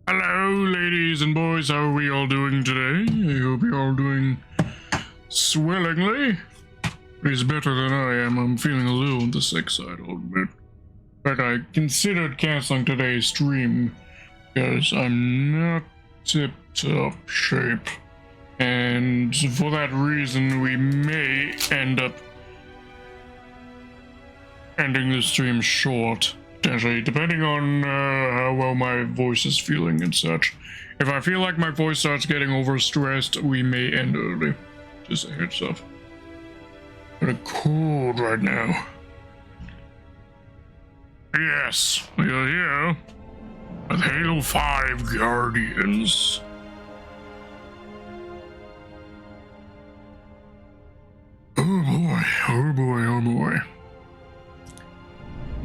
Hello, ladies and boys. How are we all doing today? I hope you're all doing swellingly. It's better than I am. I'm feeling a little on the sick side, I'll admit. But I considered canceling today's stream because I'm not tip-top shape. And for that reason, we may end up ending the stream short. Potentially, depending on how well my voice is feeling and such. If I feel like my voice starts getting overstressed, we may end early. Just a heads up. Got a cold right now. Yes, we are here with Halo 5 Guardians. Oh boy, oh boy, oh boy.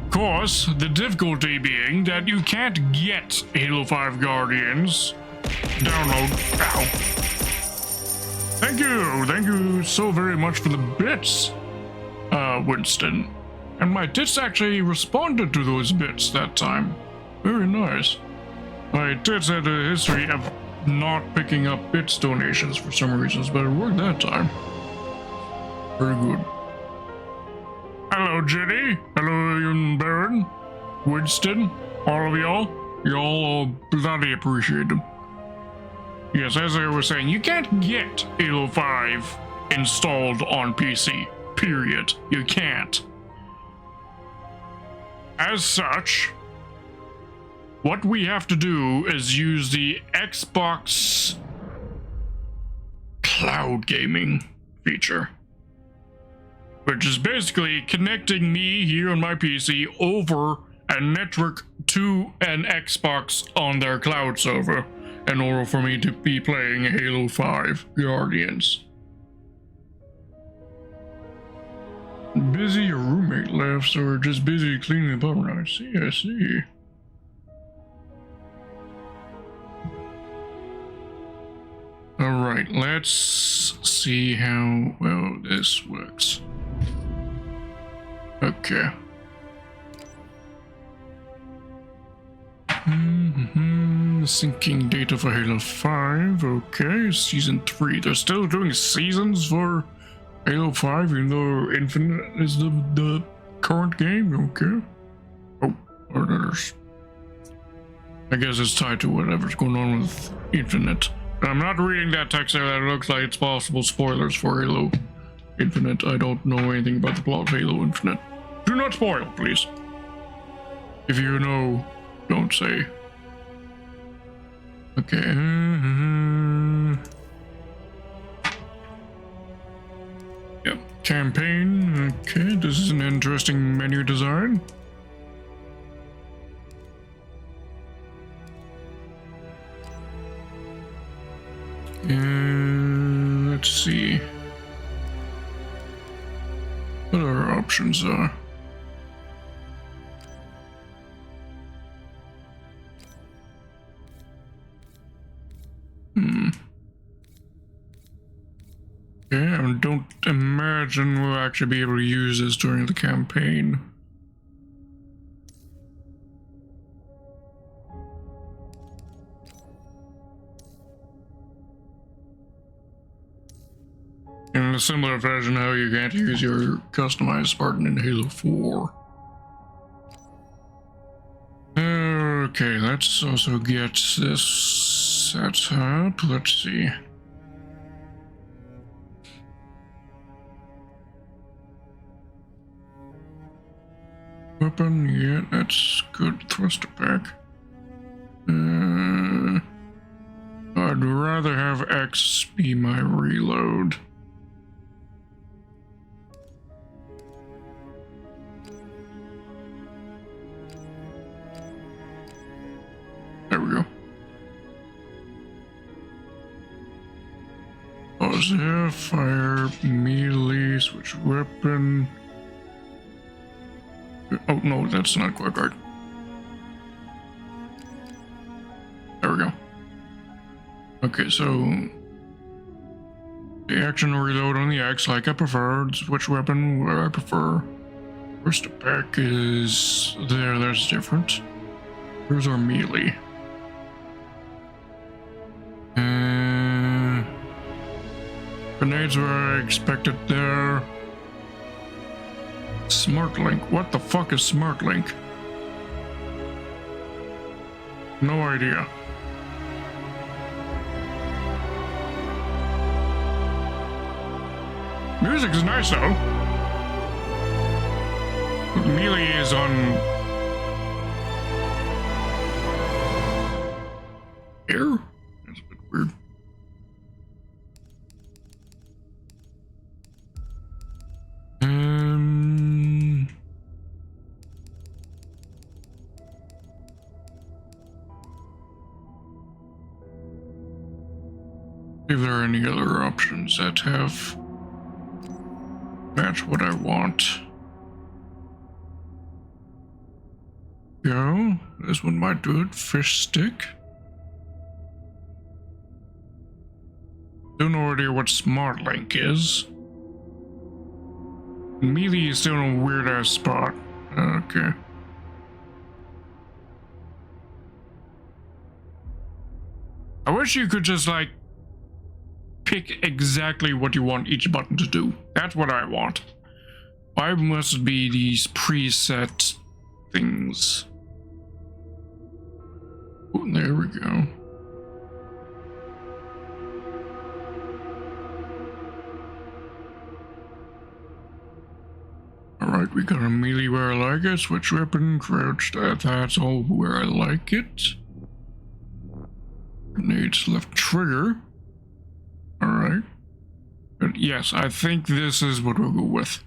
Of course, the difficulty being that you can't get Halo 5 Guardians. Download. Ow. Thank you so very much for the bits, Winston. And my tits actually responded to those bits that time. Very nice. My tits had a history of not picking up bits donations for some reasons, but it worked that time. Very good. Hello, Jenny. Hello, Ian Baron. Winston. All of y'all. Y'all bloody appreciate them. Yes, as I was saying, you can't get Halo 5 installed on PC. Period. You can't. As such, what we have to do is use the Xbox Cloud Gaming feature, which is basically connecting me here on my PC over a network to an Xbox on their cloud server in order for me to be playing Halo 5 Guardians. Busy, your roommate left, or just busy cleaning the apartment. I see. Alright, let's see how well this works. Okay. Syncing data for Halo 5. Okay, Season 3. They're still doing seasons for Halo 5, even though Infinite is the current game. Okay. Oh, others. I guess it's tied to whatever's going on with Infinite. I'm not reading that text there. That looks like it's possible spoilers for Halo Infinite. I don't know anything about the plot of Halo Infinite. Do not spoil, please. If you know, don't say. Okay. Yep. Campaign. Okay, this is an interesting menu design. Let's see what our options are. Okay, I don't imagine we'll actually be able to use this during the campaign. In a similar fashion, how you can't use your customized Spartan in Halo 4. Okay, let's also get this set up. Let's see. Weapon, yeah, that's good. Thruster pack. I'd rather have X be my reload. There we go. Pause there, fire, melee, switch weapon. Oh no, that's not quite right. There we go. Okay, so the action reload on the X, like I prefer. Switch weapon, where I prefer. First pack is there. That's different. Here's our melee. Grenades were expected there. Smart link. What the fuck is smart link? No idea. Music is nice though. Melee is on air? That's a bit weird. If there are any other options that have match what I want. Go. This one might do it. Fish stick. Don't know idea what smart link is. Melee is still in a weird ass spot. Okay. I wish you could just like pick exactly what you want each button to do. That's what I want. Why must it be these preset things? Oh, there we go. Alright, we got a melee where I like it, switch weapon, crouch, that's all where I like it. Grenades left trigger. Alright. But yes, I think this is what we'll go with.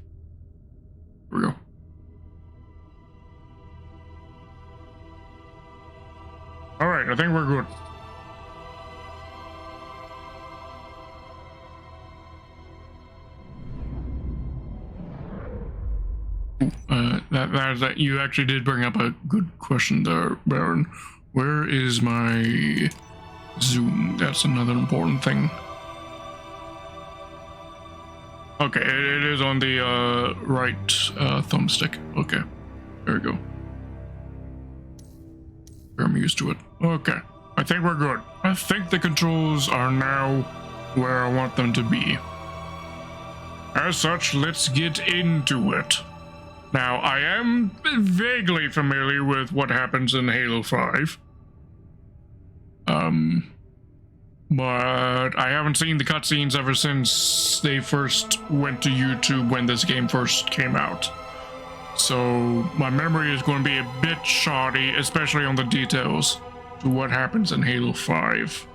Here we go. Alright, I think we're good. That you actually did bring up a good question there, Baron. Where is my zoom? That's another important thing. Okay, it is on the right thumbstick. Okay, there we go. I'm used to it. Okay, I think we're good. I think the controls are now where I want them to be. As such, let's get into it. Now, I am vaguely familiar with what happens in Halo 5. But I haven't seen the cutscenes ever since they first went to YouTube when this game first came out. So my memory is going to be a bit shoddy, especially on the details to what happens in Halo 5.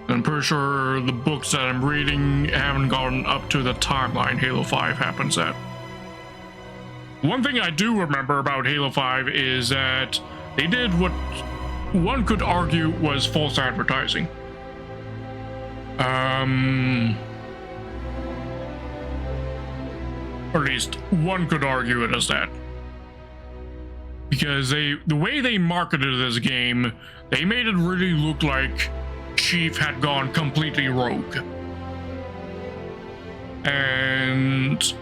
I'm pretty sure the books that I'm reading haven't gotten up to the timeline Halo 5 happens at. One thing I do remember about Halo 5 is that they did what one could argue was false advertising. Or at least one could argue it as that. Because the way they marketed this game, they made it really look like Chief had gone completely rogue. And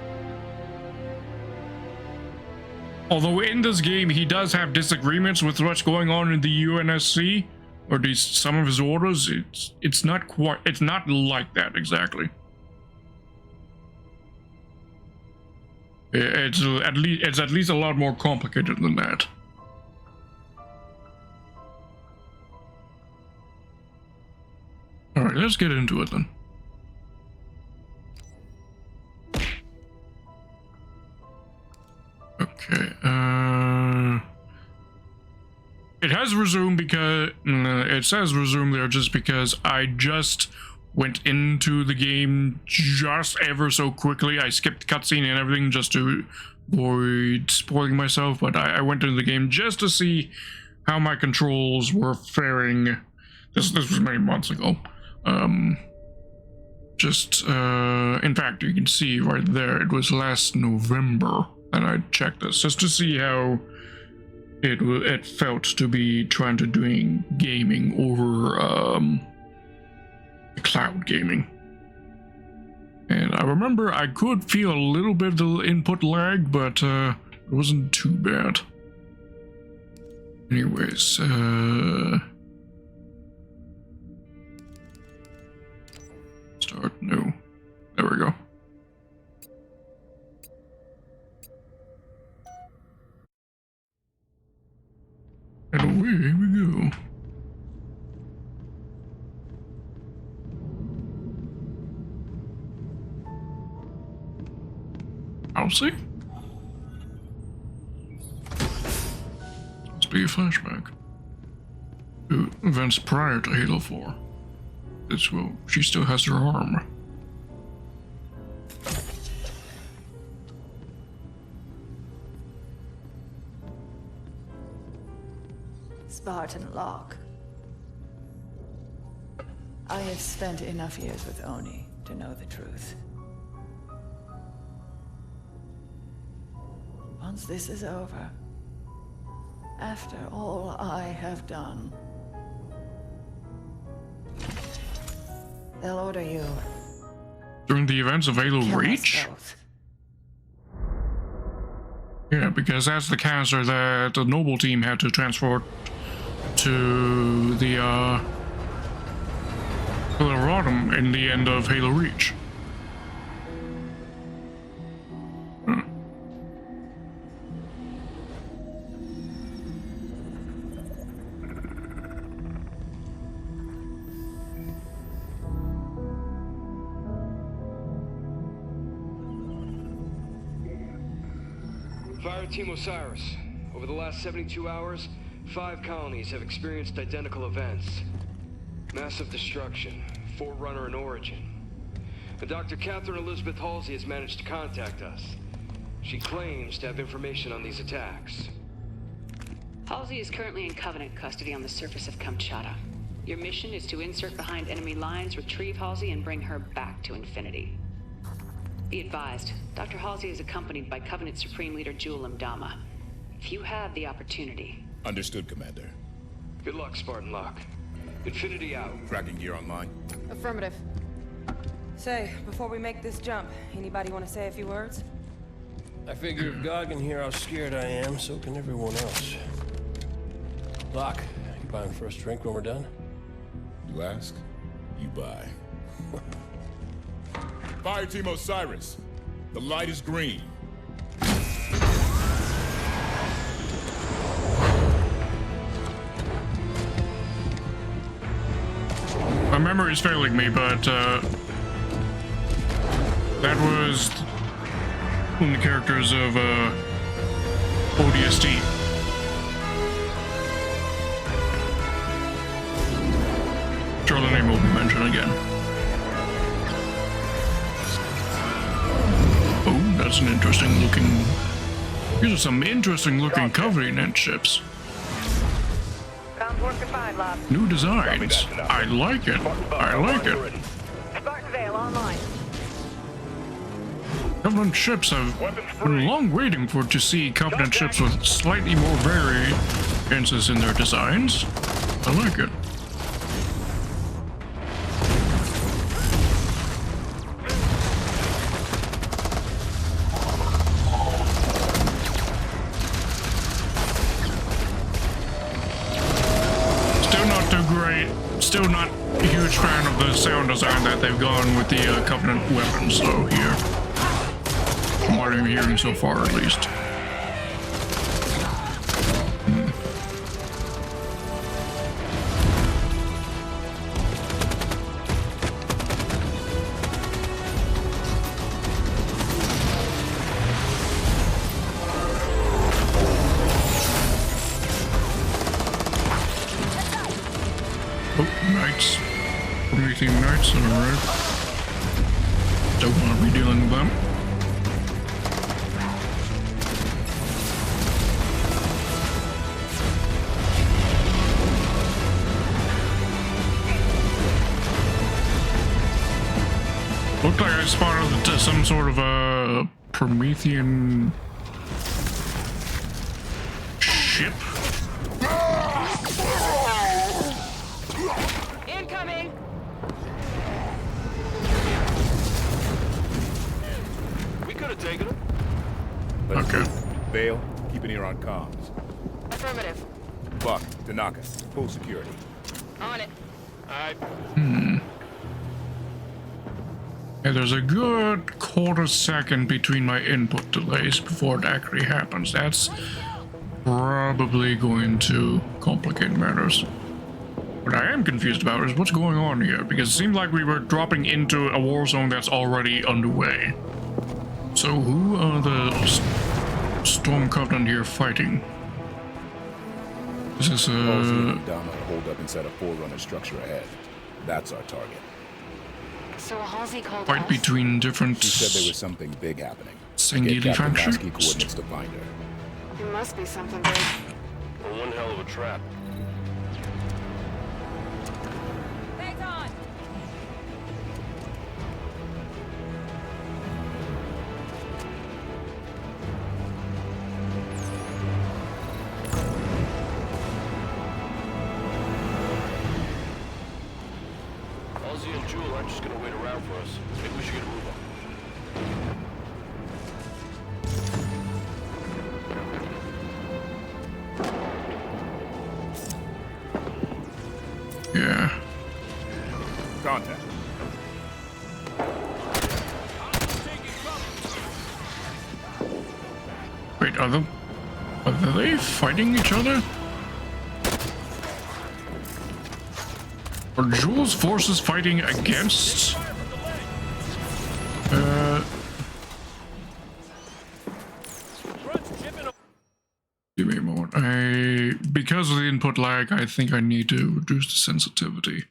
although in this game he does have disagreements with what's going on in the UNSC, or some of his orders, it's not like that exactly. It's at least a lot more complicated than that. All right, let's get into it then. Okay, it has resumed because it says resume there just because I just went into the game just ever so quickly. I skipped cutscene and everything just to avoid spoiling myself, but I went into the game just to see how my controls were faring. This was many months ago. In fact, you can see right there, it was last November that I checked this just to see how it felt to be trying to doing gaming over cloud gaming. And I remember I could feel a little bit of the input lag, but it wasn't too bad. Anyways, start away we go. I'll see. Must be a flashback to events prior to Halo 4. It's well, she still has her arm. Spartan Locke. I have spent enough years with Oni to know the truth. Once this is over, after all I have done, they'll order you. During the events of Halo Reach? Yeah, because that's the cancer that the Noble team had to transport to the Rotom in the end of Halo Reach. Fire Team Osiris. Over the last 72 hours, 5 colonies have experienced identical events. Massive destruction, Forerunner and Origin. And Dr. Catherine Elizabeth Halsey has managed to contact us. She claims to have information on these attacks. Halsey is currently in Covenant custody on the surface of Kamchatka. Your mission is to insert behind enemy lines, retrieve Halsey, and bring her back to Infinity. Be advised, Dr. Halsey is accompanied by Covenant Supreme Leader Jul 'Mdama. If you have the opportunity... Understood, Commander. Good luck, Spartan Locke. Infinity out. Tracking gear online. Affirmative. Say, before we make this jump, anybody want to say a few words? I figure if God can hear how scared I am, so can everyone else. Locke, you buying first drink when we're done? You ask, you buy. Fire Team Osiris. The light is green. My memory is failing me, but that was one of the characters of ODST. Sure, the name will be mentioned again. Oh, that's an interesting looking. These are some interesting looking Covenant ships. New designs. I like it. I like it. Covenant ships have been long waiting to see Covenant ships with slightly more variances in their designs. I like it. Still not a huge fan of the sound design that they've gone with the Covenant weapons, though, here. From what I'm hearing so far, at least. Knights. Promethean Knights, alright. Don't want to be dealing with them. Looked like I spotted some sort of a Promethean ship. Incoming! We could have taken him. Okay. Vale, keep an ear on comms. Affirmative. Buck, Tanaka, full security. On it. Yeah, there's a good quarter second between my input delays before it actually happens. That's probably going to complicate matters. What I am confused about is what's going on here, because it seemed like we were dropping into a war zone that's already underway. So who are the Storm Covenant here fighting? Is this Halsey and Dama hold up inside a Forerunner structure ahead. That's our target. So Halsey called fight us? between different She said there was something big happening. Sangili Get Captain factions? Lasky coordinates to find her. It must be something big. Well, one hell of a trap. Thanks on! Halsey and Jewel aren't just gonna wait around for us. Maybe we should get a move on. Yeah. Contact. Wait, are they fighting each other? Are Jules' forces fighting against? Give me a moment. Because of the input lag, I think I need to reduce the sensitivity.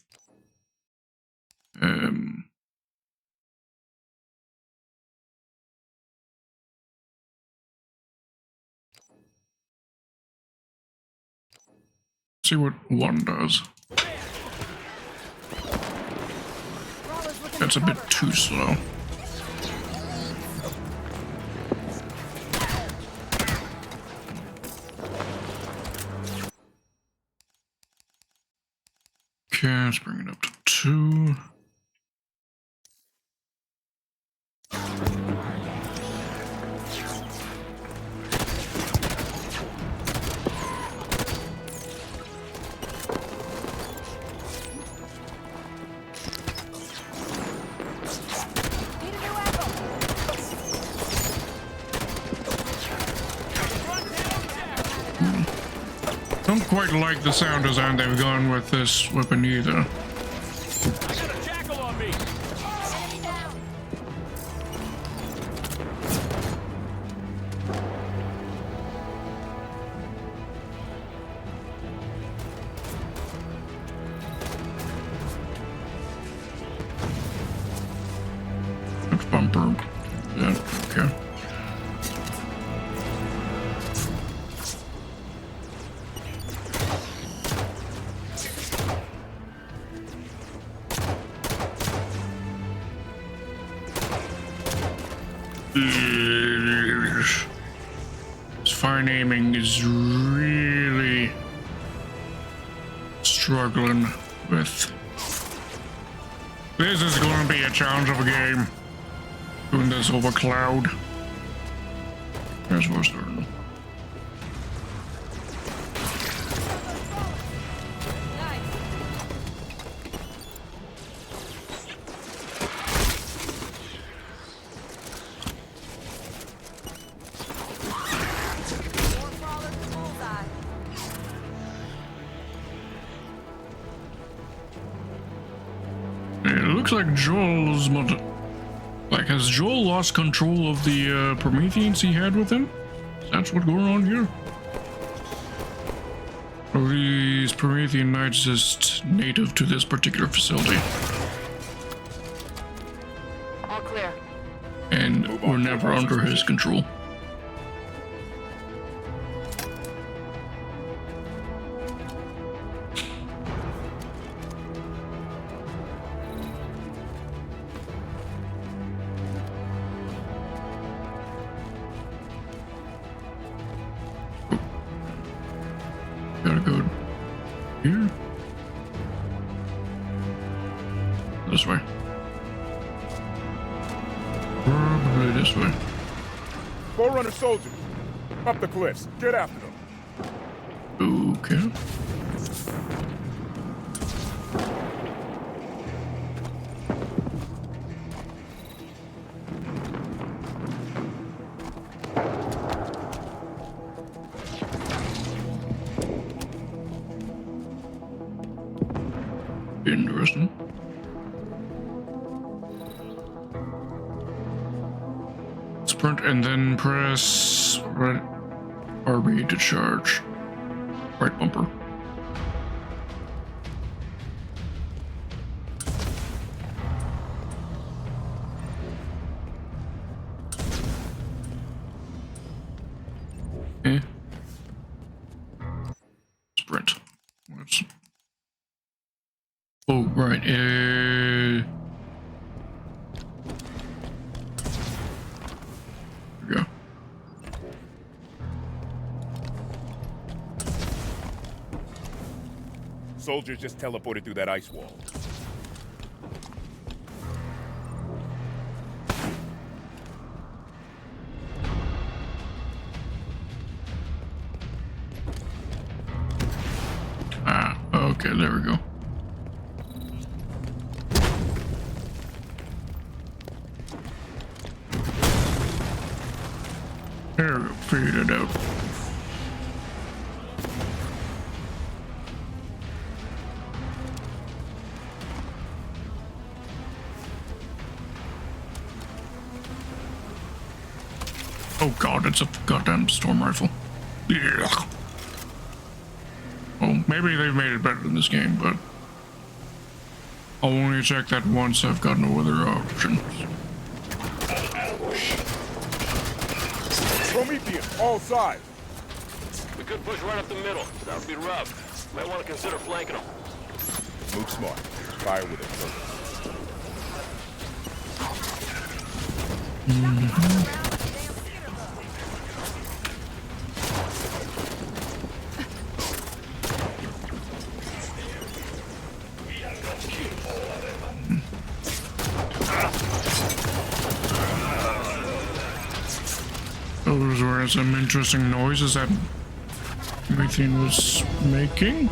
See what one does. That's a bit too slow. Okay, let's bring it up to 2. Don't quite like the sound design they've gone with this weapon either. I got a jackal on me! Bumper. Yeah, okay. This fine aiming is really struggling with. This is going to be a challenge of a game. Doing this over cloud. That's what we're starting. It looks like Joel's has Joel lost control of the Prometheans he had with him? That's what's going on here? Or these Promethean knights just native to this particular facility? All clear. And were never under his control. Gotta go here. This way. Probably this way. Forerunner soldiers. Up the cliffs. Get after them. Okay. Interesting. Sprint and then press right RB to charge. Right bumper. Okay. Sprint. What's... Oh, right. There we go. Soldiers just teleported through that ice wall. Ah, okay, there we go. There we go, figured it out. Oh god, it's a goddamn storm rifle. Yeah. Well, maybe they've made it better in this game, but I'll only check that once. I've got no other options. Prometheus, all sides. We could push right up the middle. That would be rough. Might want to consider flanking them. Move smart. Fire with it. Those were some interesting noises that everything was making.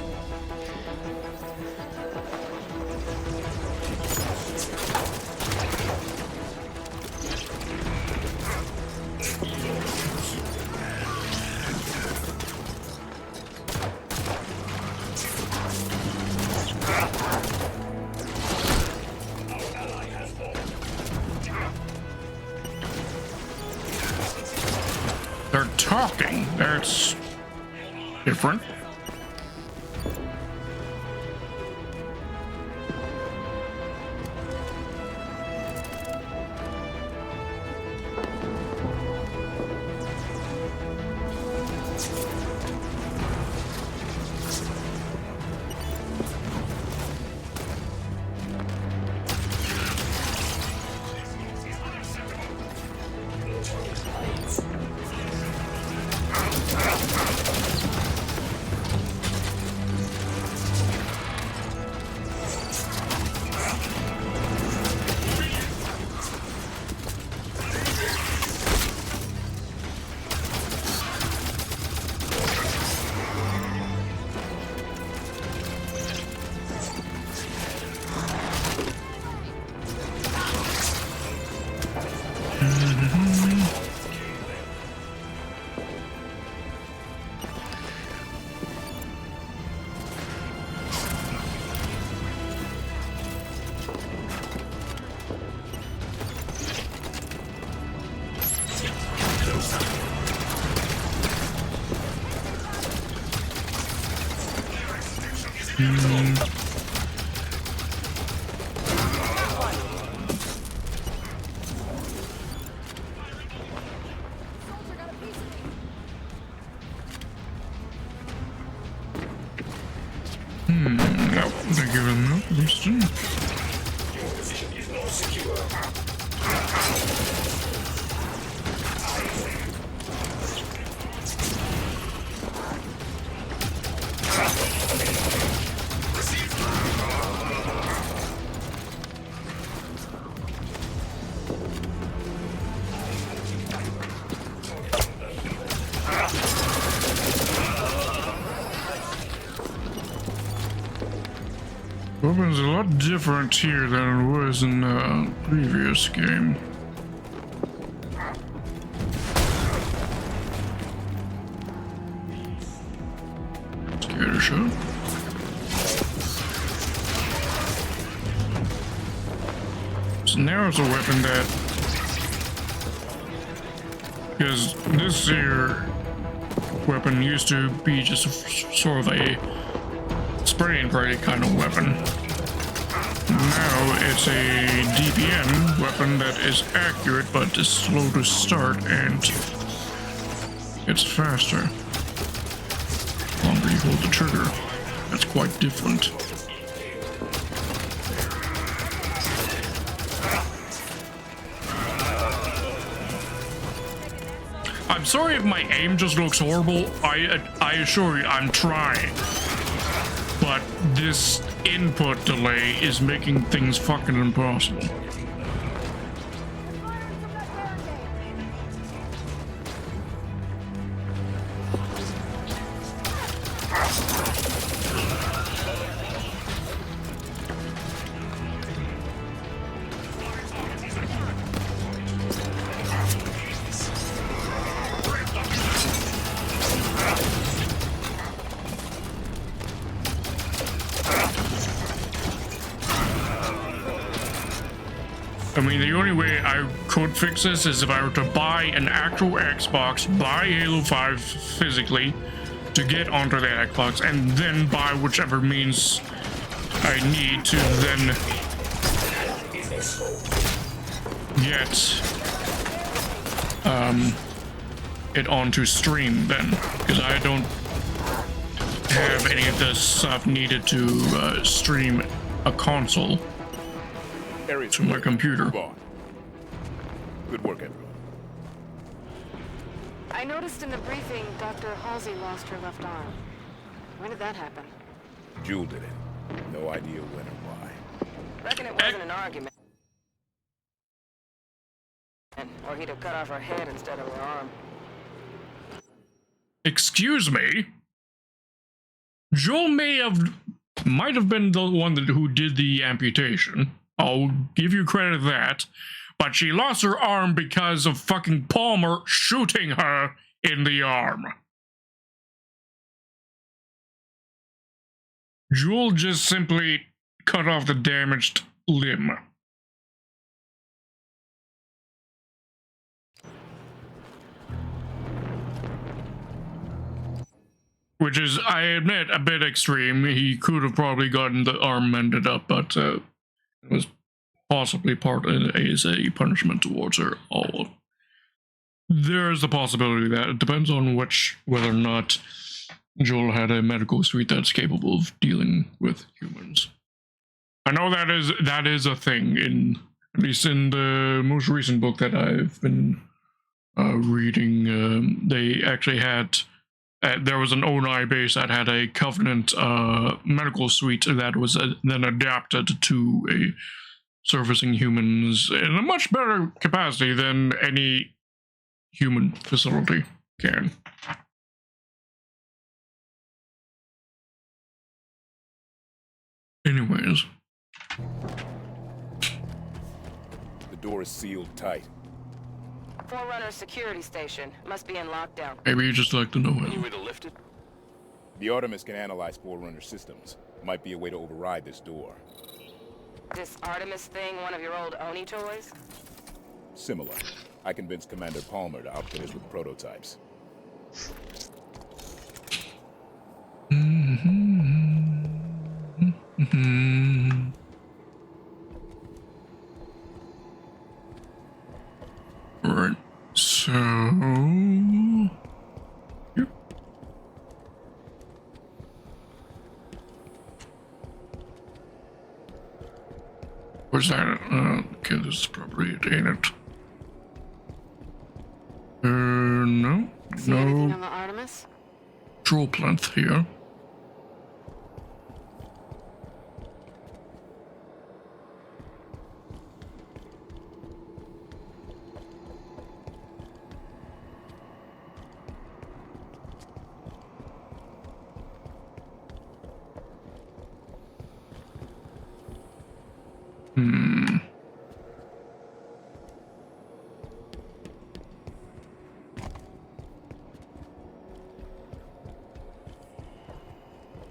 They're talking. That's different. No, they're giving them up, Winston. Weapon's a lot different here than it was in the previous game. Let's give it a shot. there's a weapon that, because this here weapon used to be just sort of a spray and pray kind of weapon. Now it's a DPM weapon that is accurate but is slow to start and it's faster. The longer you hold the trigger, that's quite different. I'm sorry if my aim just looks horrible. I assure you, I'm trying. But this input delay is making things fucking impossible. I mean, the only way I could fix this is if I were to buy an actual Xbox, buy Halo 5 physically to get onto that Xbox, and then buy whichever means I need to then get it onto stream then, because I don't have any of the stuff needed to stream a console to my computer. Good work, everyone. I noticed in the briefing Dr. Halsey lost her left arm. When did that happen? Jewel did it. No idea when or why. Reckon it wasn't an argument. Or he'd have cut off her head instead of her arm. Excuse me? Joel might have been the one who did the amputation. I'll give you credit for that. But she lost her arm because of fucking Palmer shooting her in the arm. Joel just simply cut off the damaged limb. Which is, I admit, a bit extreme. He could have probably gotten the arm mended up, but it was possibly part as a punishment towards her. All there's the possibility that it depends on whether or not Joel had a medical suite that's capable of dealing with humans. I know that is a thing, in at least in the most recent book that I've been reading. They actually had. There was an ONI base that had a Covenant medical suite that was then adapted to a servicing humans in a much better capacity than any human facility can. Anyways. The door is sealed tight. Forerunner security station. Must be in lockdown. Maybe you just like to know it. You would have lifted? The Artemis can analyze Forerunner systems. Might be a way to override this door. This Artemis thing one of your old Oni toys? Similar. I convinced Commander Palmer to outfit us with prototypes. Right, so... Yep. Where's that? Okay, this is probably it, ain't it? No. See anything No on the Artemis? control plinth here.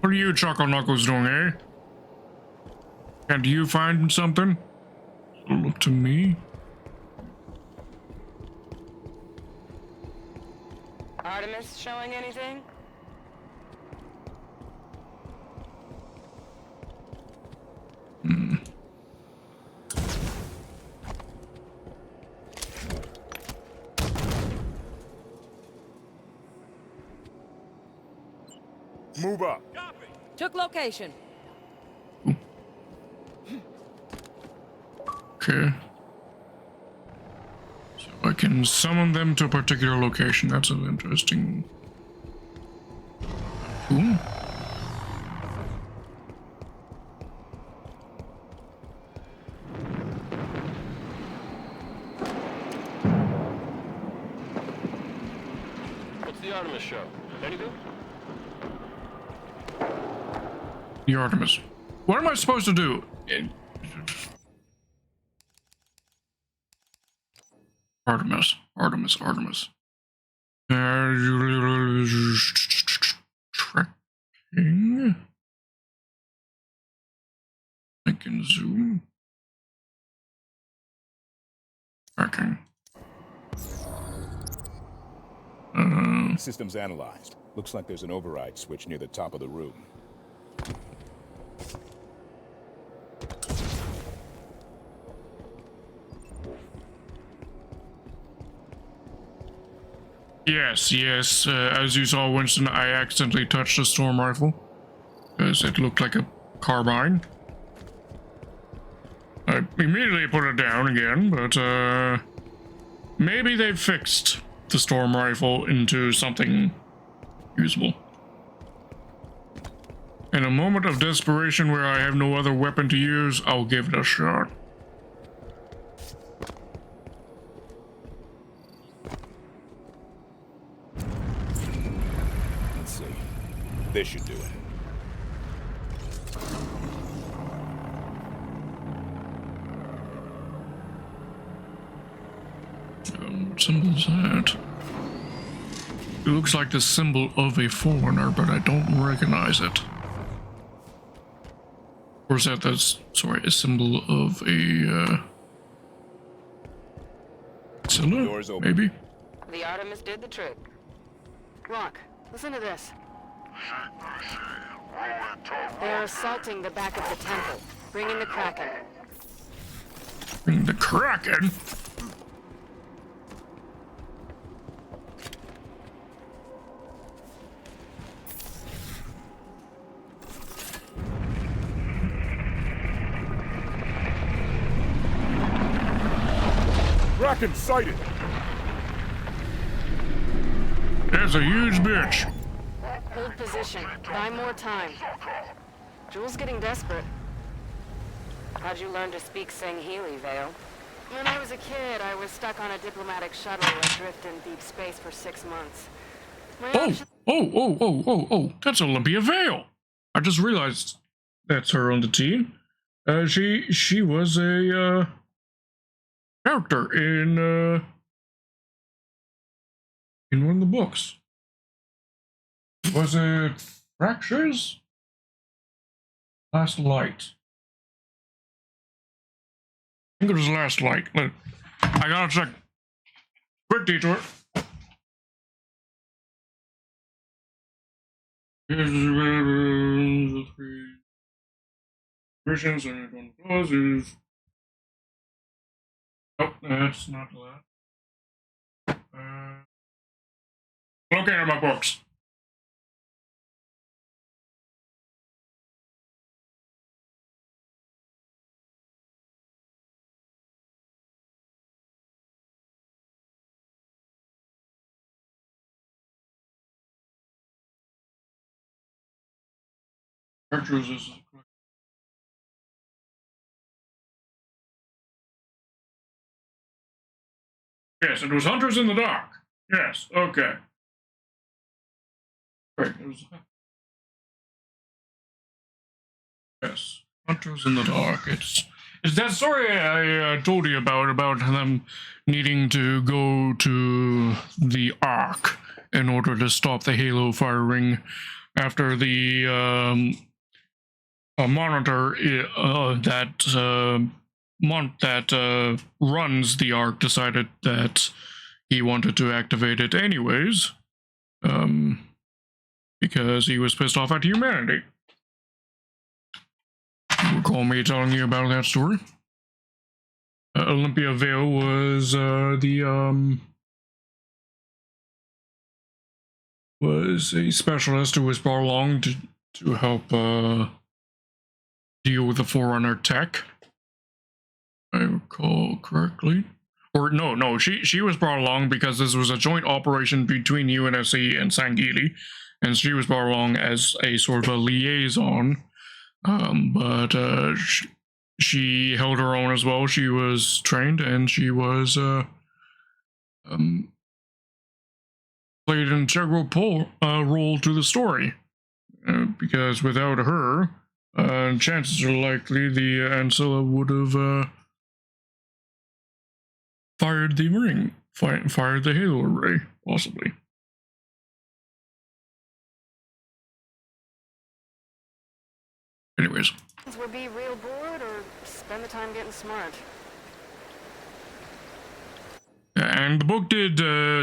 What are you Choco Knuckles doing, eh? And do you find something? Look to me. Artemis showing anything? Move up. Took location. Okay. So I can summon them to a particular location. That's an interesting. Ooh. What's the Artemis show? Anything? The Artemis. What am I supposed to do? Artemis. Tracking. I can zoom. Tracking. Systems analyzed. Looks like there's an override switch near the top of the room. Yes. As you saw, Winston, I accidentally touched the storm rifle because it looked like a carbine. I immediately put it down again, but maybe they fixed the storm rifle into something usable. In a moment of desperation where I have no other weapon to use, I'll give it a shot. Let's see. This should do it. What symbol is that? It looks like the symbol of a forerunner, but I don't recognize it. Or is that's sorry, a symbol of a cylinder? Doors open. Maybe? The Artemis did the trick. Look, listen to this. They're assaulting the back of the temple. Bring in the Kraken. Bring the Kraken? Kraken sighted! That's a huge bitch. Hold position. Buy more time. Jewel's getting desperate. How'd you learn to speak Sangheili, Vale? When I was a kid, I was stuck on a diplomatic shuttle adrift in deep space for 6 months. My options- Oh, that's Olympia Vale. I just realized that's her on the team. She was a character in one of the books. Was it Fractures? Last Light. I think it was Last Light. Look, I gotta check. Quick detour. Here's the three versions and one closes. Oh, that's not that. Looking at my books. Virtues is correct. Yes, it was Hunters in the Dark. Yes, okay. Right, it was. Yes, Hunters in the Dark. It's that story I told you about them needing to go to the Ark in order to stop the Halo firing after the monitor that that runs the Ark decided that he wanted to activate it anyways, because he was pissed off at humanity. You recall me telling you about that story? Olympia Vale was was a specialist who was brought along to help deal with the Forerunner tech. I recall correctly. Or no, she was brought along because this was a joint operation between UNSC and Sangili, and she was brought along as a sort of a liaison. But she held her own as well. She was trained, and she was played an integral role to the story. Because without her, chances are likely the Ancilla would have fired the ring, fired the Halo array, possibly. Anyways. We'll be real bored or spend the time getting smart. And the book did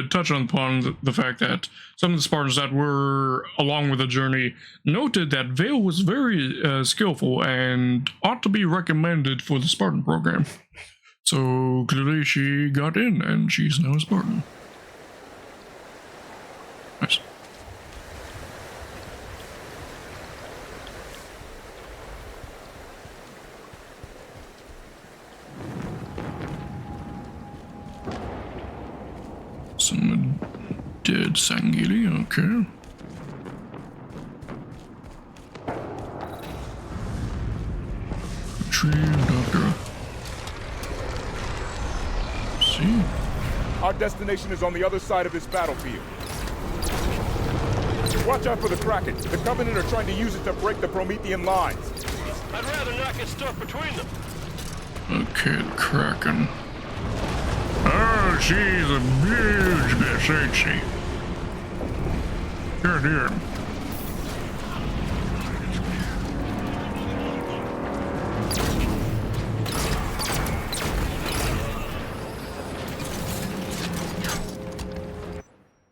touch upon the fact that some of the Spartans that were along with the journey noted that Vale was very skillful and ought to be recommended for the Spartan program. So clearly she got in, and she's now a Spartan. Nice. Some dead Sangili, okay. Retrieve Doctor. See? Our destination is on the other side of this battlefield. Watch out for the Kraken. The Covenant are trying to use it to break the Promethean lines. I'd rather not get stuck between them. Okay, the Kraken. Oh, she's a huge bitch, ain't she? Dear, dear.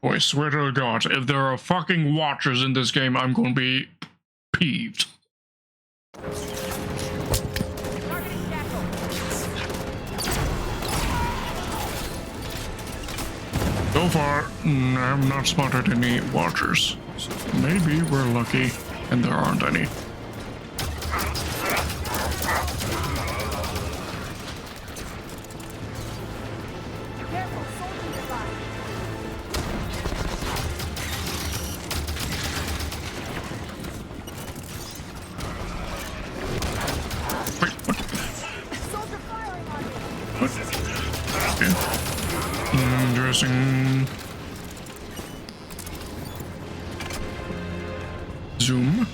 Boy, swear to God, if there are fucking watchers in this game, I'm gonna be peeved. So far, I have not spotted any watchers. So maybe we're lucky and there aren't any. Wait, what? What? Okay. Interesting. Zoom.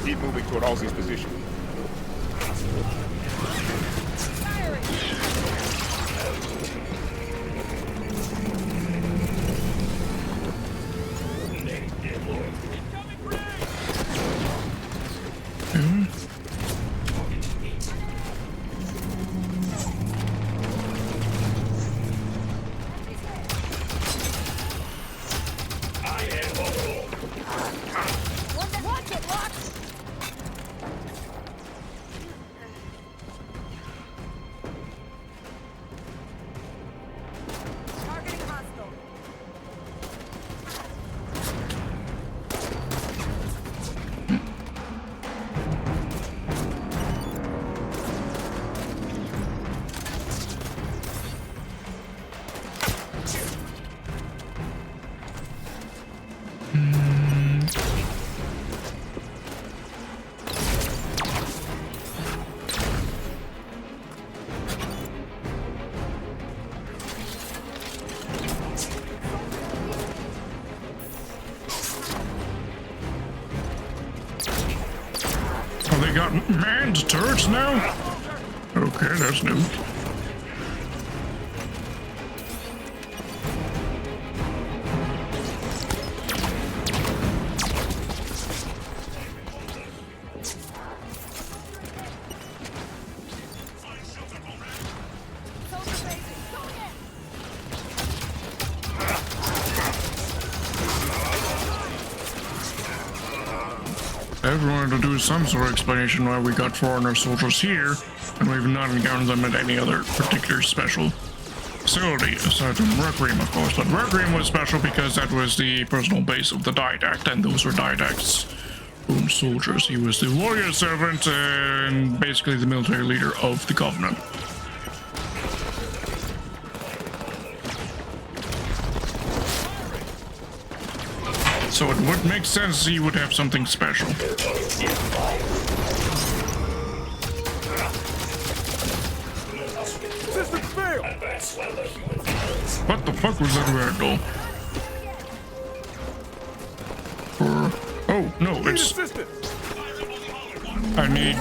Keep moving toward Halsey's position. manned turrets now? Okay, that's new. Everyone had to do some sort of explanation why we got foreigner soldiers here, and we've not encountered them at any other particular special facility, aside from Requiem, of course. But Requiem was special because that was the personal base of the Didact, and those were Didact's own soldiers. He was the warrior servant and basically the military leader of the Covenant. So it would make sense he would have something special. What the fuck was that ragdoll? Oh, no, it's... I need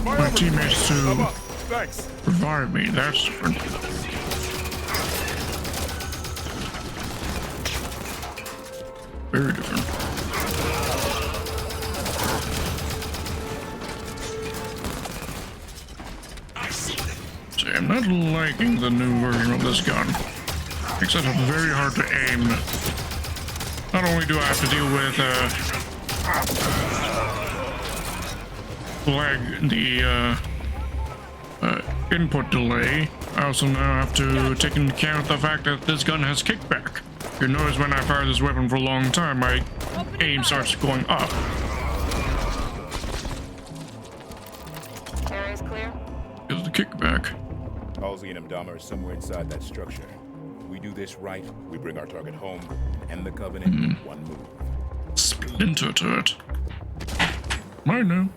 my teammates to revive me. That's different. Very different. See, I'm not liking the new version of this gun. Makes it very hard to aim. Not only do I have to deal with the input delay, I also now have to take into account the fact that this gun has kickback. You notice when I fire this weapon for a long time, my aim starts going up. Area's clear? Is the kickback. Halsey and Mdama are somewhere inside that structure. If we do this right, we bring our target home and end the Covenant in one move. Splinter turret. I know.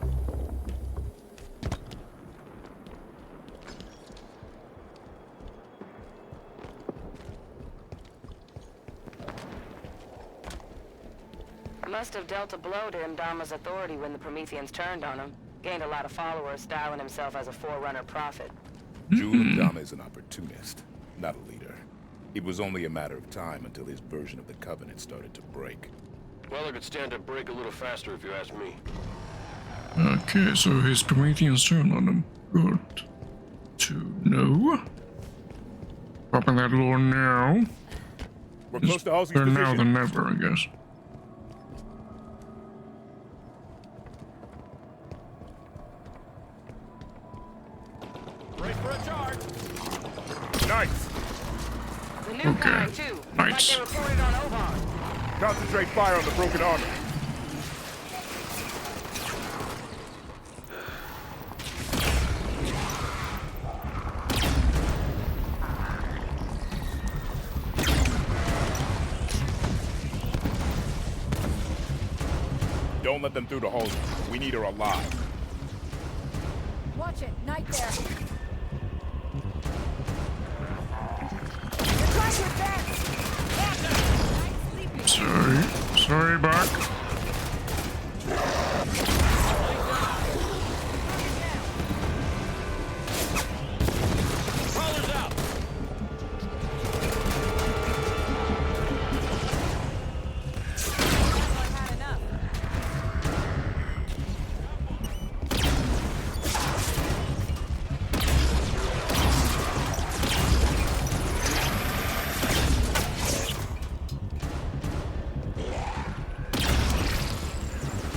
Must have dealt a blow to Mdama's authority when the Prometheans turned on him. Gained a lot of followers, styling himself as a forerunner prophet. Jewel Mdama is an opportunist, not a leader. It was only a matter of time until his version of the Covenant started to break. Well, it could stand to break a little faster if you ask me. Okay, so his Prometheans turned on him. Good to know. Popping that lore now. We're close to Halsey's Better position. now than never, I guess. Ready for a charge. Nice. The new kind, too. Nice. Like they reported on Oban. Concentrate fire on the broken armor. Don't let them through the hole. We need her alive. Watch it, Knight there. Sorry, Buck. Crawler's out!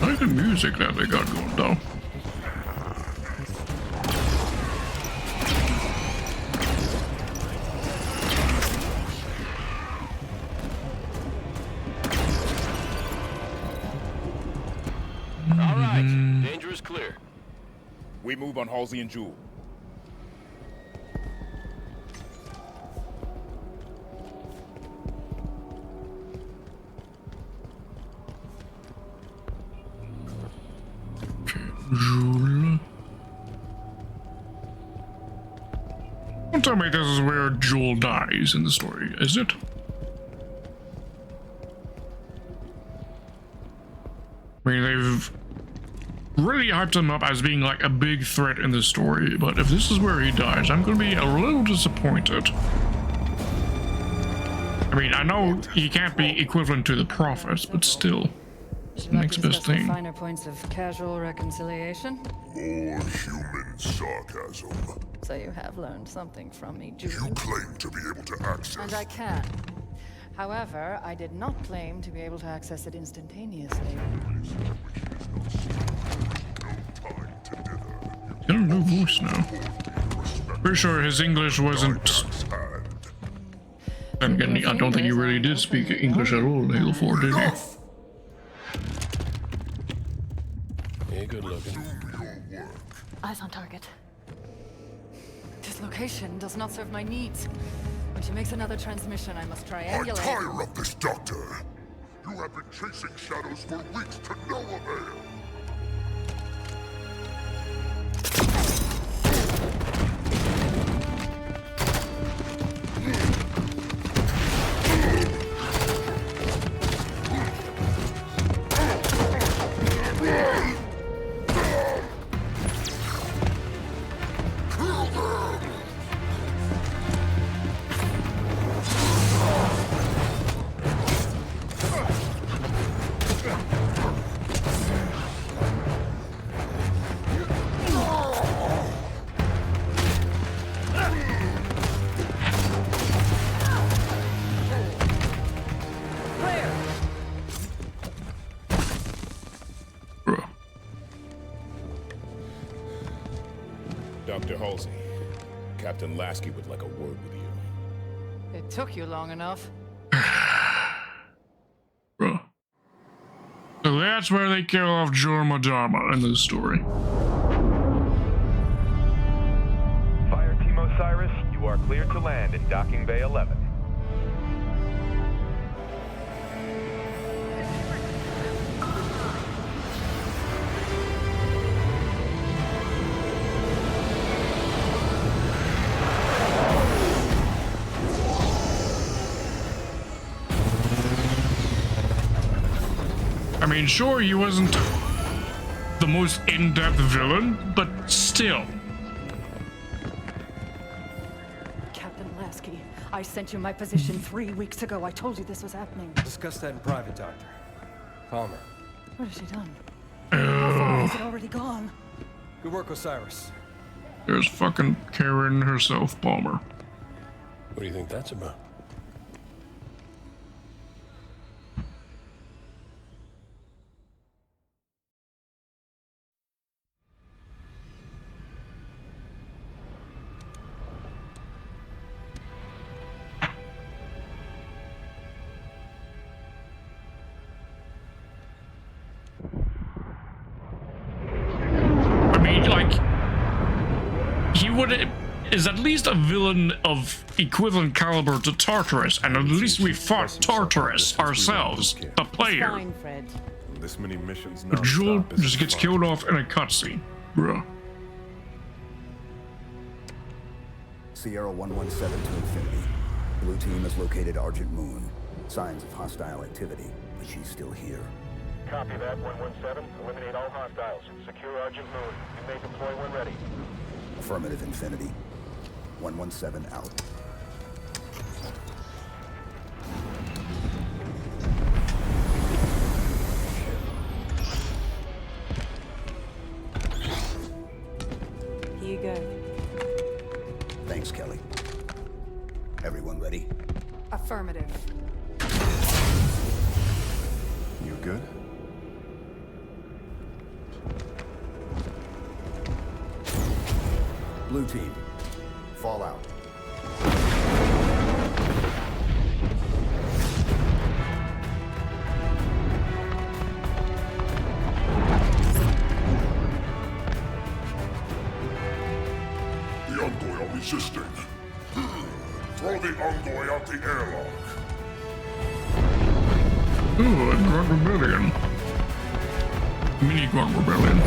I like the music that they got going though. All right, danger is clear. We move on Halsey and Jewel. Jewel. Don't tell me this is where Jewel dies in the story, is it? I mean, they've really hyped him up as being like a big threat in the story, but if this is where he dies, I'm gonna be a little disappointed. I mean, I know he can't be equivalent to the prophets, but still, it's the next best thing. Finer points of casual reconciliation. More human sarcasm. So you have learned something from me, Julie. You claim to be able to access... And I can. However, I did not claim to be able to access it instantaneously. He's got a new voice now. Pretty sure his English wasn't... And again, I don't think he really did speak English at all in Halo 4, did he? Yeah, good looking. Eyes on target. This location does not serve my needs. When she makes another transmission, I must I triangulate. tire of this, Doctor. You have been chasing shadows for weeks to no avail. Dr. Halsey, Captain Lasky would like a word with you. It took you long enough. Bro. So that's where they kill off Jorma Dharma in this story. Fire Team Osiris, you are cleared to land in Docking Bay 11. I mean, sure, he wasn't the most in-depth villain, but still. Captain Lasky, I sent you my position 3 weeks ago. I told you this was happening. Discuss that in private, Doctor. Palmer. What has she done? How far is it already gone? Good work, Osiris. There's fucking Karen herself, Palmer. What do you think that's about? Is at least a villain of equivalent caliber to Tartarus, and at least we fought Tartarus ourselves, the player. Fine, Fred. This many missions But Joel just gets killed off in a cutscene, bruh. Sierra 117 to Infinity. Blue team has located Argent Moon. Signs of hostile activity, but she's still here. Copy that, 117. Eliminate all hostiles. Secure Argent Moon. You may deploy when ready. Affirmative, Infinity. 117 out. Here you go. Thanks, Kelly. Everyone ready? Affirmative. You good? Blue team, fall out. The Envoy are resisting. Throw the Envoy out the airlock. Ooh, a Grunt Rebellion. Mini Grunt Rebellion.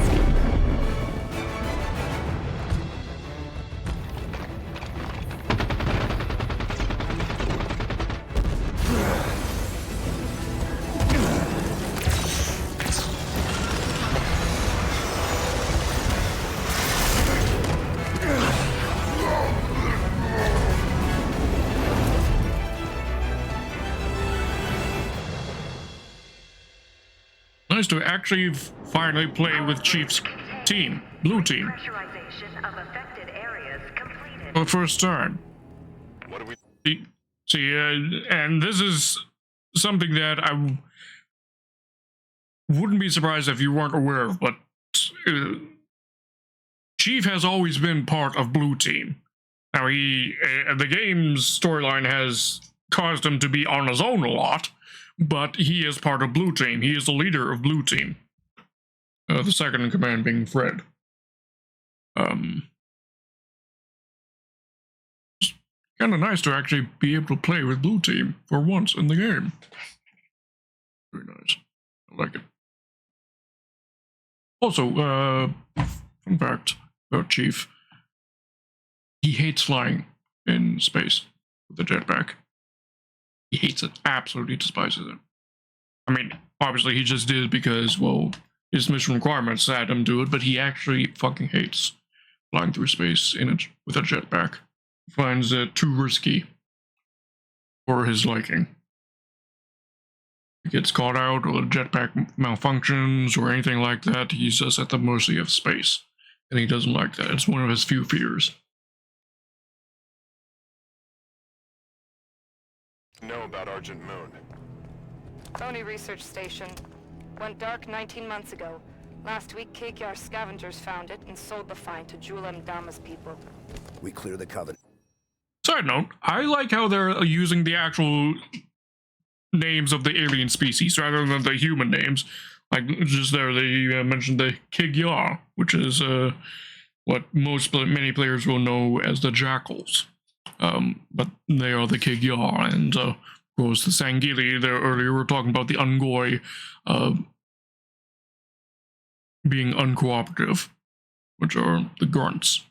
nice to actually finally play with Chief's team, blue team. For the first time. What do we... See, and this is something that I wouldn't be surprised if you weren't aware of, but Chief has always been part of Blue Team. Now, the game's storyline has caused him to be on his own a lot, but he is part of Blue Team. He is the leader of Blue Team. The second in command being Fred. It's kind of nice to actually be able to play with Blue Team for once in the game. Very nice. I like it. Also, fun fact about Chief. He hates flying in space with a jetpack. He hates it. Absolutely despises it. I mean, obviously he just did it because, well, his mission requirements had him do it, but he actually fucking hates flying through space with a jetpack. He finds it too risky for his liking. He gets caught out, or the jetpack malfunctions, or anything like that, he's just at the mercy of space. And he doesn't like that. It's one of his few fears. Know about Argent Moon? Phony research station. Went dark 19 months ago. Last week, KKR scavengers found it and sold the find to Jul Dama's people. We clear the covenant. Side note, I like how they're using the actual names of the alien species rather than the human names. Like, just there, they mentioned the Kigyar, which is what many players will know as the Jackals. But they are the Kigyar, and of course the Sangili. There earlier we were talking about the Ungoi being uncooperative, which are the Grunts.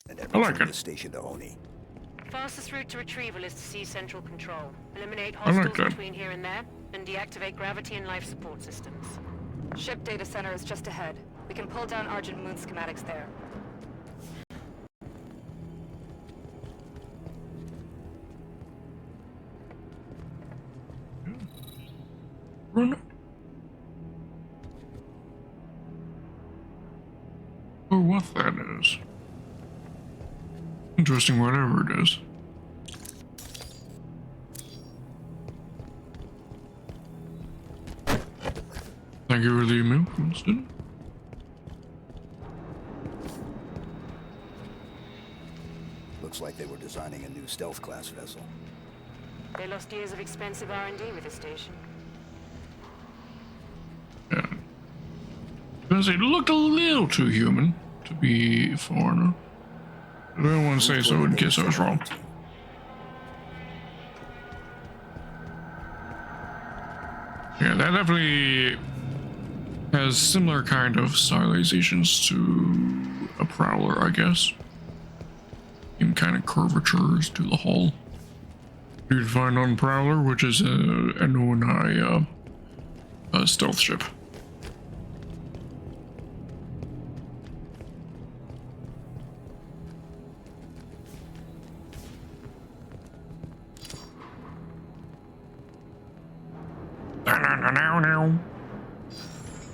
I like it. The station to Oni. Fastest route to retrieval is to seize central control. Eliminate hostiles between here and there, and deactivate gravity and life support systems. Ship data center is just ahead. We can pull down Argent Moon schematics there. Run. Or what that is. Interesting, whatever it is. Thank you for the email, Winston. Looks like they were designing a new stealth class vessel. They lost years of expensive R&D with the station. Yeah. Because it looked a little too human to be a foreigner. I don't want to say so in case I was wrong. Yeah, that definitely has similar kind of stylizations to a Prowler, I guess. Same kind of curvatures to the hull. You'd find on Prowler, which is an ONI stealth ship.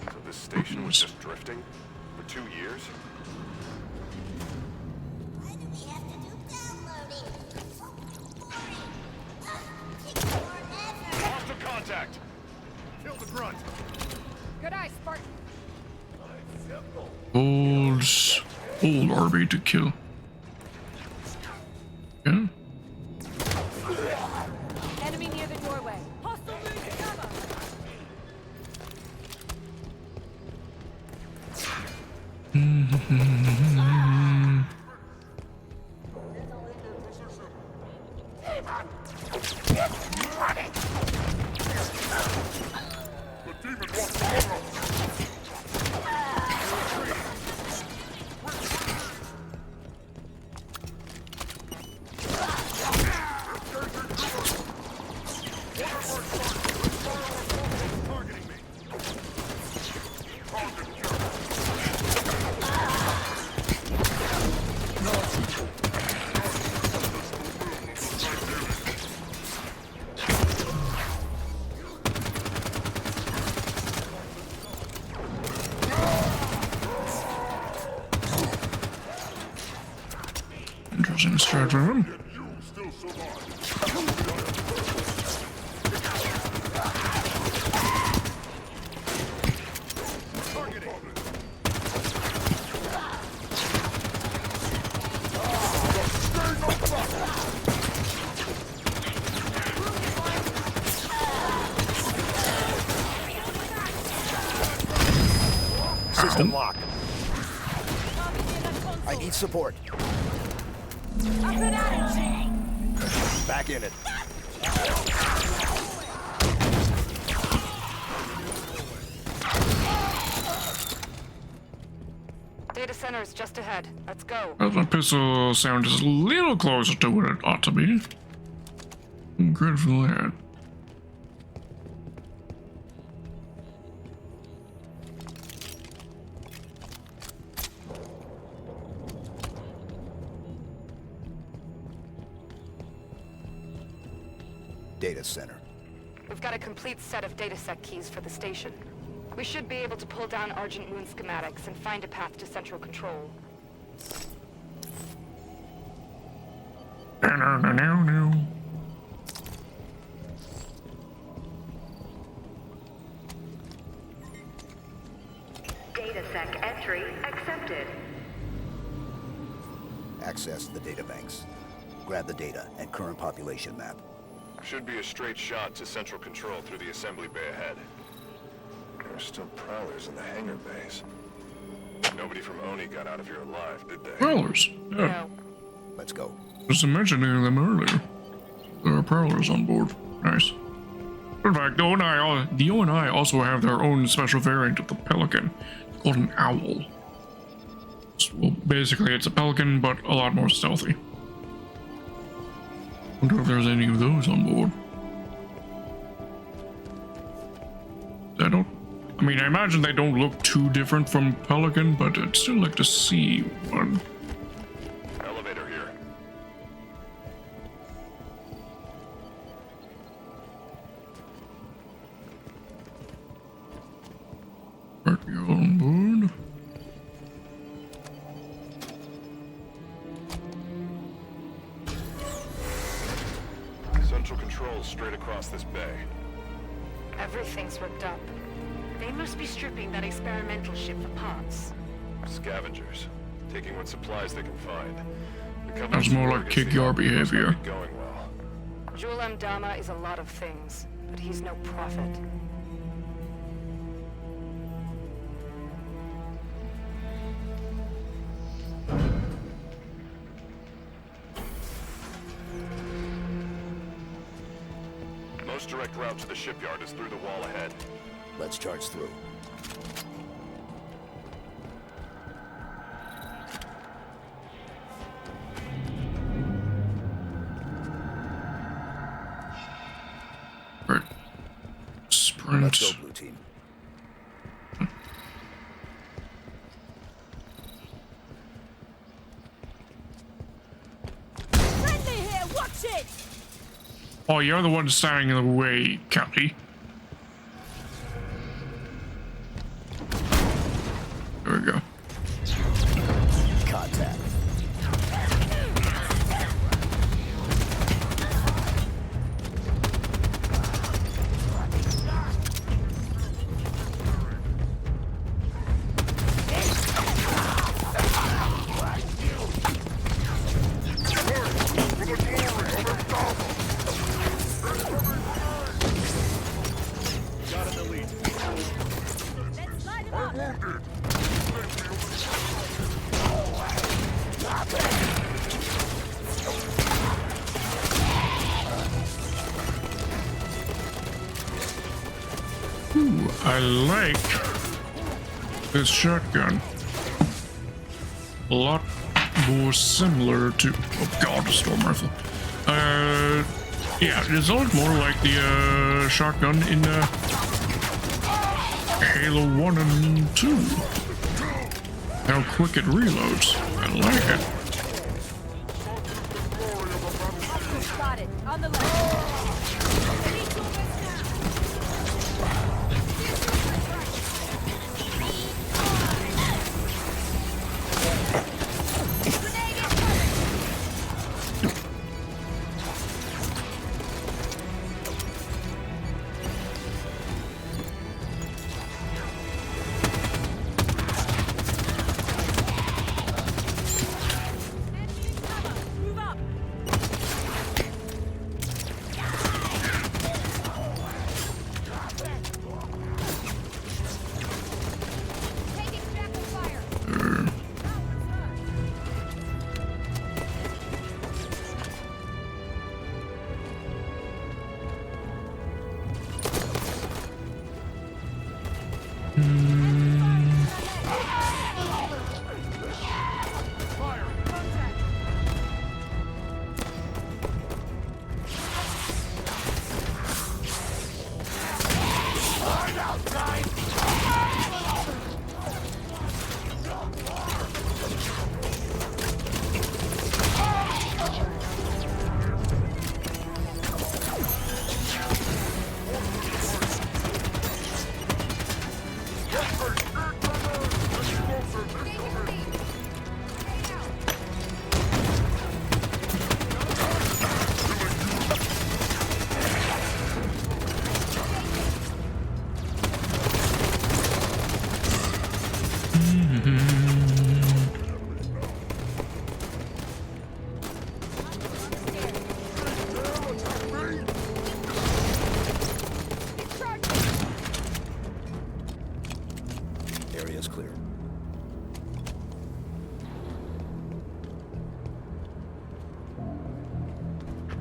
So this station was just drifting for 2 years? Hostile contact! Kill the grunt! Good eye, Spartan! Old RB to kill. Yeah. Enemy near the doorway. Hostile moon to cover! was in charge of him. System lock. I need support. Back in it. Data center is just ahead. Let's go. The pistol sound is a little closer to what it ought to be. Good for that. Data center. We've got a complete set of datasec keys for the station. We should be able to pull down Argent Moon schematics and find a path to central control. Datasec entry accepted. Access the databanks. Grab the data and current population map. Should be a straight shot to central control through the assembly bay ahead. There are still prowlers in the hangar bays. Nobody from Oni got out of here alive, did they? Prowlers? Yeah. No. Let's go. Just mentioning them earlier. There are prowlers on board. Nice. In fact, the ONI also have their own special variant of the Pelican. It's called an Owl. Well, basically, it's a Pelican, but a lot more stealthy. Wonder if there's any of those on board. I mean, I imagine they don't look too different from Pelican, but I'd still like to see one. Elevator here. Party on board. Central control straight across this bay. Everything's ripped up. They must be stripping that experimental ship for parts. Scavengers, taking what supplies they can find. That's more like kick your behavior. Going well. Jul Dama is a lot of things, but he's no prophet. Most direct route to the shipyard is through the wall ahead. Let's charge through. Right. Sprint. Let's go, blue team. Friendly here, watch it! Oh, you're the one standing in the way, Cappy. There we go. Contact. Ooh, I like this shotgun. A lot more similar to, oh god, a storm rifle. Yeah, it's a lot more like the shotgun in Halo 1 and 2. How quick it reloads. I like it. Spotted, on the left.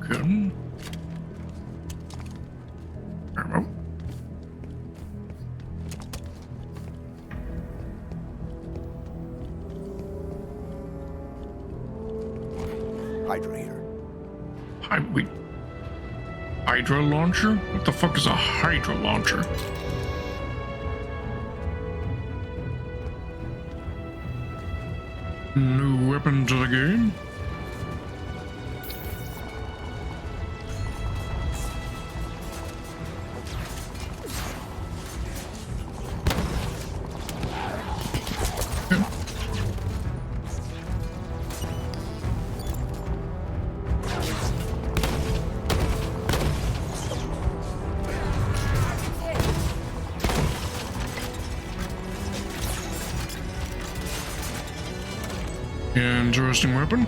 Shotgun. Ammo. Hydra here. Hydra launcher? What the fuck is a Hydra launcher? New weapon to the game? Interesting weapon.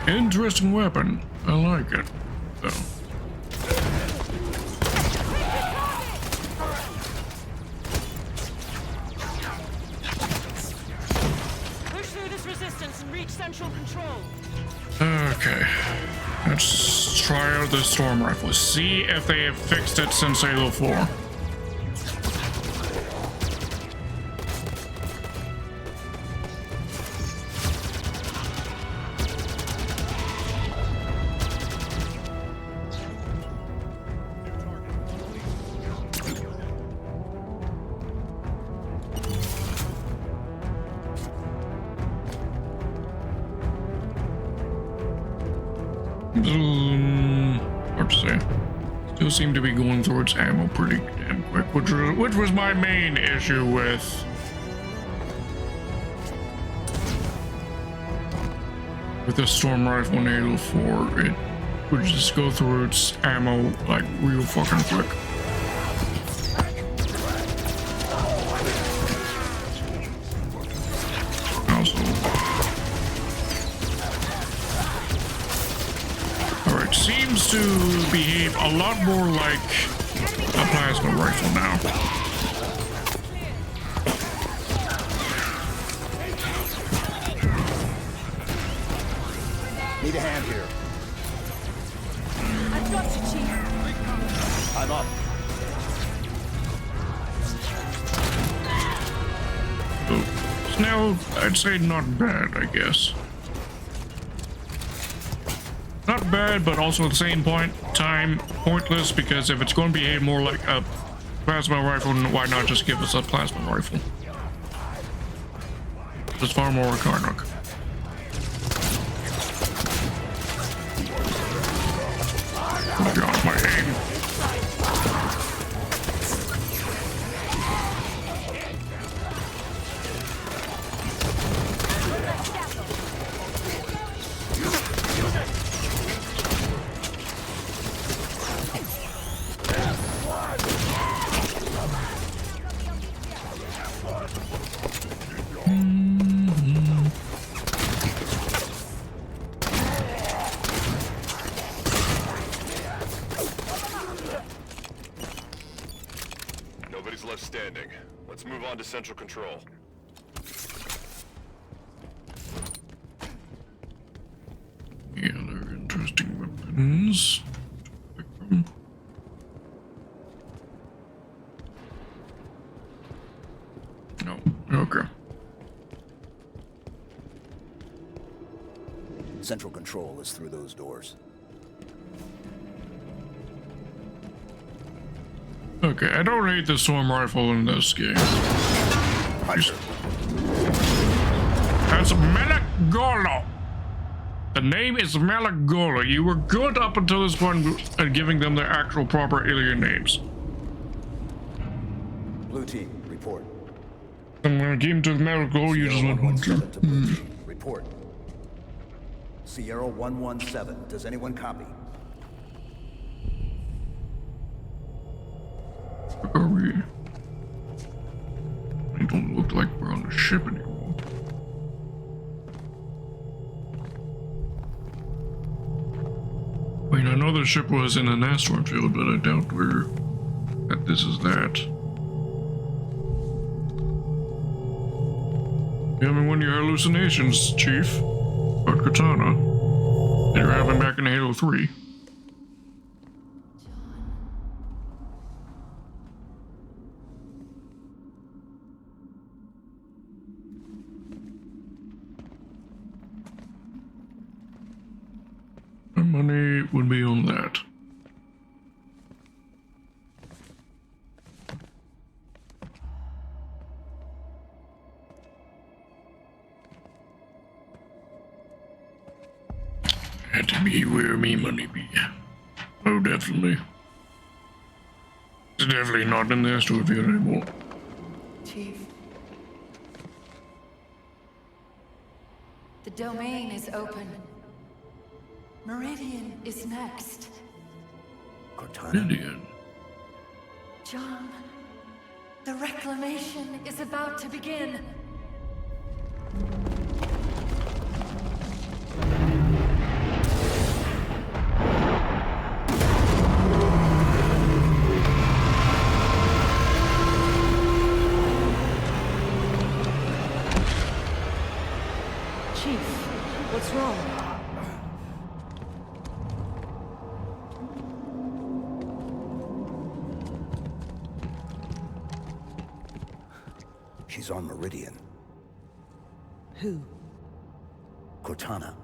Interesting weapon. I like it, though. Push through this resistance and reach central control. Okay. Let's try out the storm rifle. See if they have fixed it since Halo 4. Hard to say. Still seem to be going through its ammo pretty damn quick, which was my main issue with the storm rifle in Halo 4. It would just go through its ammo like real fucking quick. Seems to behave a lot more like a plasma rifle now. Need a hand here. I've got you, Chief. I'm up. So now I'd say not bad, I guess. Not bad, but also at the same time pointless, because if it's going to behave more like a plasma rifle, why not just give us a plasma rifle? It's far more Karnak. Oh my god, my aim. Nobody's left standing. Let's move on to central control. Yeah, they're interesting weapons. Pick from. No, okay. Central control is through those doors. Okay, I don't hate the storm rifle in this game. That's Melek Golo. The name is Malagola. You were good up until this point at giving them their actual proper alien names. Blue team, report. And when it came to Malagola, you just went... to Blue team, report. Sierra 117, does anyone copy? Are we? It don't look like we're on the ship anymore. I mean, I know the ship was in an asteroid field, but I doubt that this is that. You having one of your hallucinations, Chief? About Katana? That you're having back in Halo 3? My money would be on that. Had to be where me money be. Oh, definitely. It's definitely not in the asteroid field anymore. Chief. The domain is open. Meridian is next. Meridian. John, the reclamation is about to begin. Chief, what's wrong? She's on Meridian. Who? Cortana.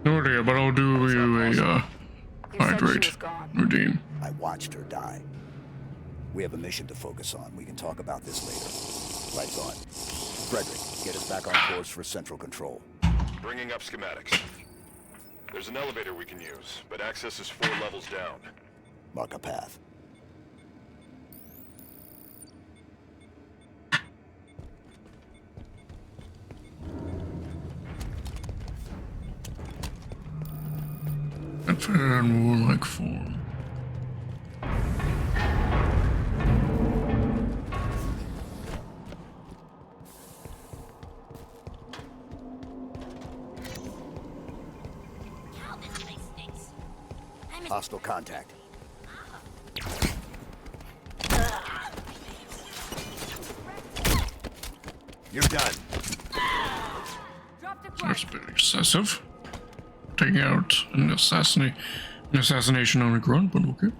No idea, but I'll do you a hydrate routine. I watched her die. We have a mission to focus on. We can talk about this later. Lights on. Frederick, get us back on course for Central Control. Bringing up schematics. There's an elevator we can use, but access is 4 levels down. Mark a path. And fair and warlike form. Hostile contact. You're done. That's a bit excessive. Taking out an assassination on a grunt, but okay.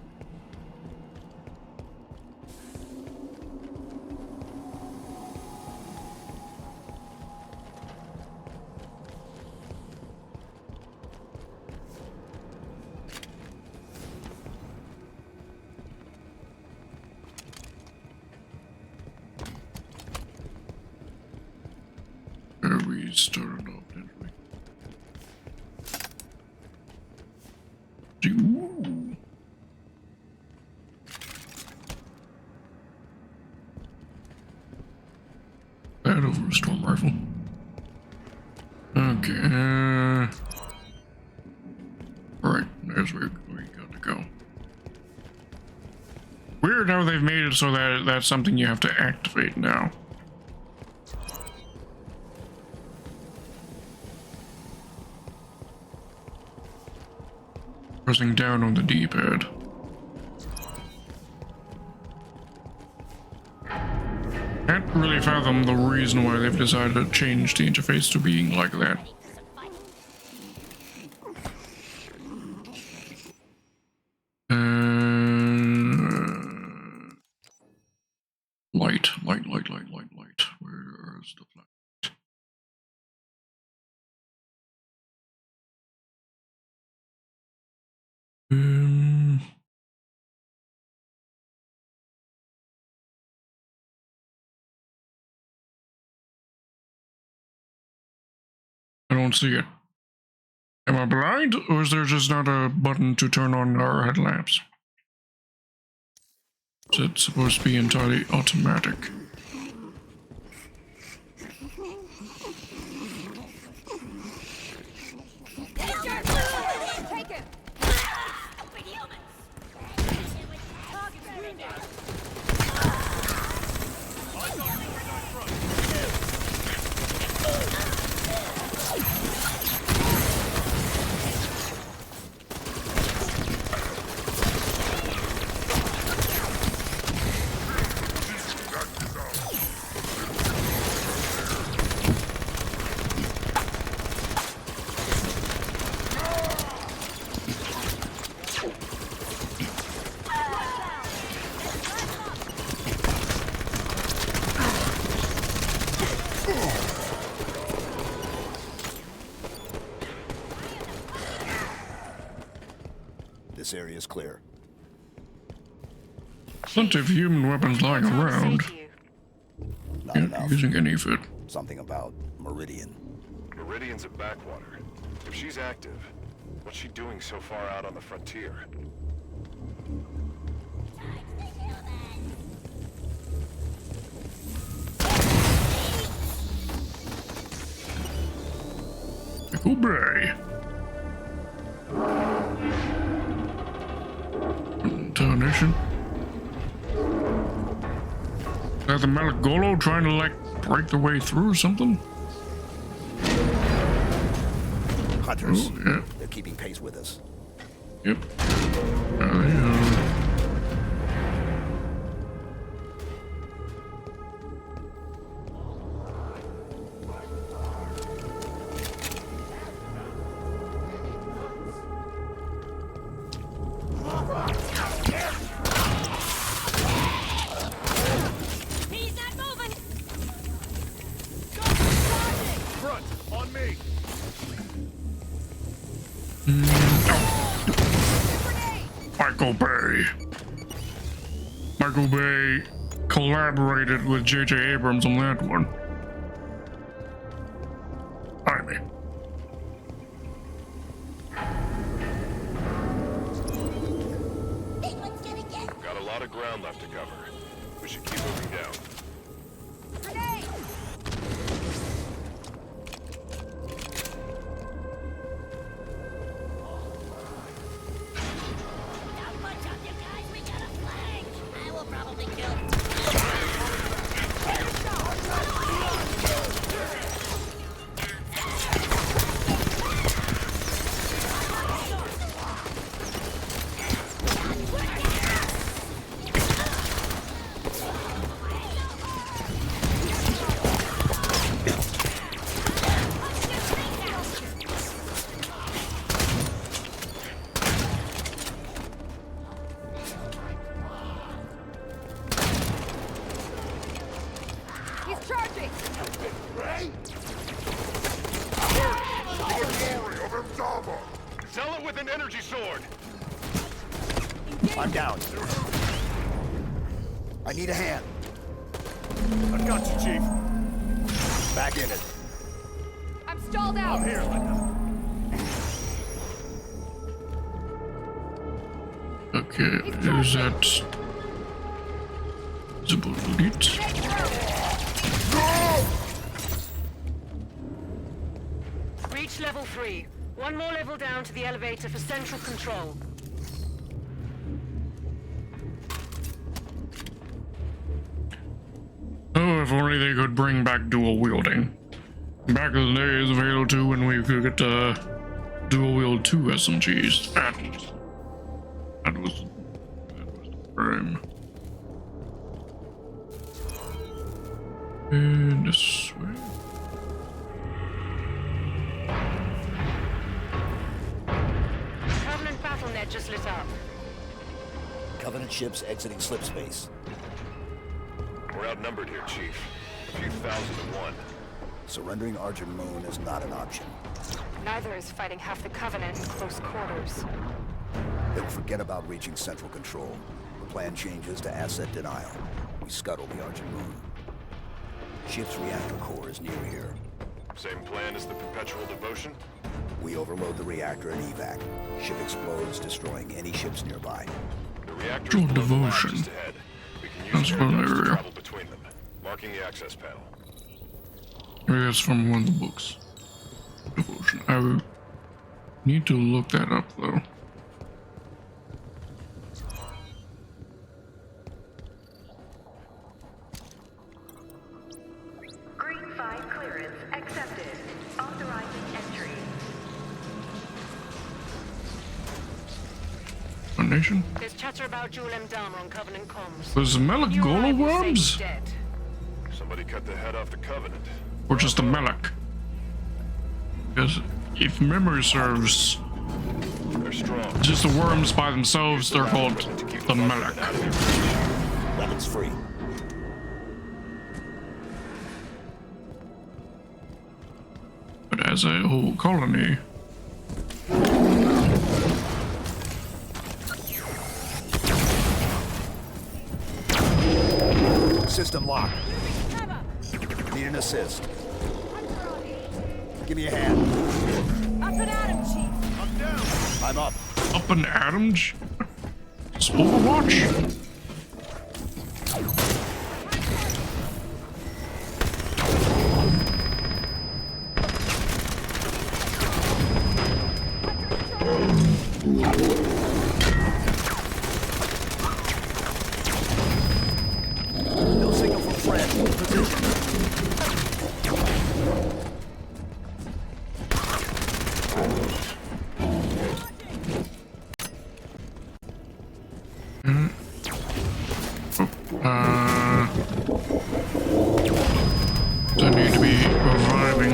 We started off, didn't we? Ooh. That over a storm rifle. Okay. Alright, there's where we got to go. Weird how they've made it so that that's something you have to activate now. Pressing down on the D-pad. Can't really fathom the reason why they've decided to change the interface to being like that. Light. Where's the light? don't see it. Am I blind, or is there just not a button to turn on our headlamps? Is it supposed to be entirely automatic? This area is clear. Plenty of human weapons lying around. Not enough. Using any of it. Something about Meridian. Meridian's a backwater. If she's active, what's she doing so far out on the frontier? Pickle Bay. Tarnation. Is that the Malagolo trying to, like, break their way through or something? Hunters. Oh, yeah. They're keeping pace with us. Yep. Yeah. Michael Bay collaborated with J.J. Abrams on that one. I mean. Got a lot of ground left to cover. We should keep moving down. I'm down. I need a hand. I've got you, Chief. Back in it. I'm stalled out. I'm here, Linda. Okay, is that the bullet? Reach level 3. One more level down to the elevator for central control. Oh, if only they could bring back dual wielding. Back in the days of Halo 2 when we could get dual wield 2 SMGs. That was the frame. And this way. Covenant battle net just lit up. Covenant ships exiting slip space. We're outnumbered here, Chief. A few thousand to one. Surrendering Argent Moon is not an option. Neither is fighting half the Covenant in close quarters. They'll forget about reaching central control. The plan changes to asset denial. We scuttle the Argent Moon. Ship's reactor core is near here. Same plan as the Perpetual Devotion? We overload the reactor at evac. Ship explodes, destroying any ships nearby. The reactor is below the lab just ahead. We can use air ducts to travel between them. Marking the access panel. Maybe that's from one of the books. Devotion. I would need to look that up though. Green 5 clearance accepted. Authorizing entry. Foundation? There's chatter about Jewel M. Dahmer on Covenant comms. Was Melek worms? Somebody cut the head off the Covenant. Or just a Melek? Because if memory serves, they're strong. Just the worms by themselves, they're called the Melek. Weapons free. But as a whole colony, system locked. Need an assist. Give me a hand. Up and at him, Chief. I'm down. I'm up. Up and Adam? It's Overwatch? No signal from Fred. Position. I need to be reviving.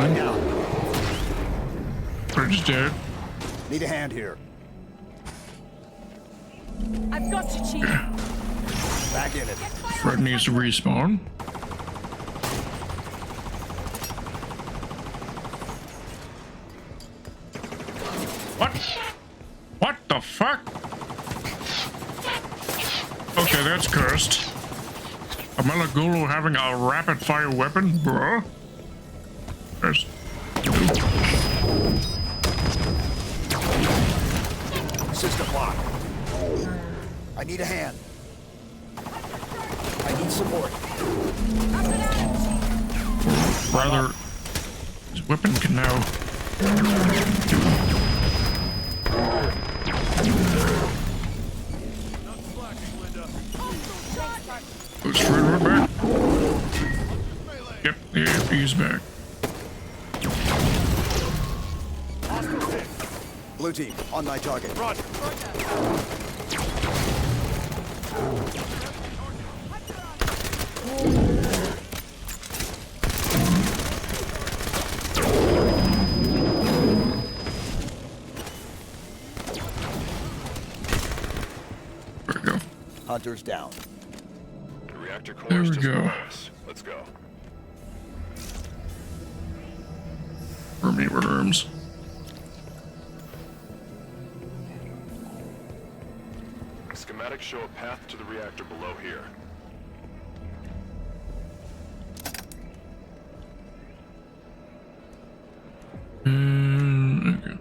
Bridge dead. Need a hand here. I've got you, Chief. Back in it. Fred needs to respawn. What? What the fuck? Okay, that's cursed. A Malagulu having a rapid fire weapon, bruh? There's... System locked. I need a hand. I need support. Rather, his weapon can now... Goes Fred back. Yep, he's back. Blue team, on my target. Roger. There we go. Hunters down. The reactor core There is we just go. below us. Let's go. Wormy worms. Schematics show a path to the reactor below here. Okay.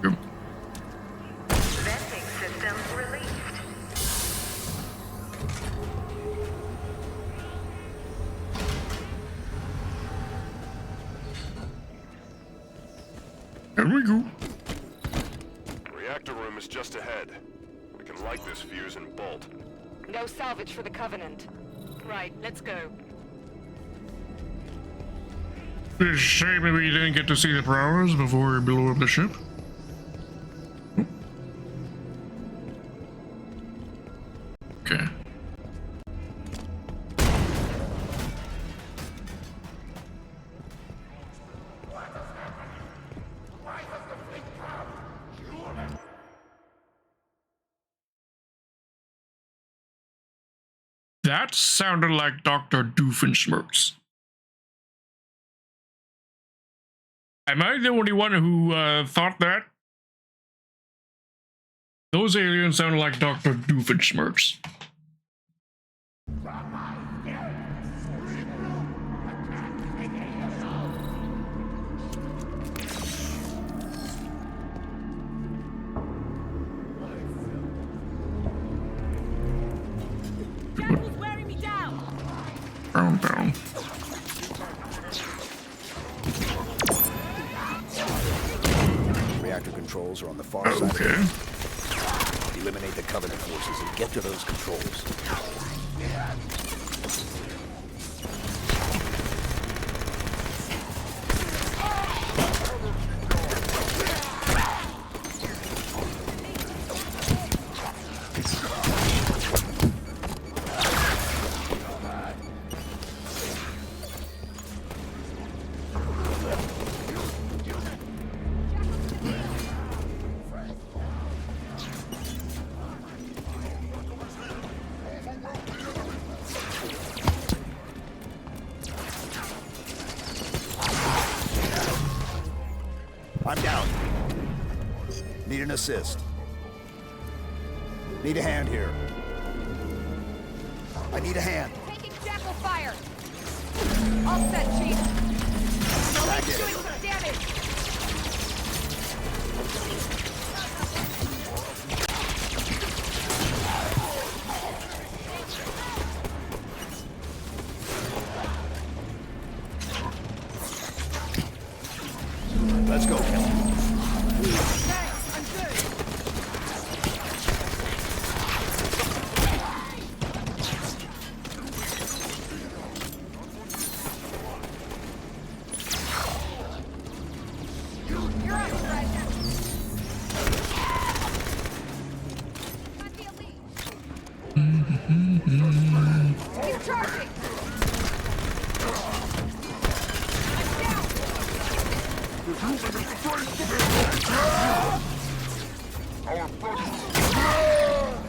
Yep. Venting system released. There we go. Reactor room is just ahead. We can light this fuse and bolt. No salvage for the Covenant. Right, let's go. It's a shame that we didn't get to see the prowlers before we blew up the ship. Okay. That sounded like Dr. Doofenshmirtz. Am I the only one who thought that? Those aliens sound like Dr. Doofenshmirtz. Down. Reactor controls are on the far side. Okay. Eliminate the Covenant forces and get to those controls. I'm down. Need an assist. Need a hand here. I need a hand. Taking jackal fire. All set, Chief. Back in. Doing some damage. Let's go, Kelly. Thanks, I'm good. You're up, Fred. Might be a lead. Keep charging.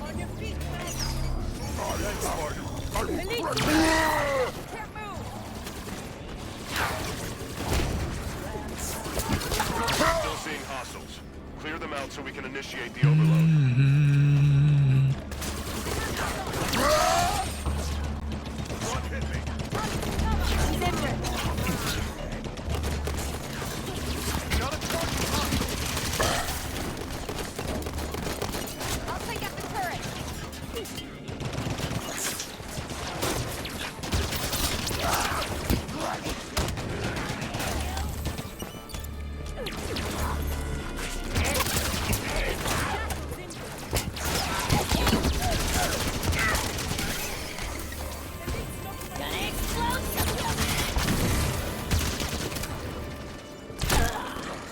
On your feet, man. Can't move. Still seeing hostiles. Clear them out so we can initiate the overload. One hit me. He's injured. I'll take out the turret.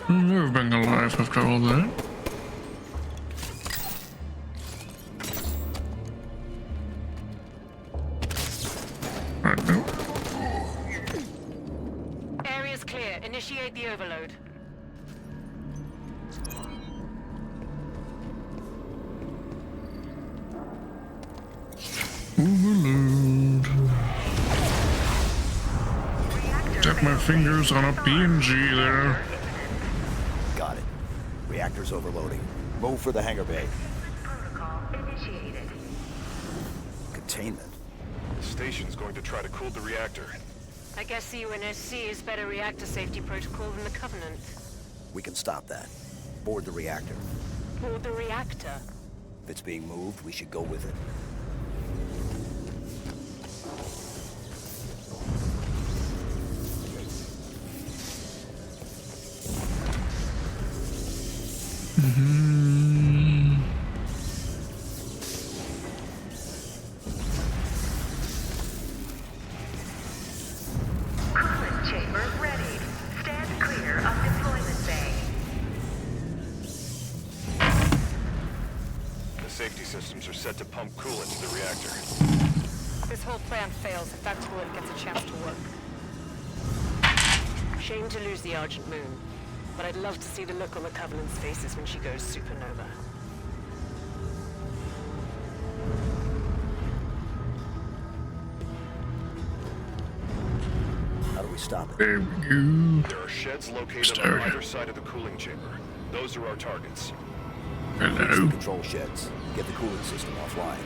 You've been alive after all that. Right now. Area's clear. Initiate the overload. Overload. Tap my fingers on a PNG there. Got it. Reactor's overloading. Move for the hangar bay. Protocol initiated. Containment. The station's going to try to cool the reactor. I guess UNSC is better reactor safety protocol than the Covenant. We can stop that. Board the reactor. Board the reactor. If it's being moved, we should go with it. Coolant chamber ready. Stand clear of deployment bay. The safety systems are set to pump coolant to the reactor. This whole plan fails if that coolant gets a chance to work. Shame to lose the Argent Moon, but I'd love to see the look on the Covenant's faces when she goes supernova. How do we stop it? There we go. There are sheds located on either side of the cooling chamber. Those are our targets. Reach the control sheds. Get the cooling system offline.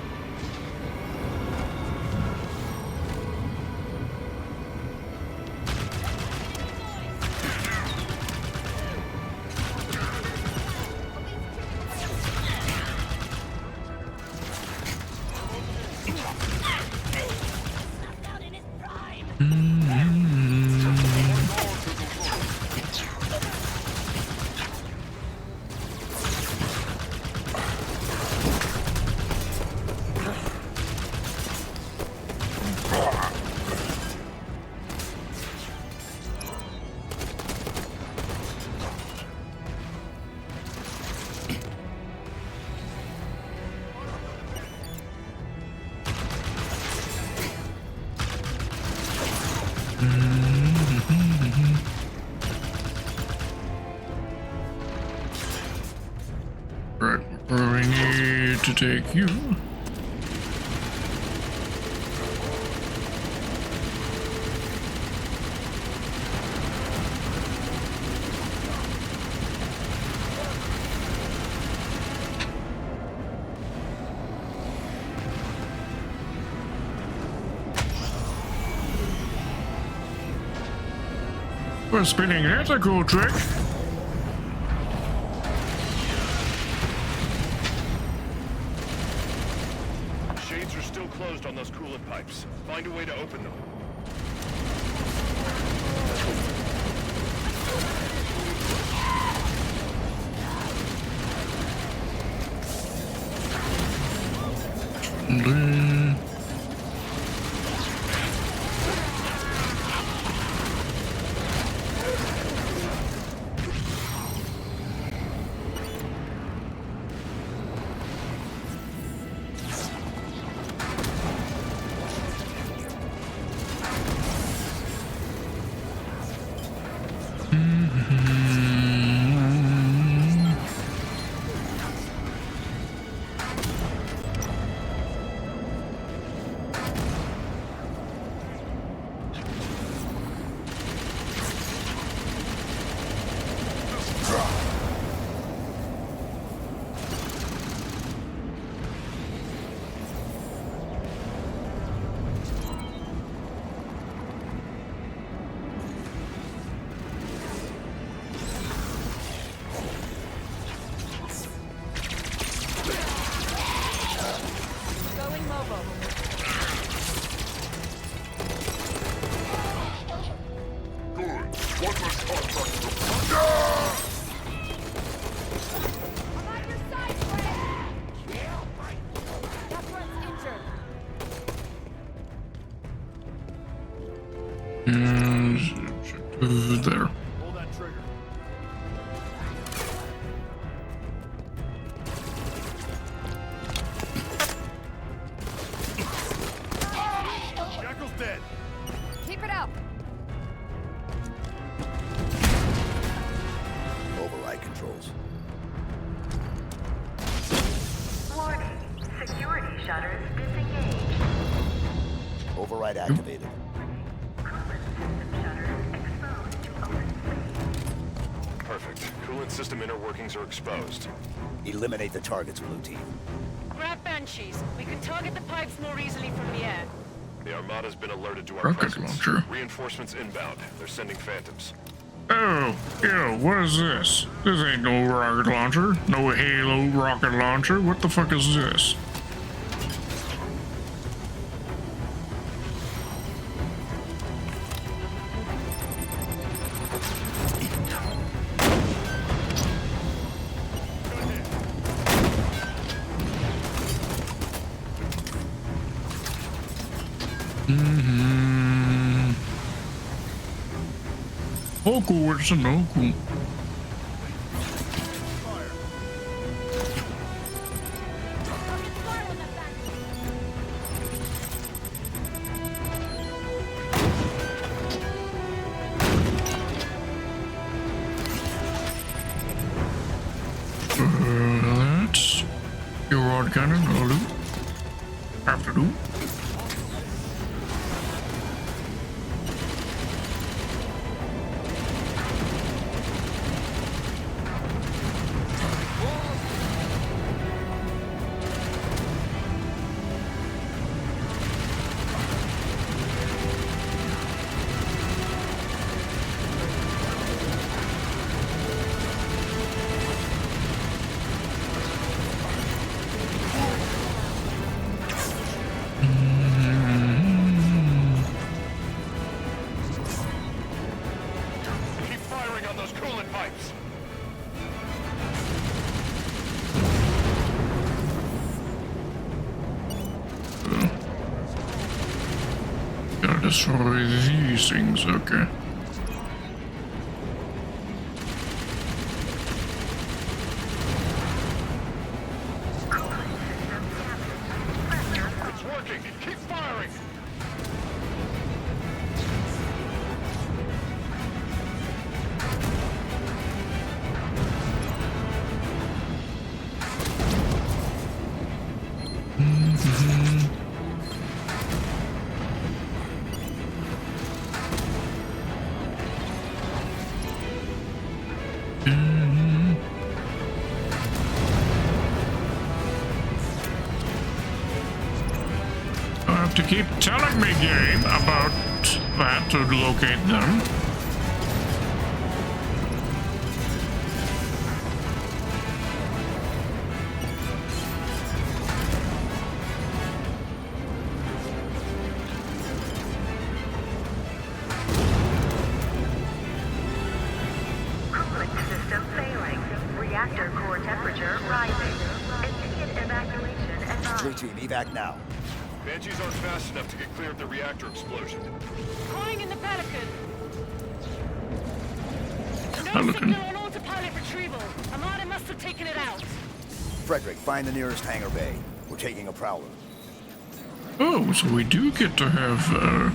Right, where we need to take you. Well, spinning, that's a cool trick. Shades are still closed on those coolant pipes. Find a way to open them. There. Pull that trigger. Jackal's dead. Keep it up. Override controls. Warning. Security shutters disengaged. Override activated. Perfect. Coolant system inner workings are exposed. Eliminate the targets, Blue Team. Grab Banshees. We can target the pipes more easily from the air. The Armada's been alerted to our Rocket presence. launcher. Reinforcements inbound. They're sending Phantoms. Oh, ew, what is this? This ain't no rocket launcher. No Halo rocket launcher. What the fuck is this? Oh, cool, it's a no cool. That's your rod cannon, I'll do. Have to do. coolant pipes. Gotta destroy these things, okay. It's working. Keep firing. To keep telling me, game, about that to locate them. Cooling system failing. Reactor core temperature rising. Immediate evacuation advised. Blue team, evac now. Banshees aren't fast enough to get clear of the reactor explosion. Calling in the Pelican. No Pelican. signal on autopilot retrieval. Armada must have taken it out. Frederick, find the nearest hangar bay. We're taking a prowler. Oh, so we do get to have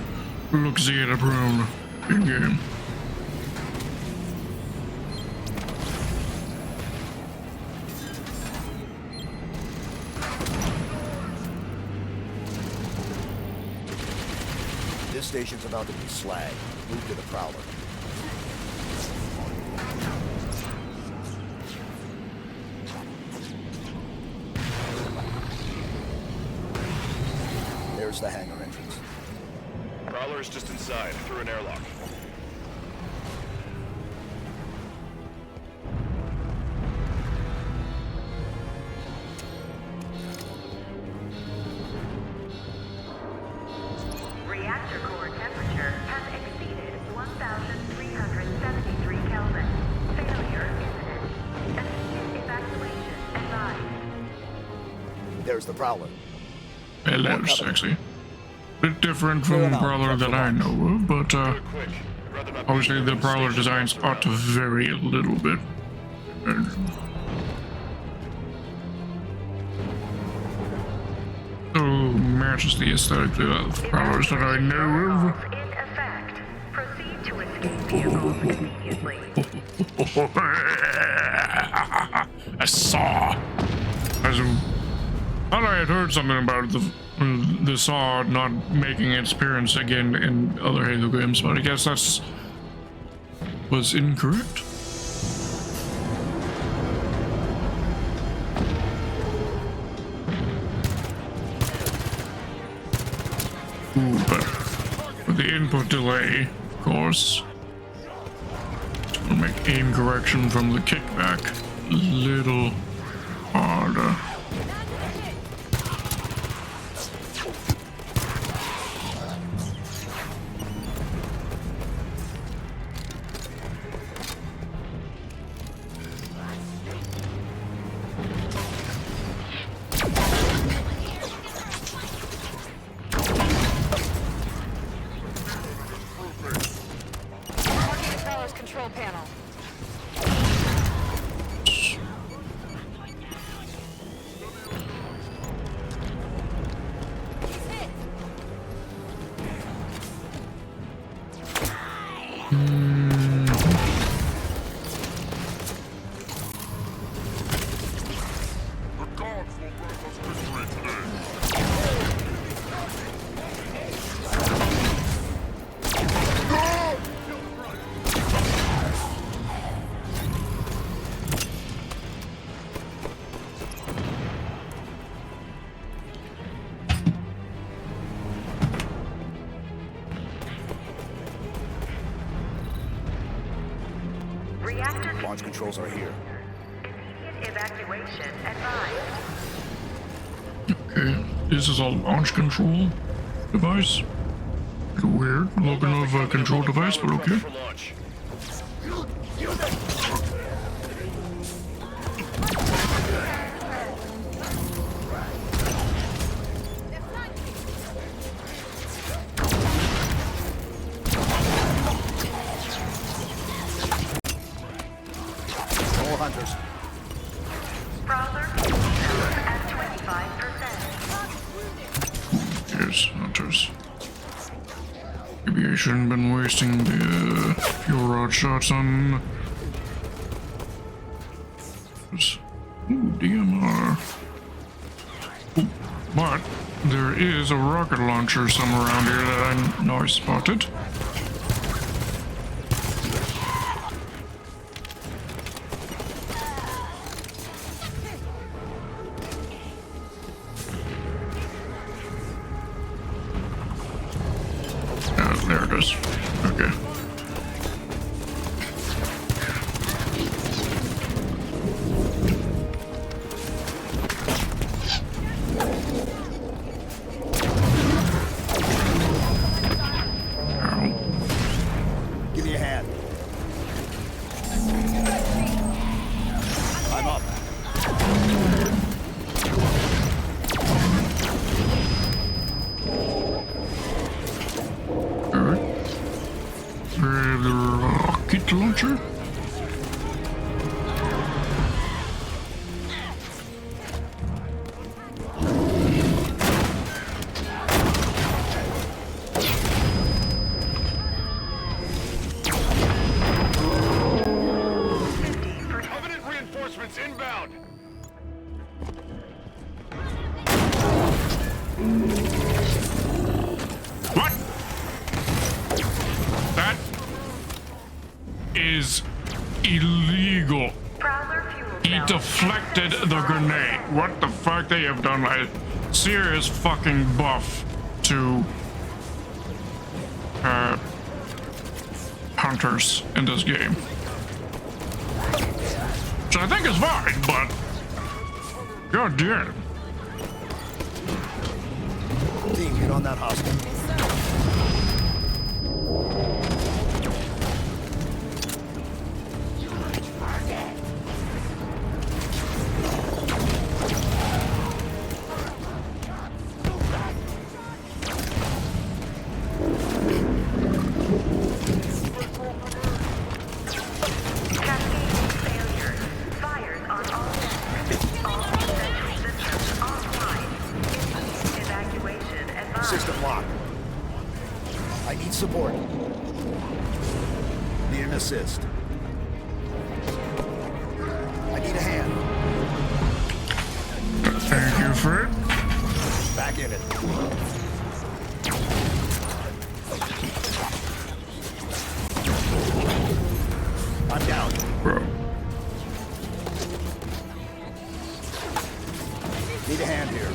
look-see at a prone in game. This station's about to be slagged. Move to the prowler. There's the hangar entrance. Prowler is just inside, through an airlock. Reactor core temperature has exceeded 1,373 Kelvin. Failure imminent. Immediate evacuation advised. There's the prowler. Hello, sexy. Bit different from the Prowler that I know of, but obviously the Prowler designs ought to vary a little bit. So matches the aesthetic of the Prowlers that I know of. In effect. Proceed to escape vehicle immediately. I saw. I thought I had heard something about the Saw not making its appearance again in other Halo games, but I guess that's was incorrect. Ooh, but with the input delay, of course, will make aim correction from the kickback a little harder. Control panel. Launch controls are here. Immediate evacuation advised. Okay, this is a launch control device. Weird looking of a control device, but okay. hunters. Prowler at 25%. Yes, hunters. Maybe I shouldn't have been wasting the fuel rod shots on. Ooh, DMR. Ooh, but there is a rocket launcher somewhere around here that I know I spotted. There it is. Okay. Give me a hand. I'm up. The rocket launcher? Covenant reinforcements inbound. What? That is illegal. He deflected the grenade. What the fuck? They have done a serious fucking buff to hunters in this game. Which I think is fine, but god damn. Team, get on that hostile. System locked. I need support. Need an assist. I need a hand. Thank you for it. Back in it. I'm down. Bro. Need a hand here.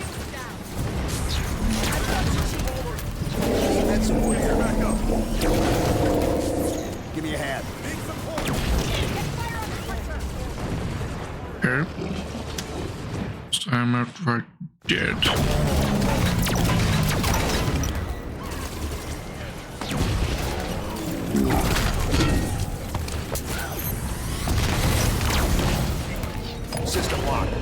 Need support here. Back up. Give me a hand. Okay. This time after I dead. System locked.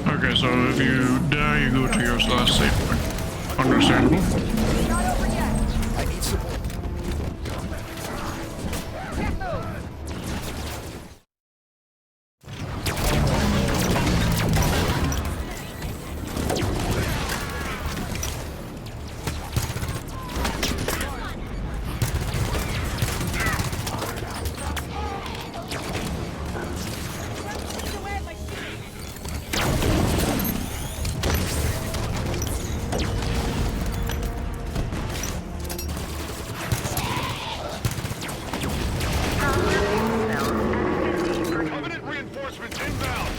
Okay, so if you die, you go to your last save point. Understandable. I need support. Covenant reinforcements inbound.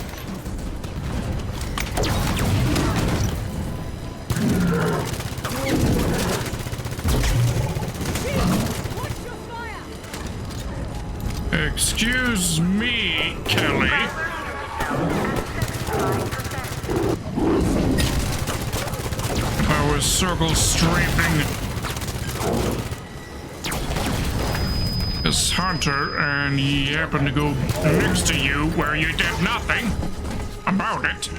Excuse me, Kelly. I was circle strafing this hunter, and he happened to go next to you where you did nothing about it.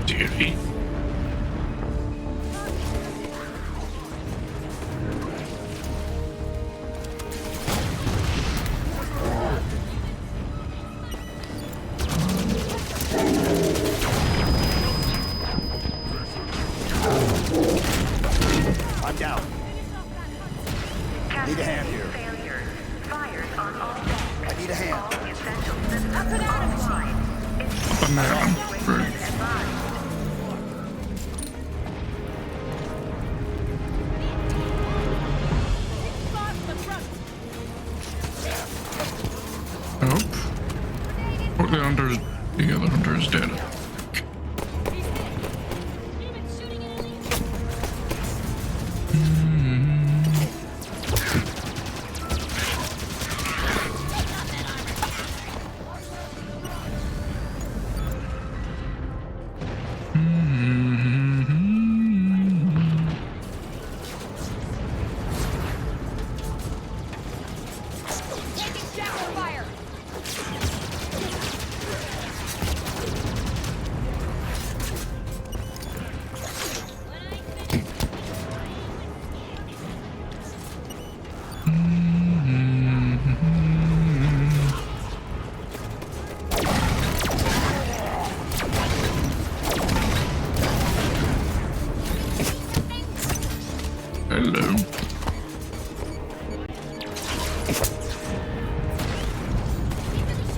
Did he? down. Need a hand here. Failures. Fires on all decks. I need a hand. All essential systems offline. Right. Nope. Oh, the other hunter is dead. Hello.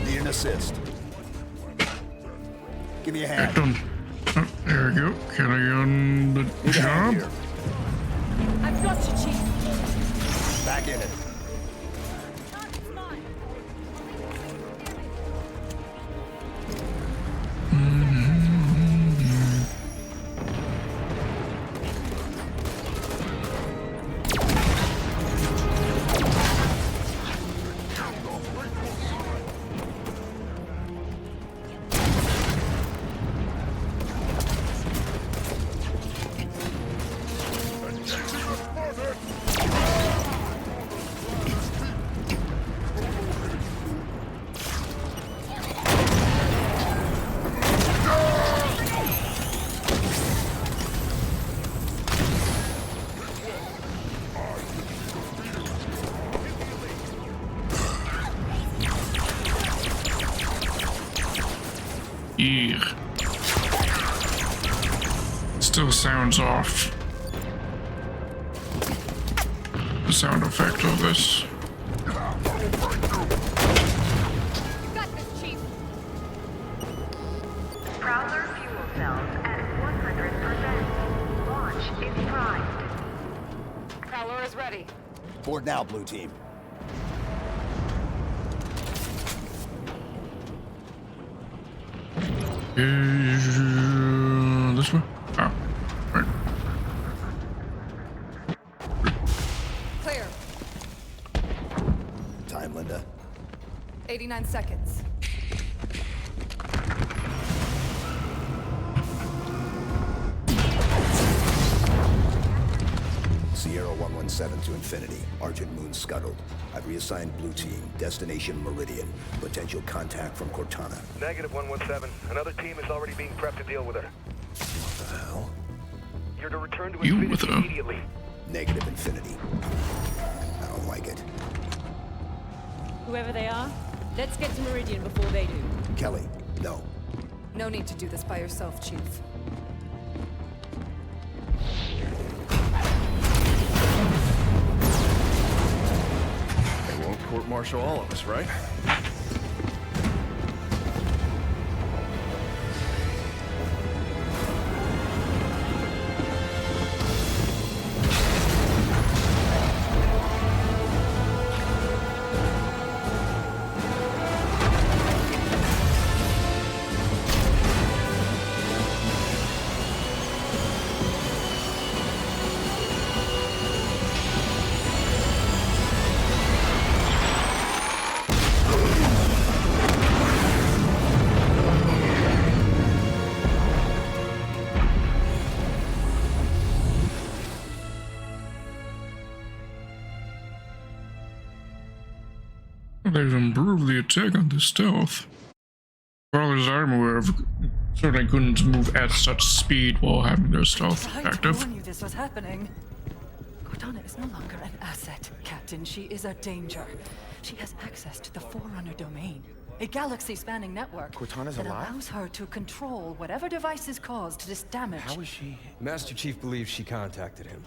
Need an assist. Give me a hand. Done. Oh, there we go. Can I get on the job? I've got you, Chief. Back in it. Yeah. Still sounds off. The sound effect of this. You got this, Chief. Prowler fuel cells at 100%. Launch is primed. Prowler is ready. Board now, blue team. This way? Oh, right. Clear. Time, Linda. 89 seconds. Sierra 117 to Infinity. Argent Moon scuttled. I've reassigned blue team. Destination Meridian. Potential contact from Cortana. Negative 117. Another team is already being prepped to deal with her. What the hell? You're to return to You Infinity with her. immediately. Negative Infinity. I don't like it. Whoever they are, let's get to Meridian before they do. Kelly, no. No need to do this by yourself, Chief. They won't court-martial all of us, right? They've improved the attack on the stealth. As far as I'm aware of, certainly couldn't move at such speed while having their stealth I active. warned you this was happening. Cortana is no longer an asset, Captain. She is a danger. She has access to the Forerunner domain, a galaxy-spanning network Cortana's that alive? allows her to control whatever devices caused this damage. How is she? Master Chief believes she contacted him.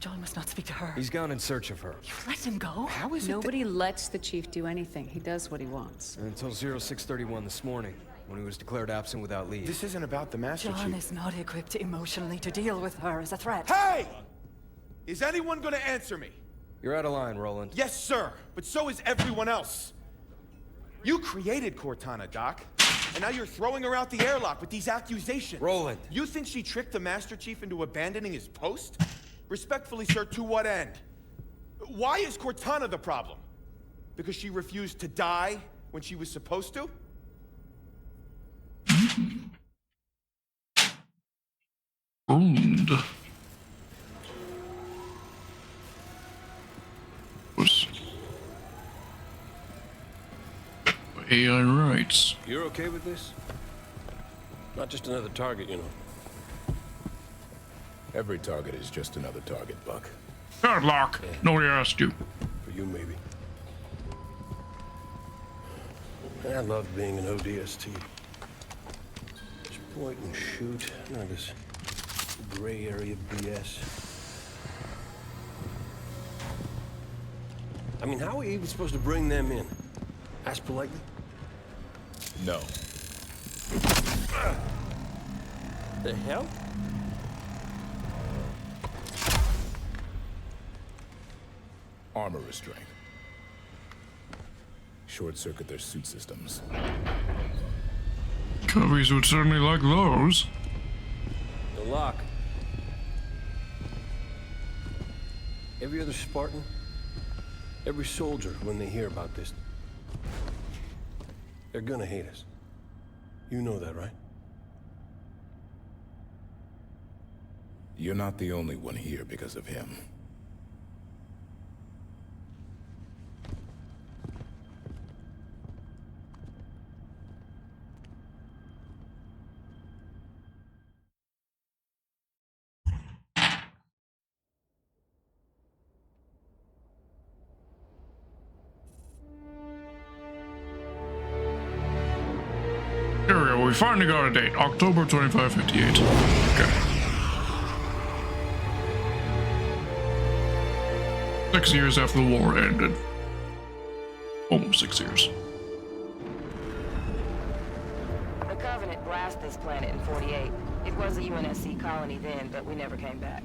John must not speak to her. He's gone in search of her. You let him go? How is Nobody lets the chief do anything. He does what he wants. Until 0631 this morning, when he was declared absent without leave. This isn't about the Master John Chief. is not equipped emotionally to deal with her as a threat. Hey! Is anyone gonna answer me? You're out of line, Roland. Yes, sir. But so is everyone else. You created Cortana, Doc. And now you're throwing her out the airlock with these accusations. Roland. You think she tricked the Master Chief into abandoning his post? Respectfully, sir, to what end? Why is Cortana the problem? Because she refused to die when she was supposed to? Owned. Was AI rights. You're okay with this? Not just another target, you know. Every target is just another target, Buck. Padlock. Yeah. Nobody asked you. For you, maybe. I love being an ODST. Just point and shoot. None of this gray area BS. I mean, how are we even supposed to bring them in? Ask politely? No. The hell? Armor restraint. Short-circuit their suit systems. Coveys would certainly like those. The lock. Every other Spartan, every soldier, when they hear about this, they're gonna hate us. You know that, right? You're not the only one here because of him. Here we go, we finally got a date. October 2558. Okay. 6 years after the war ended. Almost 6 years. The Covenant blasted this planet in 48. It was a UNSC colony then, but we never came back.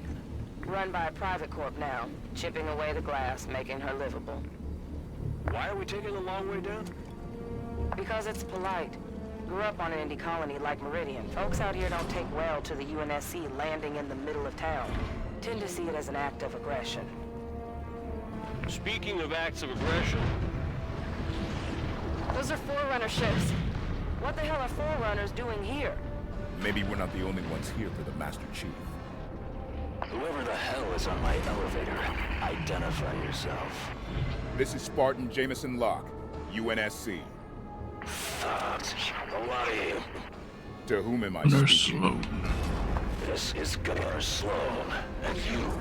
Run by a private corp now, chipping away the glass, making her livable. Why are we taking the long way down? Because it's polite. Grew up on an indie colony like Meridian. Folks out here don't take well to the UNSC landing in the middle of town. Tend to see it as an act of aggression. Speaking of acts of aggression... Those are Forerunner ships. What the hell are Forerunners doing here? Maybe we're not the only ones here for the Master Chief. Whoever the hell is on my elevator, identify yourself. This is Spartan Jameson Locke, UNSC. Thugs. A lot of you. To whom am I Gunnar speaking? Sloan. This is Gunnar Sloan, and you...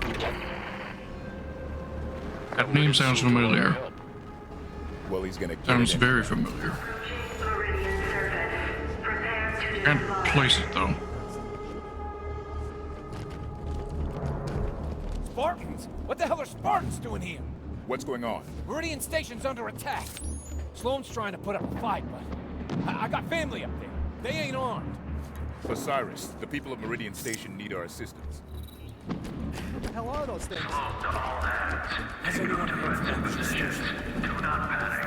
That name sounds familiar. Well, he's gonna sounds very familiar. Can't place it though. Spartans? What the hell are Spartans doing here? What's going on? Meridian Station's under attack. Sloan's trying to put up a fight, but I got family up there. They ain't armed. Osiris, the people of Meridian Station need our assistance. What the hell are those things? Has anyone heard from Meridian Station? Do not panic.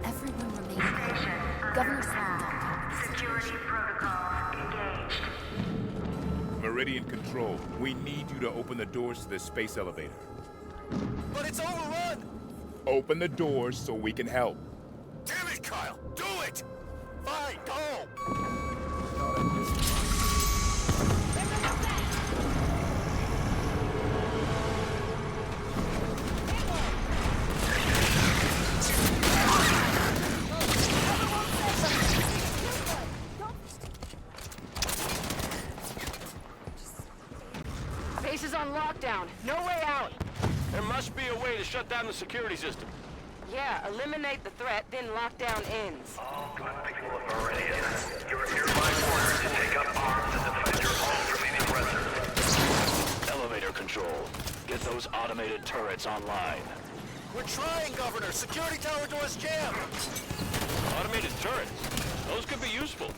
Everyone remain calm. Governor Sloan. Security protocols engaged. Meridian Control, we need you to open the doors to this space elevator. But it's overrun! Open the doors so we can help. Damn it, Kyle! Do it! Fine, go! Base is on lockdown. No way out. There must be a way to shut down the security system. Yeah, eliminate the threat, then lockdown ends. All good people of Meridian, you are hereby ordered to take up arms and defend your home from any aggressor. automated turrets online. We're trying, Governor. Security tower doors jammed. Automated turrets. Those could be useful.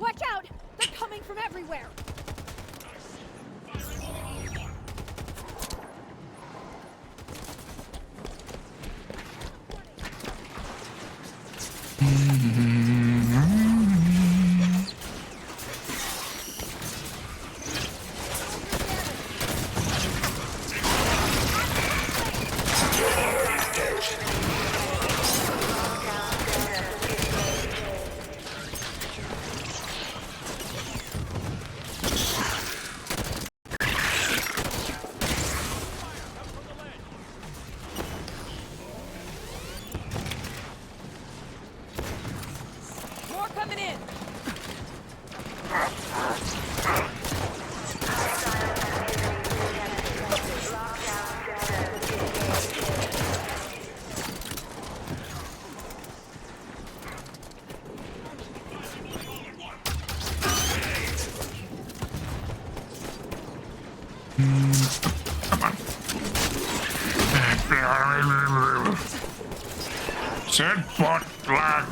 Watch out! They're coming from everywhere! More coming in! Set bot lag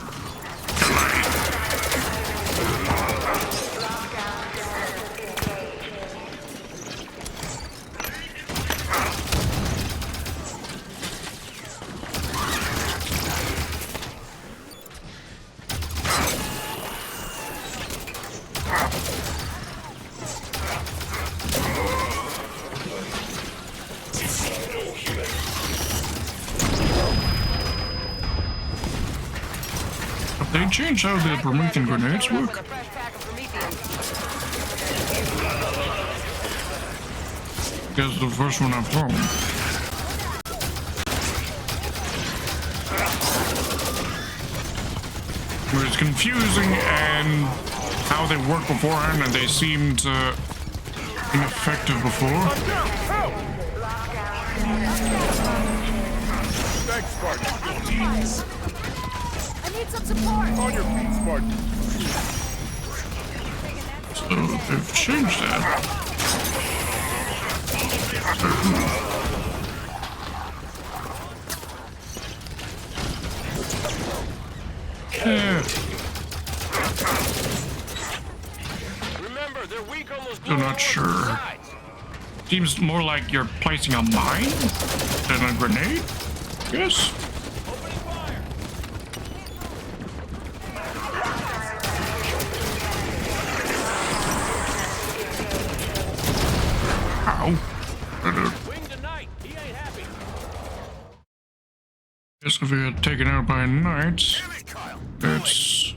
They changed how the Promethean grenades work. That's the first one I've thrown. It was confusing and how they worked beforehand, and they seemed ineffective before. Thanks, Spartan. I need some support! On your feet, Spartan. So they've changed that. Remember, they're weak almost. I'm not sure. Seems more like you're placing a mine than a grenade. Yes. Ow. Guess if we get taken out by knights, that's...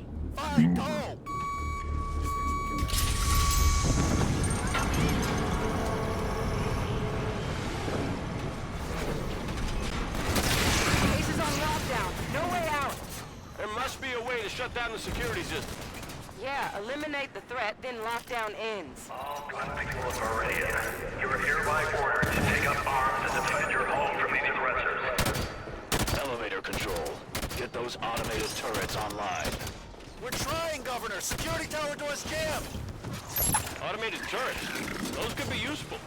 Base is on lockdown. No way out. There must be a way to shut down the security system. Yeah, eliminate the threat, then lockdown ends. All good people of Meridian, you are hereby ordered to take up arms and defend your home from these aggressors. Elevator control. Get those automated turrets online. We're trying, Governor. Security tower doors jammed. Automated turrets. Those could be useful.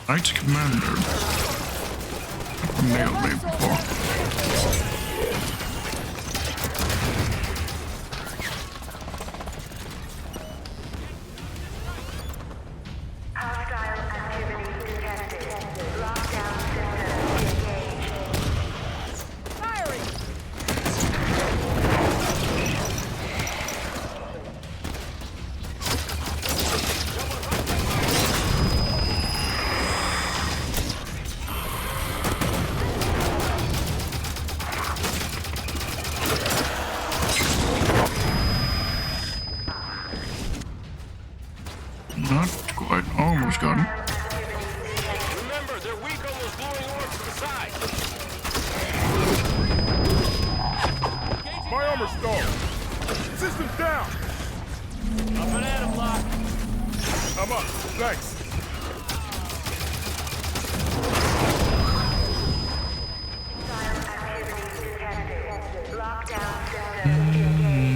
Knight Commander. Nailed me before. Hostile activity detected. Lockdown systems engaged. Firing! Not quite. Almost got him. Remember, they're weak on those glowing orbs to the side. My armor's stalled. System's down. Up and at him, Locke. I'm up. Thanks. Lockdown systems engaged.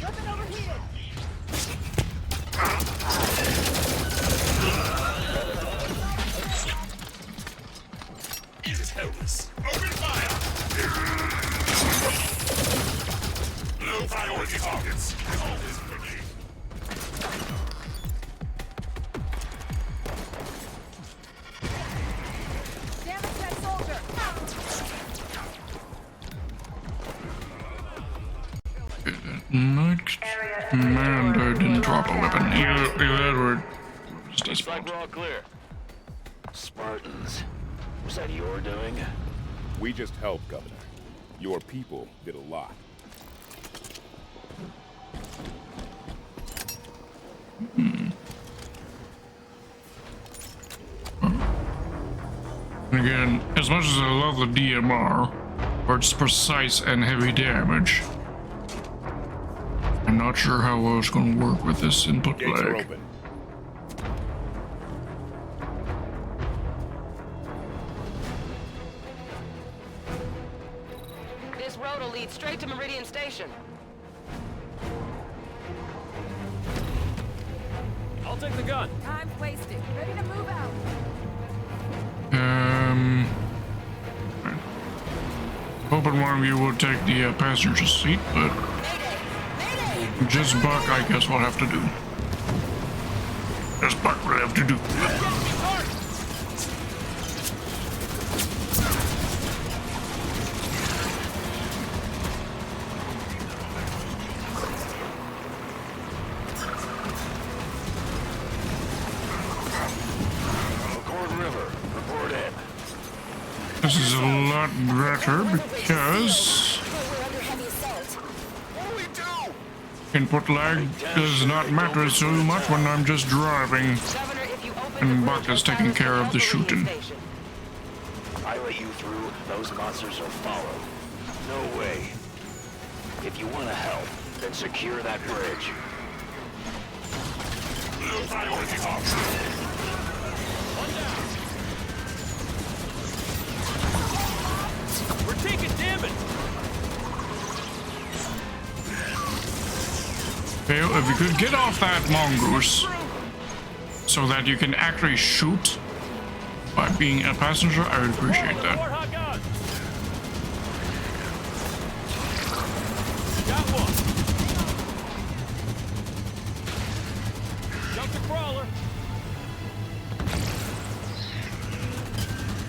Weapon overheated. It is helpless. Open fire! Low priority targets. Always quickly. Damage that soldier. Knight Commander didn't drop a weapon. Either Looks like we're all clear. Spartans. Was that your doing? We just helped, Governor. Your people did a lot. Again, as much as I love the DMR for its precise and heavy damage, I'm not sure how well it's going to work with this input Gates are lag. open. This road will lead straight to Meridian Station. I'll take the gun. Time's wasted. Ready to move out. Hoping one of you will take the passenger seat, but just Buck, I guess we'll have to do. Just Buck will have to do. This is a lot better because input lag does not matter so much when I'm just driving and Buck is taking care of the shooting. I let you through, those monsters will follow. No way. If you want to help, then secure that bridge. Low priority targets. We're taking damage. Vale, if you could get off that mongoose so that you can actually shoot by being a passenger, I would appreciate that. Got one. Jump the crawler.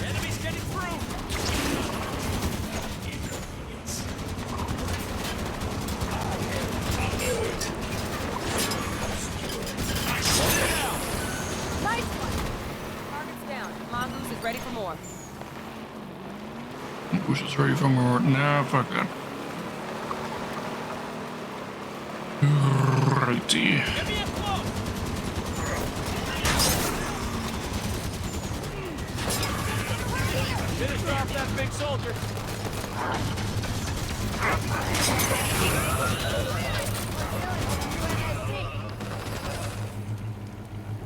Enemies getting through. Nice one. Target's down. Mongoose is ready for more. Mongoose is ready for more. Nah, fuck that. Righty. Half that big soldier.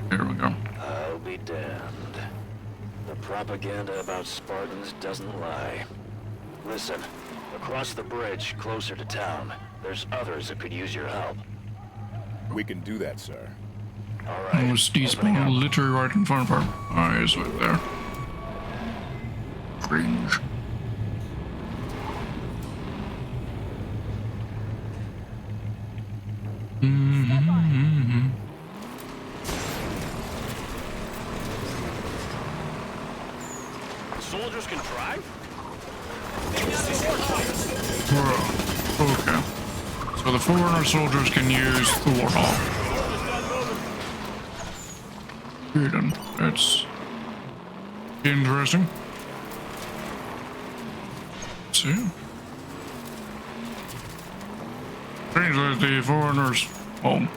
Here we go. I'll be damned. The propaganda about Spartans doesn't lie. Listen, across the bridge, closer to town, there's others that could use your help. We can do that, sir. All right. Almost despawn literally right in front of our eyes right there. Cringe. Soldiers can drive? Okay. So the Forerunner soldiers can use the Warthog. Good, then. That's interesting. Let's see. Strange that the Forerunners, well,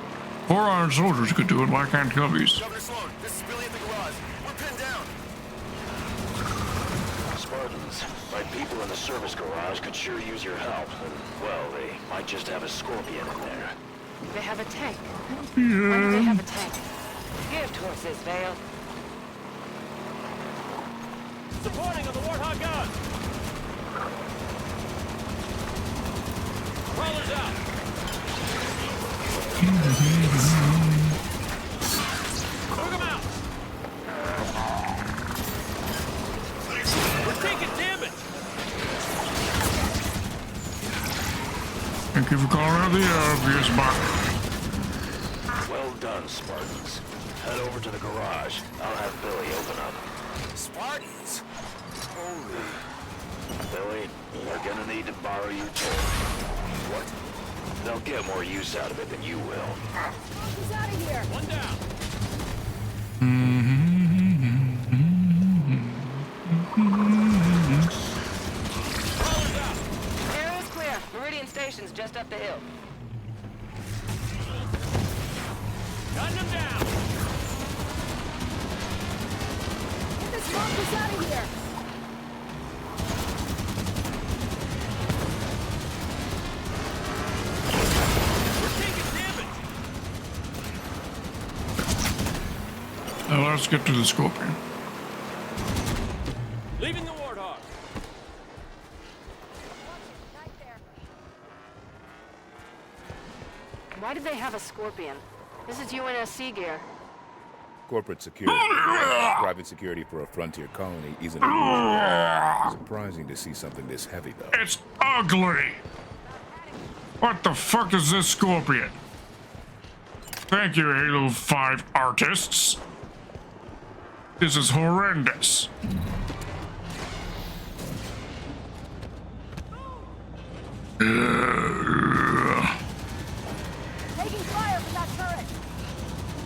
Forerunner soldiers could do it. Why can't Cubbies? Governor Sloan, this is Billy at the garage. We're pinned down. Spartans, my people in the service garage could sure use your help. And, well, they might just have a Scorpion in there. They have a tank. Yeah. Why do they have a tank? Give towards this, Vale. Supporting on the Warthog gun. Crawlers out. Took him out. We're taking damage. Thank you for calling out the obvious box. Well done, Spartans. Head over to the garage. I'll have Billy open up. Spartans? Holy... Billy, we're gonna need to borrow your toy. What? They'll get more use out of it than you will. He's out of here. One down. Area's clear. Meridian Station's just up the hill. Gun him down. Get this mongoose out of here. We're taking damage. Now let's get to the Scorpion. Leaving the Warthog. Why did they have a Scorpion? This is UNSC gear. Corporate security. Private security for a frontier colony isn't unusual. Surprising to see something this heavy, though. It's ugly! What the fuck is this Scorpion? Thank you, Halo 5 artists. This is horrendous. Taking fire from that turret.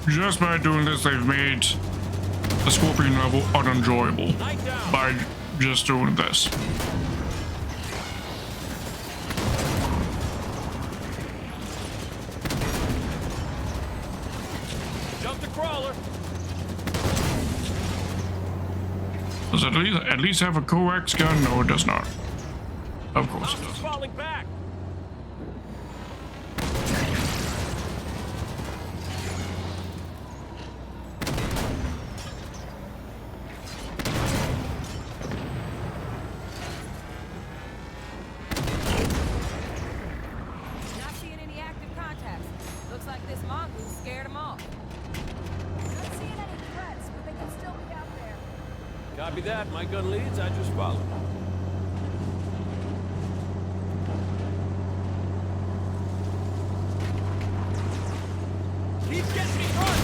Just by doing this, they've made the Scorpion level unenjoyable. By just doing this. Jump the crawler. Does it at least have a coax gun? No, it does not. Of course it doesn't. Falling back. Not seeing any active contacts. Looks like this mongoose scared them off. Not seeing any threats, but they can still be out there. Copy that. My gun leads. I just follow. Keep getting me run.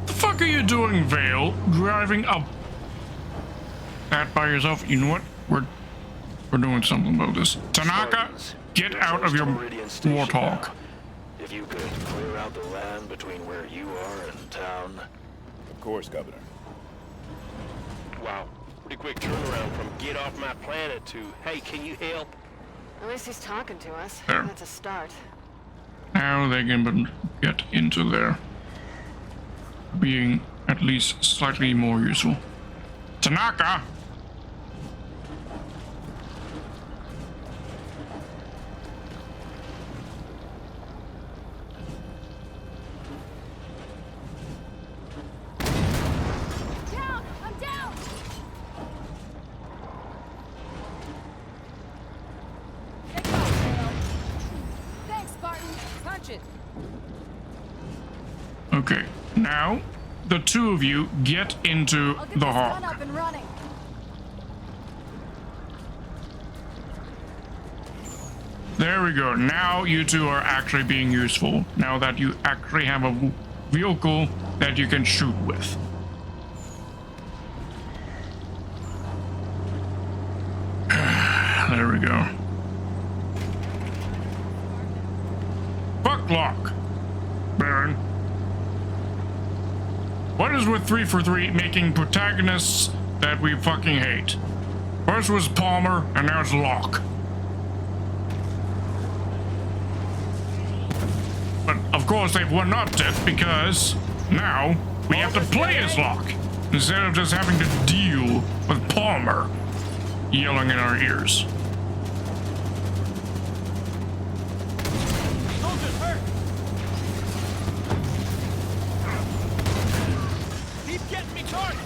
The fuck are you doing, Vale? Driving up that by yourself? You know what? We're doing something about this. Tanaka, get out of your Warthog. If you could clear out the land between where you are and town. Of course, Governor. Wow. Pretty quick turnaround from get off my planet to, hey, can you help? At least he's talking to us. There. That's a start. Now they can get into there. being at least slightly more useful. Tanaka! Down! I'm down! Take off, Halo. Thanks, Spartan. Punch it. Okay, now the two of you get into I'll get the this gun Hawk. up and running. There we go. Now you two are actually being useful. Now that you actually have a vehicle that you can shoot with. There we go. Fuck Locke, Baron. What is with 3 for 3 making protagonists that we fucking hate? First was Palmer, and now it's Locke. But of course they've one-upped it because now we have to play as Locke instead of just having to deal with Palmer yelling in our ears. Soldiers hurt! Keep getting me target!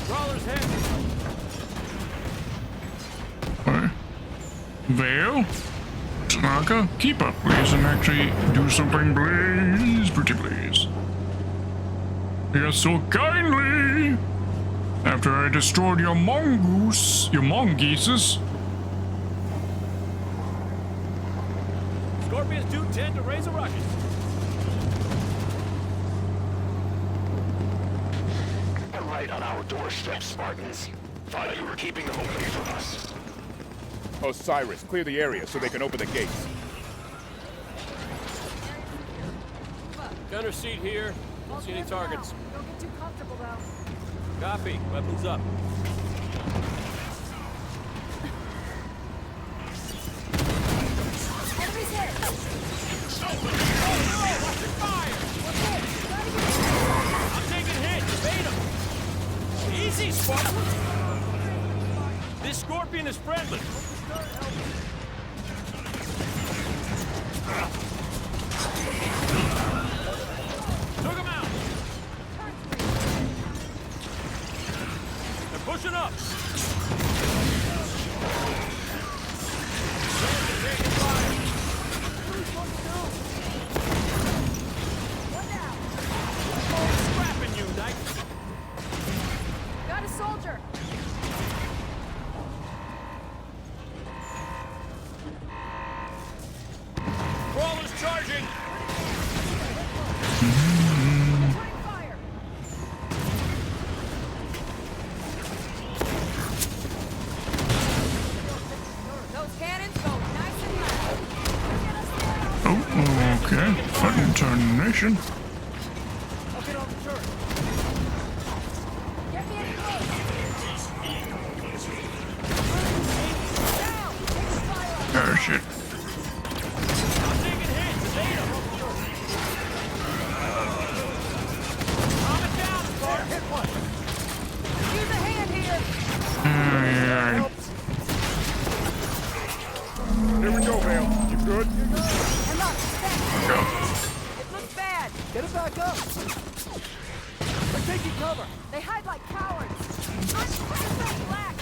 Crawler's head! Vale? Tanaka, keep up, please, and actually do something, please, pretty please. Yes, so kindly! After I destroyed your mongoose, your mongeeses. Scorpions do tend to raise a ruckus. They're right on our doorstep, Spartans. Thought you were keeping them away from us. Osiris, clear the area so they can open the gates. Gunner seat here. Don't see any targets. Don't get too comfortable, though. Copy. Weapons up. Enemies hit! Watch your fire! I'm taking hits. Bait 'em. Easy, Spartan. This Scorpion is friendly. Took him out. They're pushing up. Taking fire. Scrapping you, Knight. Got a soldier! Crawler's charging. Fire! Those cannons go nice and loud. Oh, okay. Button termination. I'll get on the turret. Get me in close! Down! Take fire! Oh, shit. I'm taking hits. Bait 'em. Calm it down, Spartan. Hit one. Use a hand here! Yeah. Here we go, Vale. You good? I'm up! Back! Go. It looks bad! Get it back up. They're taking cover. They hide like cowards! I'm black!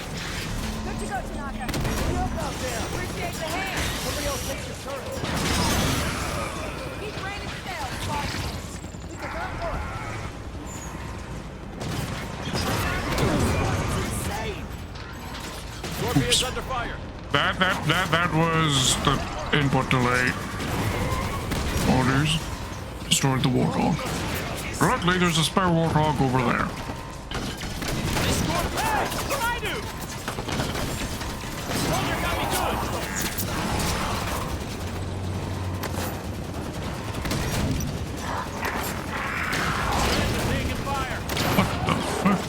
Good to go, Tanaka. Get up out there! Appreciate the hand! Somebody else takes your turret. Keep raining shells, Spartan! Keep the gun for it. It's insane. Scorpion's under fire. That was the input delay. Orders. Destroyed the warthog. Luckily, there's a spare warthog over there. This Scorpion. Hey, what'd I do? Soldier got me good. Taking fire. What the fuck?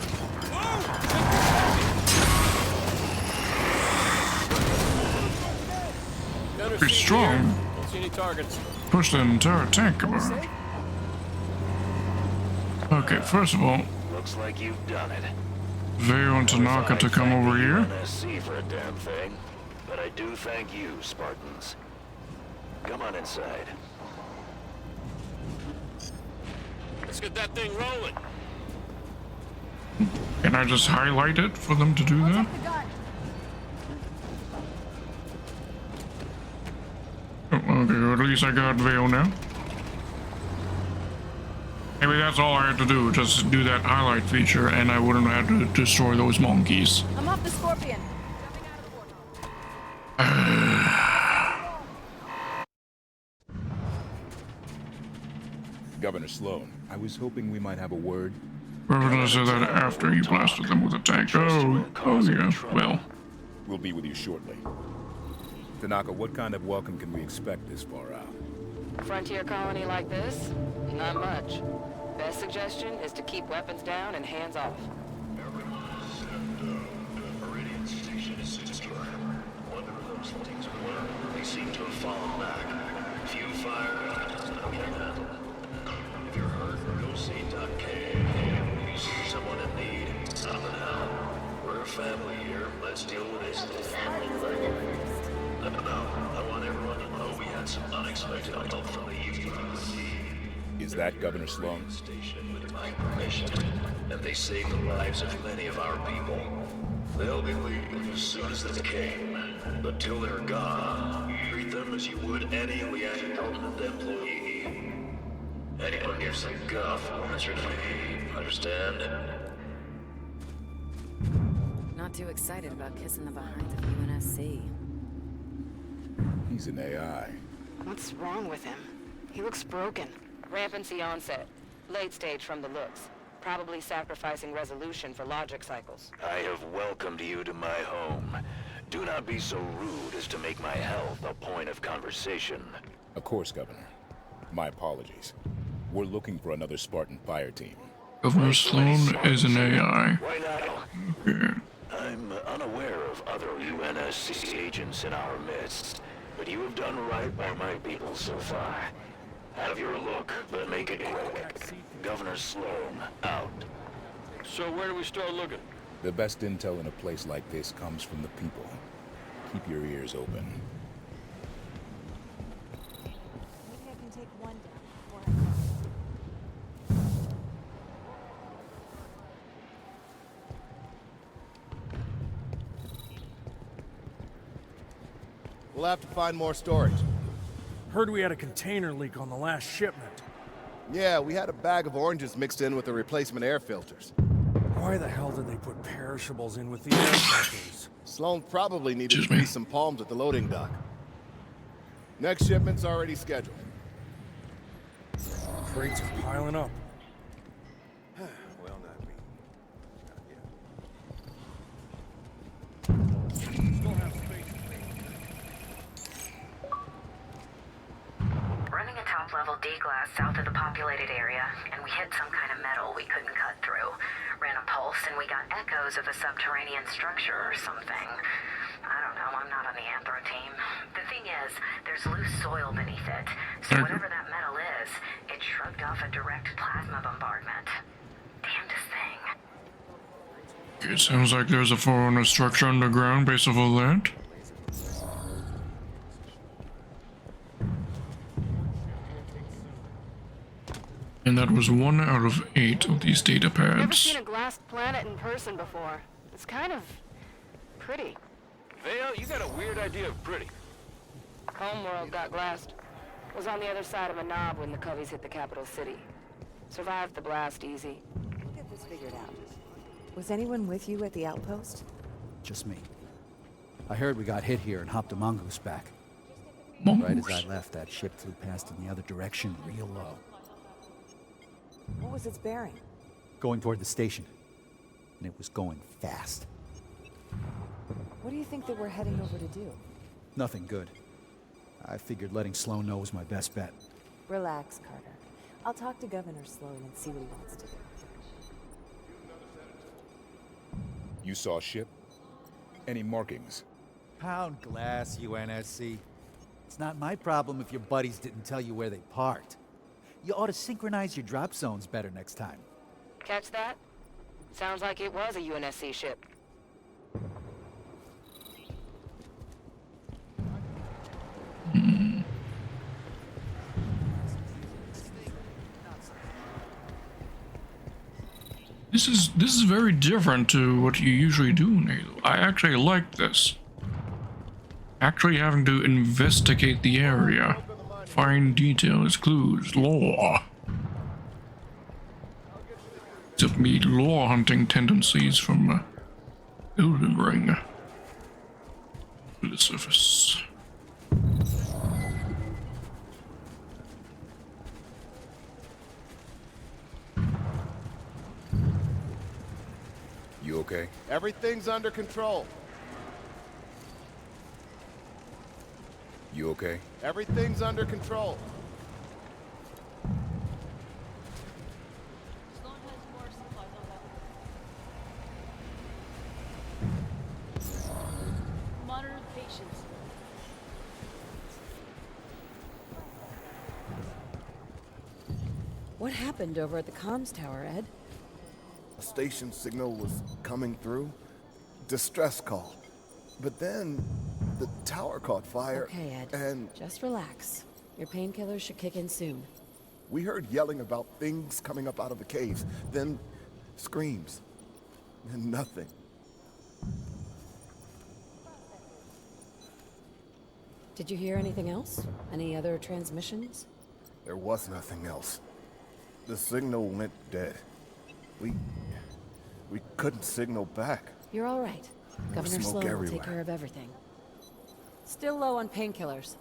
Gunner Pretty seat strong. here. see any targets. Push the entire tank over. Okay, first of all, looks like you've done it. Veo and Tanaka to come over here. UNSC for a damn thing, but I do thank you, Spartans. Come on inside. Let's get that thing rolling. Can I just highlight it for them to do that? Oh, okay, at least I got Veo now. Maybe that's all I had to do, just do that highlight feature, and I wouldn't have to destroy those monkeys. I'm off the Scorpion. Governor Sloan, I was hoping we might have a word. Governor said that after he blasted them with a tank. Oh yeah, well. We'll be with you shortly. Tanaka, what kind of welcome can we expect this far out? Frontier colony like this? Not much. Best suggestion is to keep weapons down and hands off. Meridian Station is secure. Wonder where those things were. They seem to have fallen back. Few fire we can handle. If you're hurt, go see Doc K. If you see someone in need, stop and help. We're a family here. Let's deal with this. No, I want everyone to know we had some unexpected help from the UNSC. Is that Governor Sloan? Station with my permission, and they saved the lives of many of our people. They'll be leaving as soon as they came, but till they're gone, treat them as you would any Liang government employee. Anyone gives some guff will answer to me, understand? Not too excited about kissing the behind of UNSC. He's an AI. What's wrong with him? He looks broken. Rampancy onset. Late stage from the looks. Probably sacrificing resolution for logic cycles. I have welcomed you to my home. Do not be so rude as to make my health a point of conversation. Of course, Governor. My apologies. We're looking for another Spartan fire team. Governor Sloan is an AI. Why not? Okay. I'm unaware of other UNSC agents in our midst, but you have done right by my people so far. Have your look, but make it quick. Governor Sloan, out. So where do we start looking? The best intel in a place like this comes from the people. Keep your ears open. Maybe I can take one down before We'll have to find more storage. Heard we had a container leak on the last shipment. Yeah, we had a bag of oranges mixed in with the replacement air filters. Why the hell did they put perishables in with the air filters? Sloan probably needed to grease some palms at the loading dock. Next shipment's already scheduled. Crates are piling up. Well, not me. Still have space. Running a top-level D-glass south of the populated area, and we hit some kind of metal we couldn't cut through. Ran a pulse, and we got echoes of a subterranean structure or something. I don't know, I'm not on the Anthro team. The thing is, there's loose soil beneath it, so whatever that metal is, it shrugged off a direct plasma bombardment. Damnedest thing. It sounds like there's a Forerunner structure underground based off of that. And that was 1 out of 8 of these data Never pads. seen a glassed planet in person before. It's kind of pretty. Vale, you got a weird idea of pretty. Homeworld got glassed. Was on the other side of a knob when the Coveys hit the capital city. Survived the blast easy. We'll get this figured out. Was anyone with you at the outpost? Just me. I heard we got hit here and hopped a mongoose back. Mongoose? Right as I left, that ship flew past in the other direction, real low. What was its bearing? Going toward the station. And it was going fast. What do you think they were heading over to do? Nothing good. I figured letting Sloan know was my best bet. Relax, Carter. I'll talk to Governor Sloan and see what he wants to do. You saw a ship? Any markings? Pound glass, UNSC. It's not my problem if your buddies didn't tell you where they parked. You ought to synchronize your drop zones better next time. Catch that? Sounds like it was a UNSC ship. This is very different to what you usually do in Halo. I actually like this. Actually having to investigate the area, find details, clues, lore. Except me lore hunting tendencies from Elden Ring to the surface. You okay? Everything's under control. You okay? Everything's under control. Monitor the patients. What happened over at the comms tower, Ed? A station signal was coming through. Distress call. But then the tower caught fire. Okay, Ed. And just relax. Your painkillers should kick in soon. we heard yelling about things coming up out of the caves. Then screams. Then nothing. Did you hear anything else? Any other transmissions? There was nothing else. The signal went dead. We couldn't signal back. You're all right. Governor smoke Sloan will take everywhere. care of everything. Still low on painkillers.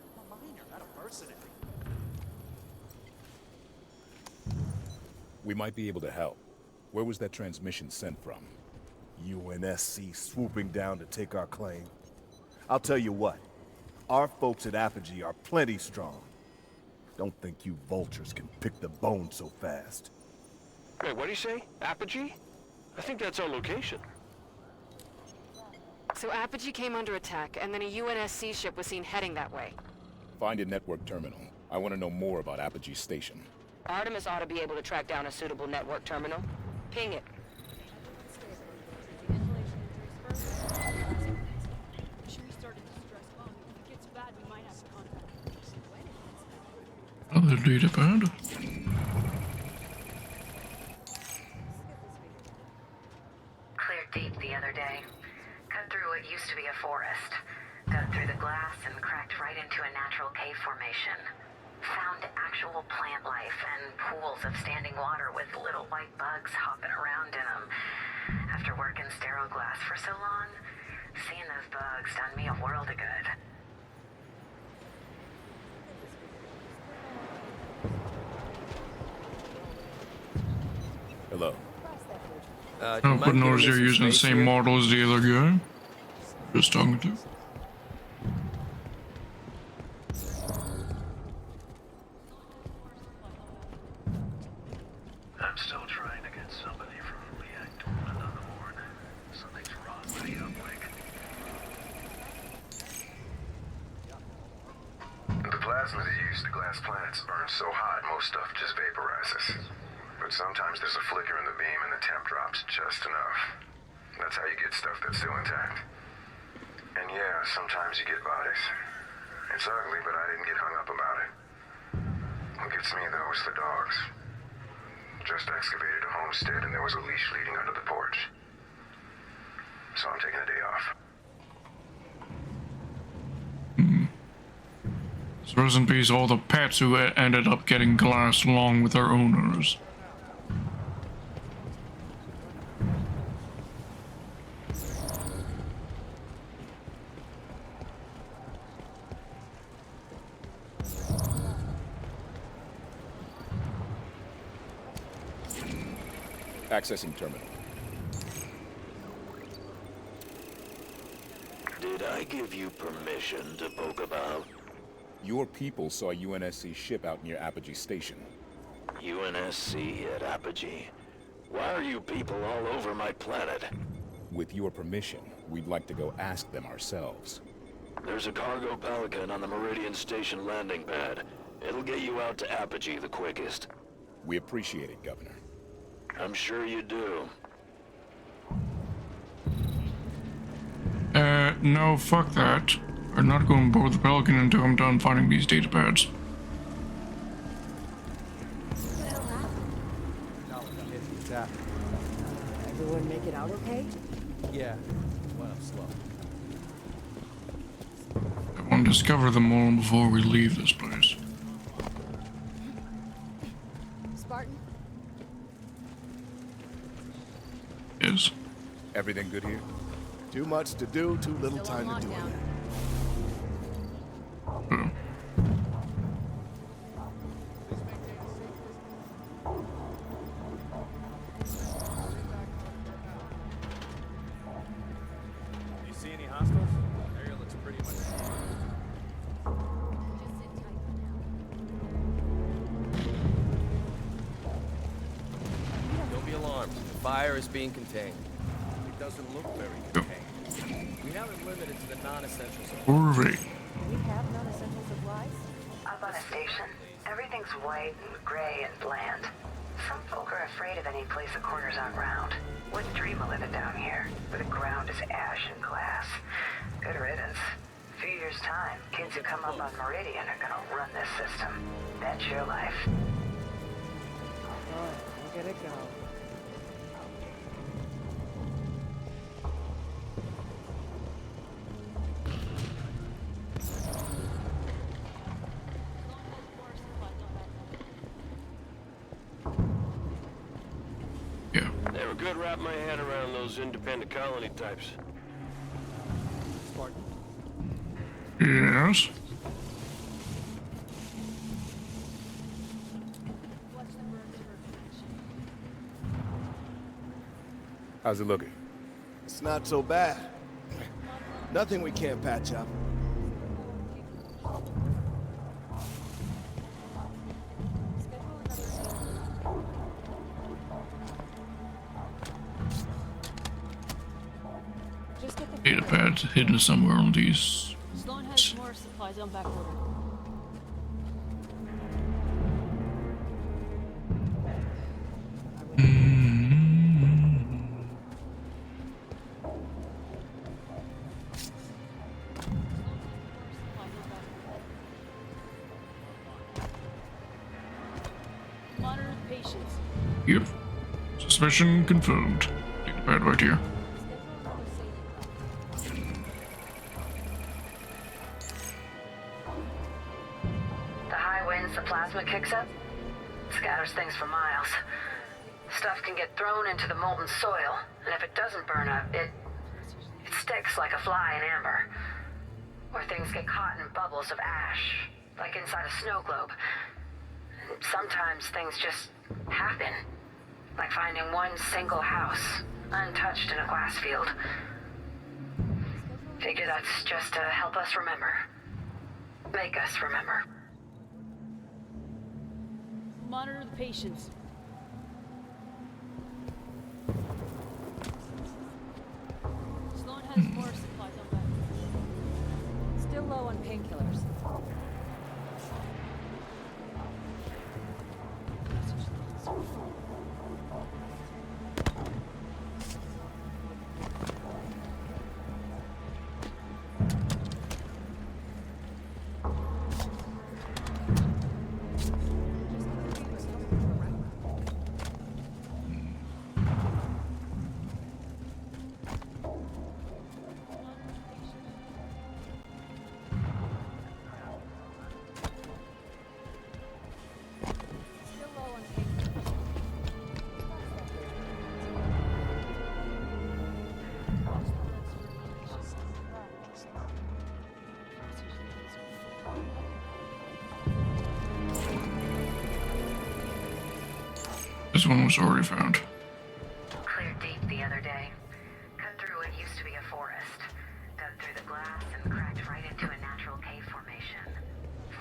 We might be able to help. Where was that transmission sent from? UNSC swooping down to take our claim. I'll tell you what. Our folks at Apogee are plenty strong. Don't think you vultures can pick the bone so fast. Wait, what do you say? Apogee? I think that's our location. So Apogee came under attack, and then a UNSC ship was seen heading that way. Find a network terminal. I want to know more about Apogee Station. Artemis ought to be able to track down a suitable network terminal. Ping it. Other data pad. Cleared deep the other day. Cut through what used to be a forest. Dug through the glass and cracked right into a natural cave formation. Found actual plant life and pools of standing water with little white bugs hopping around in them. After working sterile glass for so long, seeing those bugs done me a world of good. Hello. I hope knows you're using the same model as the other guy. Just talking to. I'm still trying to get somebody from Reactor 1 on the board. Something's wrong with the uplink. The plasma they use to glass planets burns so hot, most stuff just vaporizes. But sometimes there's a flicker in the beam and the temp drops just enough. That's how you get stuff that's still intact. And yeah, sometimes you get bodies. It's ugly, but I didn't get hung up about it. What gets me, though, is the dogs. Just excavated a homestead and there was a leash leading under the porch. So I'm taking a day off. So rest in peace all the pets who ended up getting glassed along with their owners. Accessing terminal. Did I give you permission to poke about? Your people saw a UNSC ship out near Apogee Station. UNSC at Apogee? Why are you people all over my planet? With your permission, we'd like to go ask them ourselves. There's a cargo Pelican on the Meridian Station landing pad. It'll get you out to Apogee the quickest. We appreciate it, Governor. I'm sure you do. No, fuck that. I'm not going aboard the Pelican until I'm done finding these data pads. Everyone make it out okay? Yeah, well, slow. I want to discover them all before we leave this place. Spartan? Yes. Everything good here? Too much to do, too little time to do it. You see any hostiles? Area looks pretty much. Don't be alarmed. The fire is being contained. It doesn't look very contained. We have it limited to the non-essential supplies. We have non-essential supplies? Up on a station, everything's white and gray and bland. Some folk are afraid of any place the corners aren't round. Wouldn't dream of living down here, where the ground is ash and glass. Good riddance. A few years' time, kids who come up on Meridian are gonna run this system. That's your life. Oh, look at it go. Never could wrap my head around those independent colony types. Spartan? Yes. How's it looking? It's not so bad. Nothing we can't patch up. Data pads hidden somewhere on these. Sloan has more supplies on back order. Monitor the patients. Yep. Suspicion confirmed. Data pad right here. The plasma kicks up, scatters things for miles. Stuff can get thrown into the molten soil, and if it doesn't burn up, it sticks like a fly in amber. Or things get caught in bubbles of ash, like inside a snow globe. And sometimes things just happen, like finding one single house, untouched in a glass field. Figure that's just to help us remember. Make us remember. Monitor the patients. Sloan has more supplies on back. Still low on painkillers. This one was already found. Cleared deep the other day. Cut through what used to be a forest. Dug through the glass and cracked right into a natural cave formation.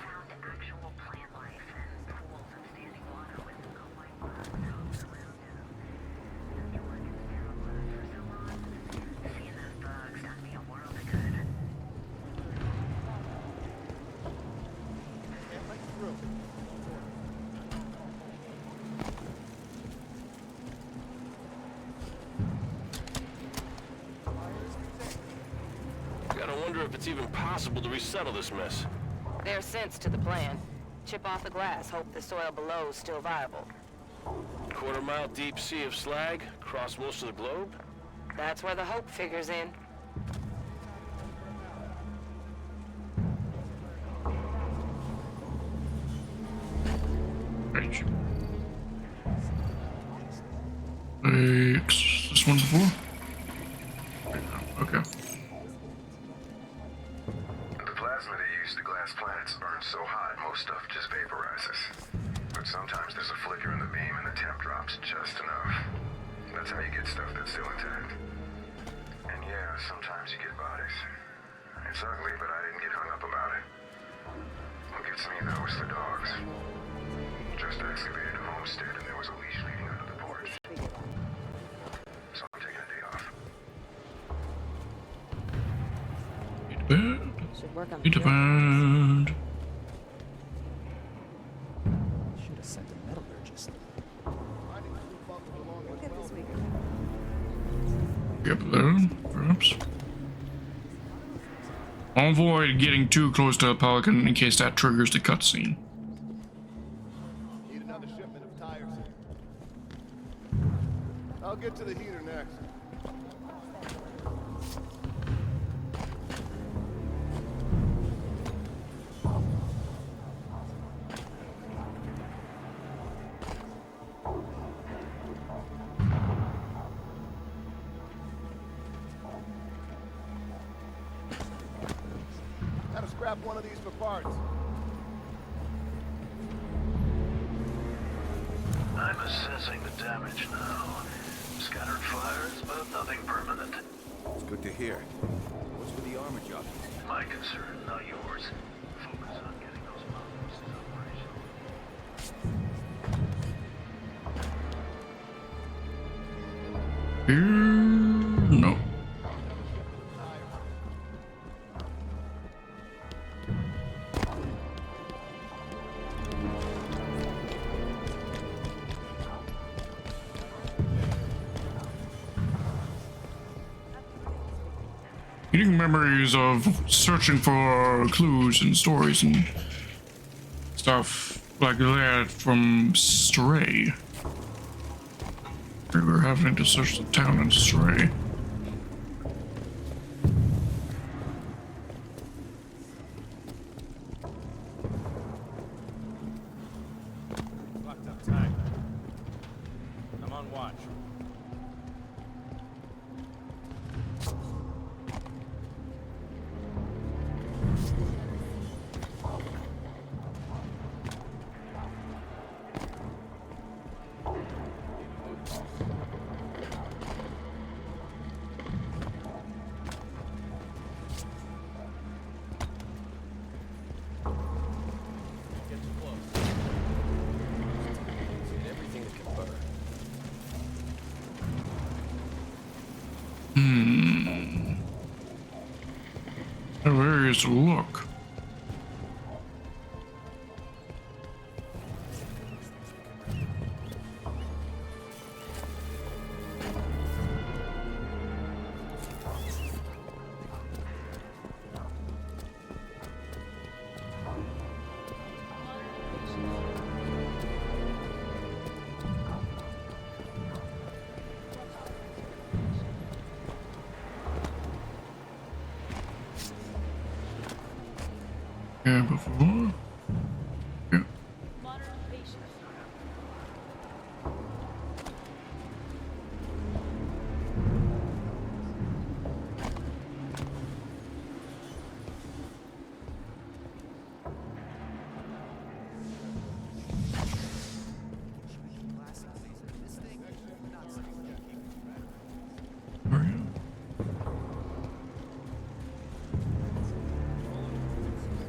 Found actual plant life and pools of standing water with no white bugs hopping around them. After working sterile glass for so long, seeing those bugs done me a world of good. Gotta wonder if it's even possible to resettle this mess. There's sense to the plan. Chip off the glass, hope the soil below is still viable. Quarter-mile deep sea of slag, across most of the globe? That's where the hope figures in. Right. This one before? Okay. The plasma they use to glass planets burns so hot, most stuff just vaporizes. But sometimes there's a flicker in the beam and the temp drops just enough. That's how you get stuff that's still intact. And yeah, sometimes you get bodies. It's ugly, but I didn't get hung up about it. What gets me, though, is the dogs. Just excavated a homestead and there was a leash leading under the porch. So I'm taking a day off. Should work on Should have sent a metallurgist. We'll get this week. Yep, there, perhaps. I'll avoid getting too close to a pelican in case that triggers the cutscene. Need another shipment of tires. I'll get to the heater next. Gotta scrap one of these for parts. I'm assessing the damage now. Scattered fires, but nothing permanent. It's good to hear. What's with the armor job? My concern, not yours. Focus on getting those bombs No. Getting memories of searching for clues and stories and stuff like that from Stray. We were having to search the town in Stray. Fucked up time. I'm on watch. Where is to look? Yeah, before. Yeah.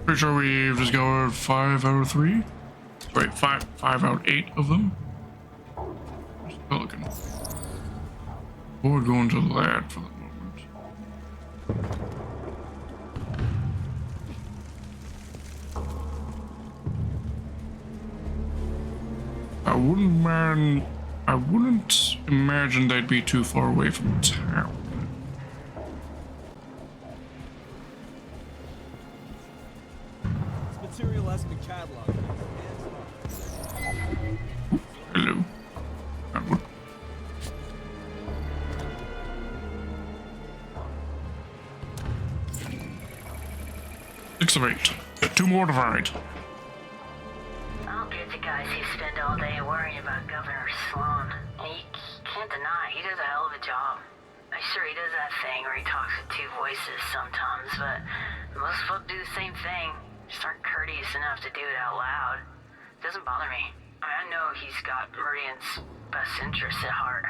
Pretty sure we've discovered 5 out of 3. Wait, 5 out of 8 of them. Where's the pelican? We're going to that for the moment. I wouldn't imagine they'd be too far away from town. serial-esque catalog. Hello. Good. 6 of 8. 2 more to find. I'll get the guys who spend all day worrying about Governor Sloan. You can't deny he does a hell of a job. I'm sure he does that thing where he talks with 2 voices sometimes, but most folk do the same thing. Just aren't courteous enough to do it out loud. Doesn't bother me. I know he's got Meridian's best interests at heart.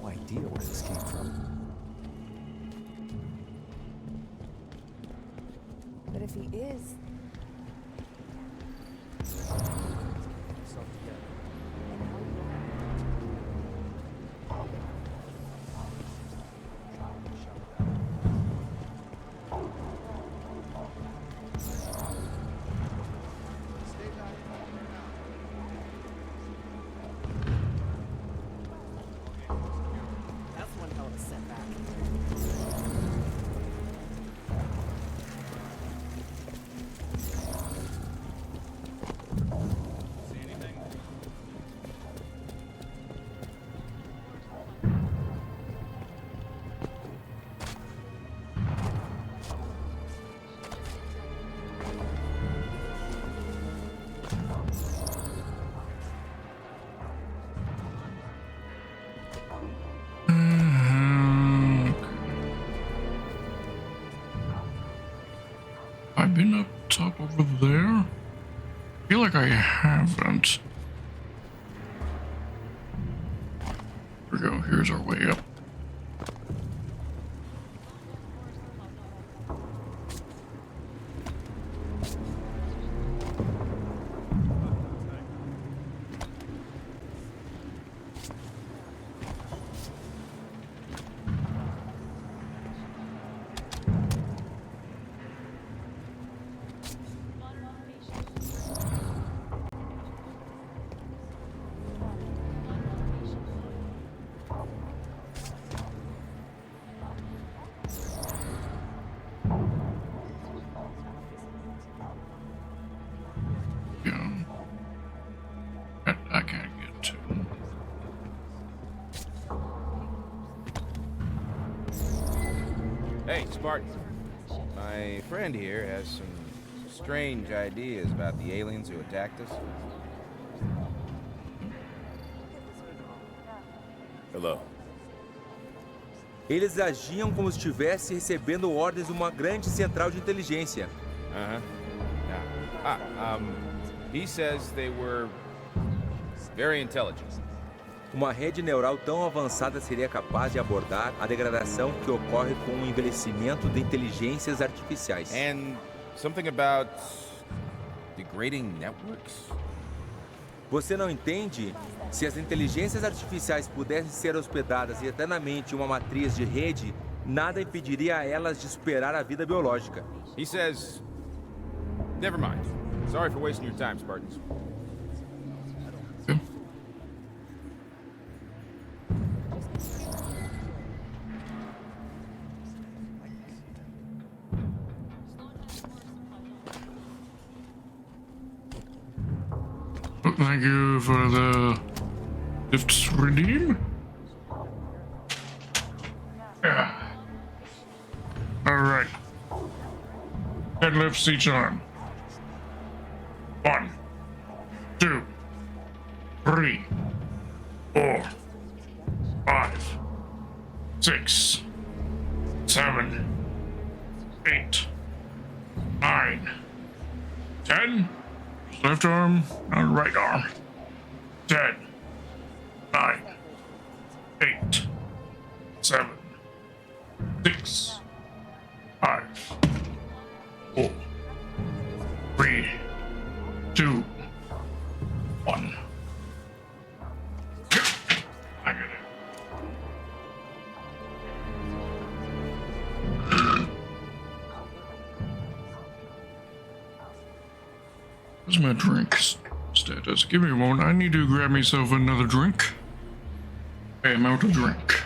No idea where this came from. But if he is... I've been up top over there. I feel like I haven't. Here we go. Here's our way up. I can't get to. Hey, Spartan. My friend here has some strange ideas about the aliens who attacked us. Hello. Eles agiam como se estivesse recebendo ordens de uma grande central de inteligência. He says they were very intelligent. Uma rede neural tão avançada seria capaz de abordar a degradação que ocorre com o envelhecimento de inteligências artificiais. And something about degrading networks? Você não entende? Se as inteligências artificiais pudessem ser hospedadas eternamente em uma matriz de rede, nada impediria a elas de superar a vida biológica. He says... Never mind. Sorry for wasting your time, Spartans. Thank you for the gifts redeem. Yeah. Alright. Deadlifts each arm. 1, 2, 3, 4, 5, 6, 7, 8, 9, 10. Left arm and right arm. 10, 9, 8, 7, 6, 5, 4, 3, 2, 1. I get it. Where's my drink status? Give me a moment. I need to grab myself another drink. Okay, I'm out of drink.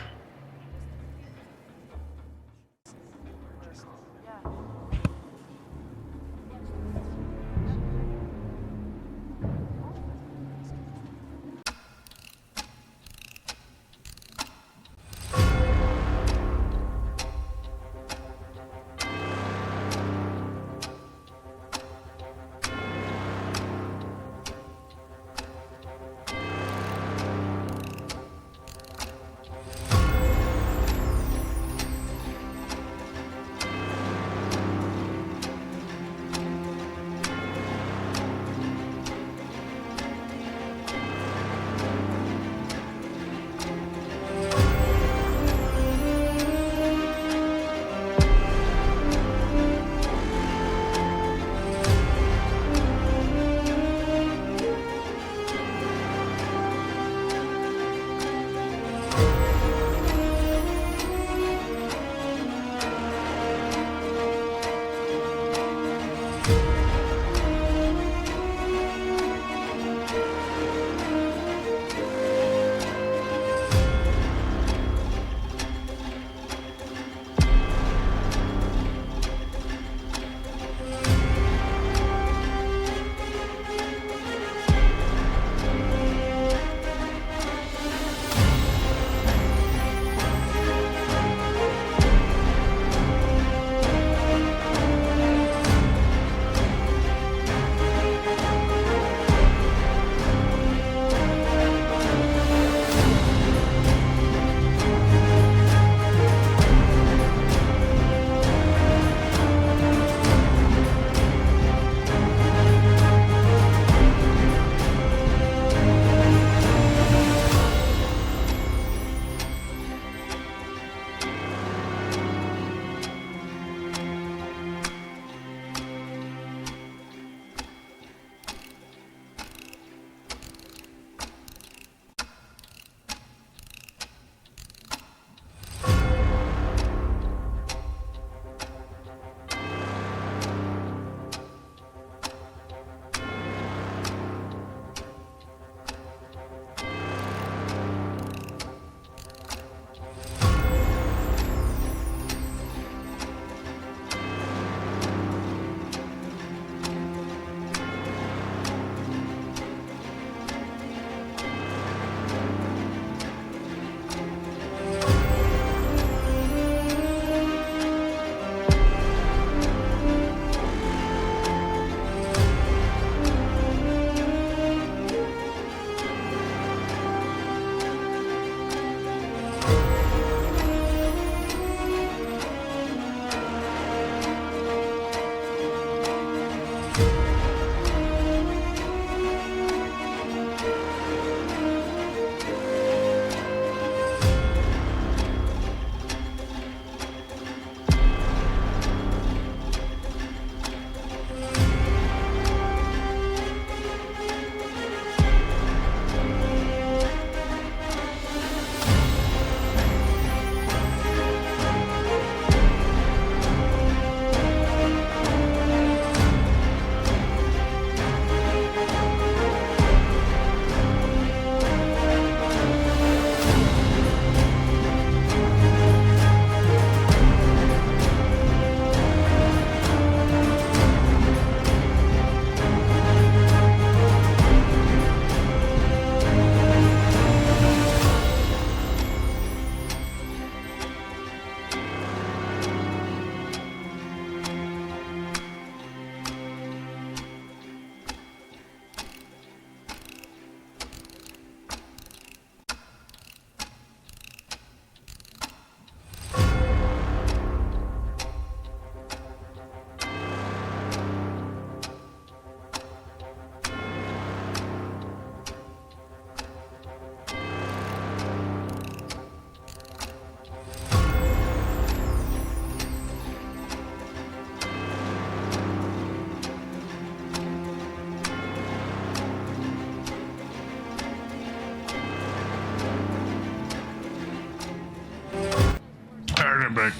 back.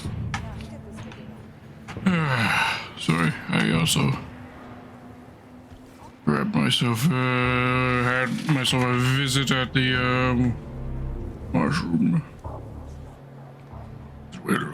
Sorry, I also grabbed myself, had myself a visit at the, mushroom. Well.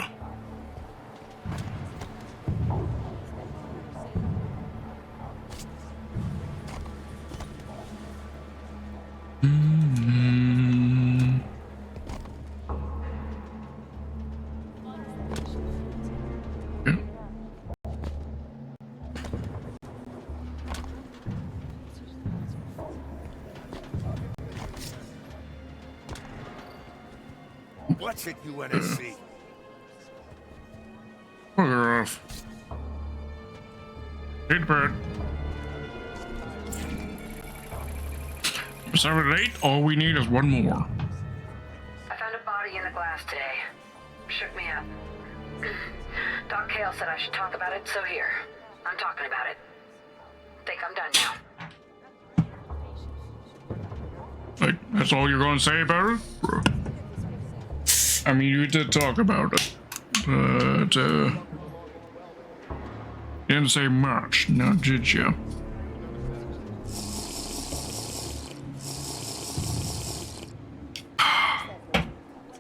What's it, UNSC? Bugger off. Hit bird. 7 8. All we need is one more. I found a body in the glass today. Shook me up. Doc Hale said I should talk about it, so here. I'm talking about it. Think I'm done now. Like, that's all you're gonna say about it? Bro. I mean, you did talk about it, but, didn't say much, now did you?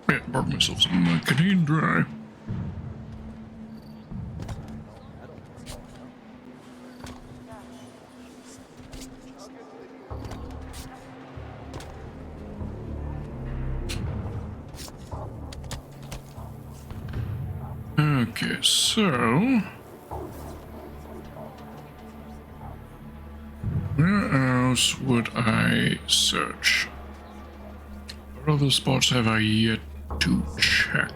Yeah, bought myself some Canadian Dry. Okay, so where else would I search? What other spots have I yet to check?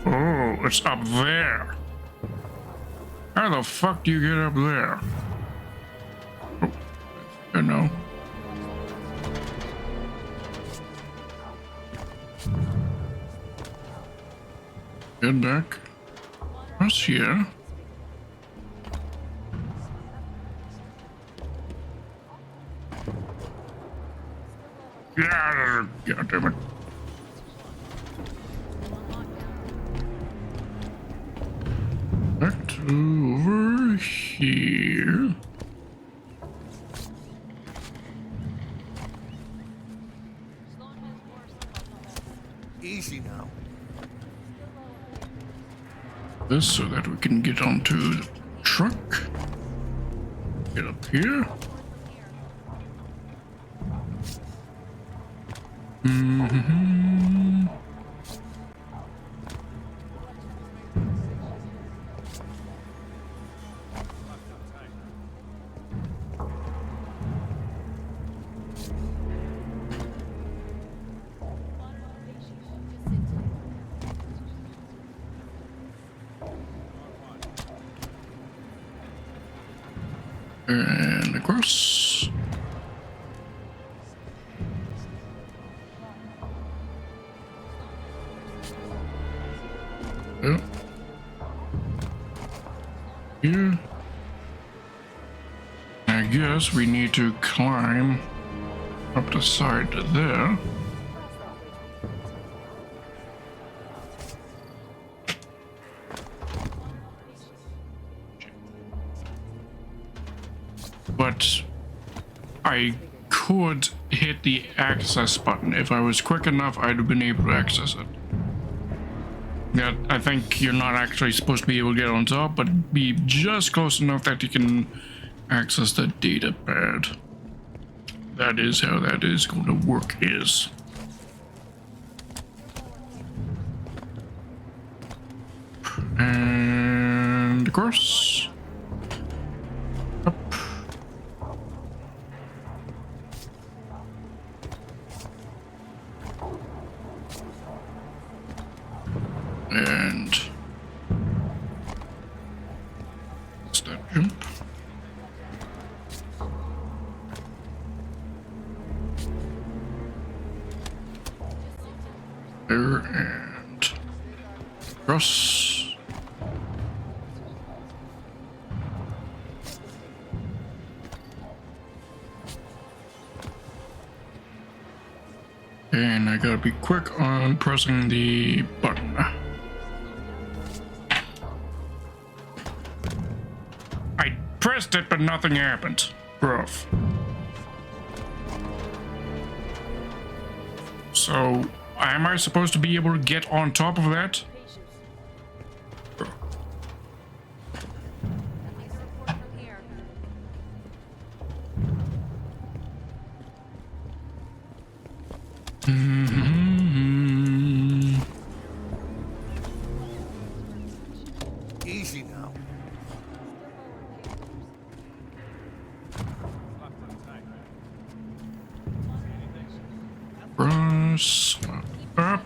Oh, it's up there. How the fuck do you get up there? Oh, I know. Get back. What's here? Yeah, God damn it. Back to over here. Easy now. This so that we can get onto the truck. Get up here. And across. Yep. Here. I guess we need to climb up the side to there. But I could hit the access button. If I was quick enough, I'd have been able to access it. Yeah, I think you're not actually supposed to be able to get on top, but be just close enough that you can access the data pad. That is how that is going to work is. And across. Up. And what's that jump? there and cross. And I gotta be quick on pressing the button. I pressed it, but nothing happened. Rough. So, am I supposed to be able to get on top of that? Easy now. Press up.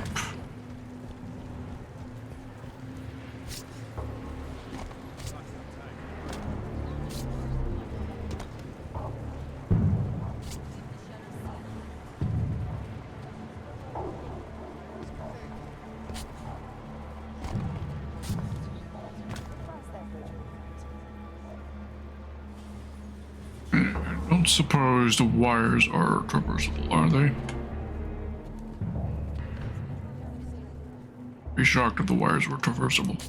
I don't suppose the wires are traversable, are they? Be shocked if the wires were traversable.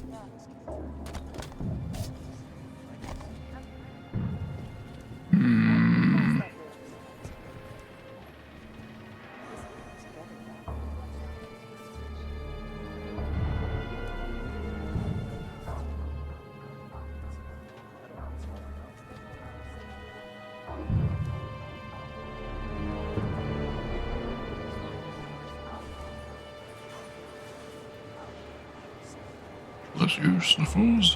Let's use the phones.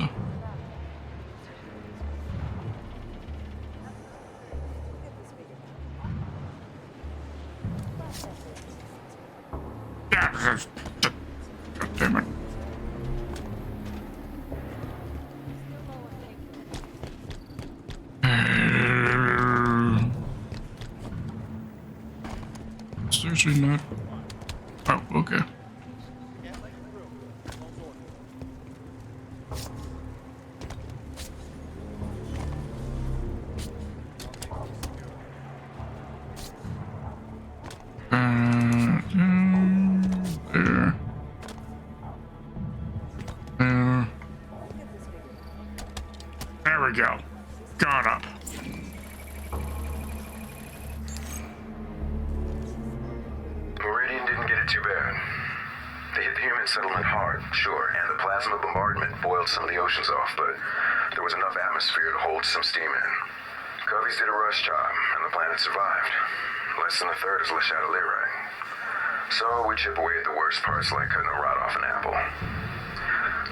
God damn it. Seriously not. Oh, okay. There. There we go. Got up. Meridian didn't get it too bad. They hit the human settlement hard, sure, and the plasma bombardment boiled some of the oceans off, but there was enough atmosphere to hold some steam in. Coveys did a rush job, and the planet survived. Less than a third is Le Chatelier, right? So we chip away at the worst parts like cutting a rod off an apple.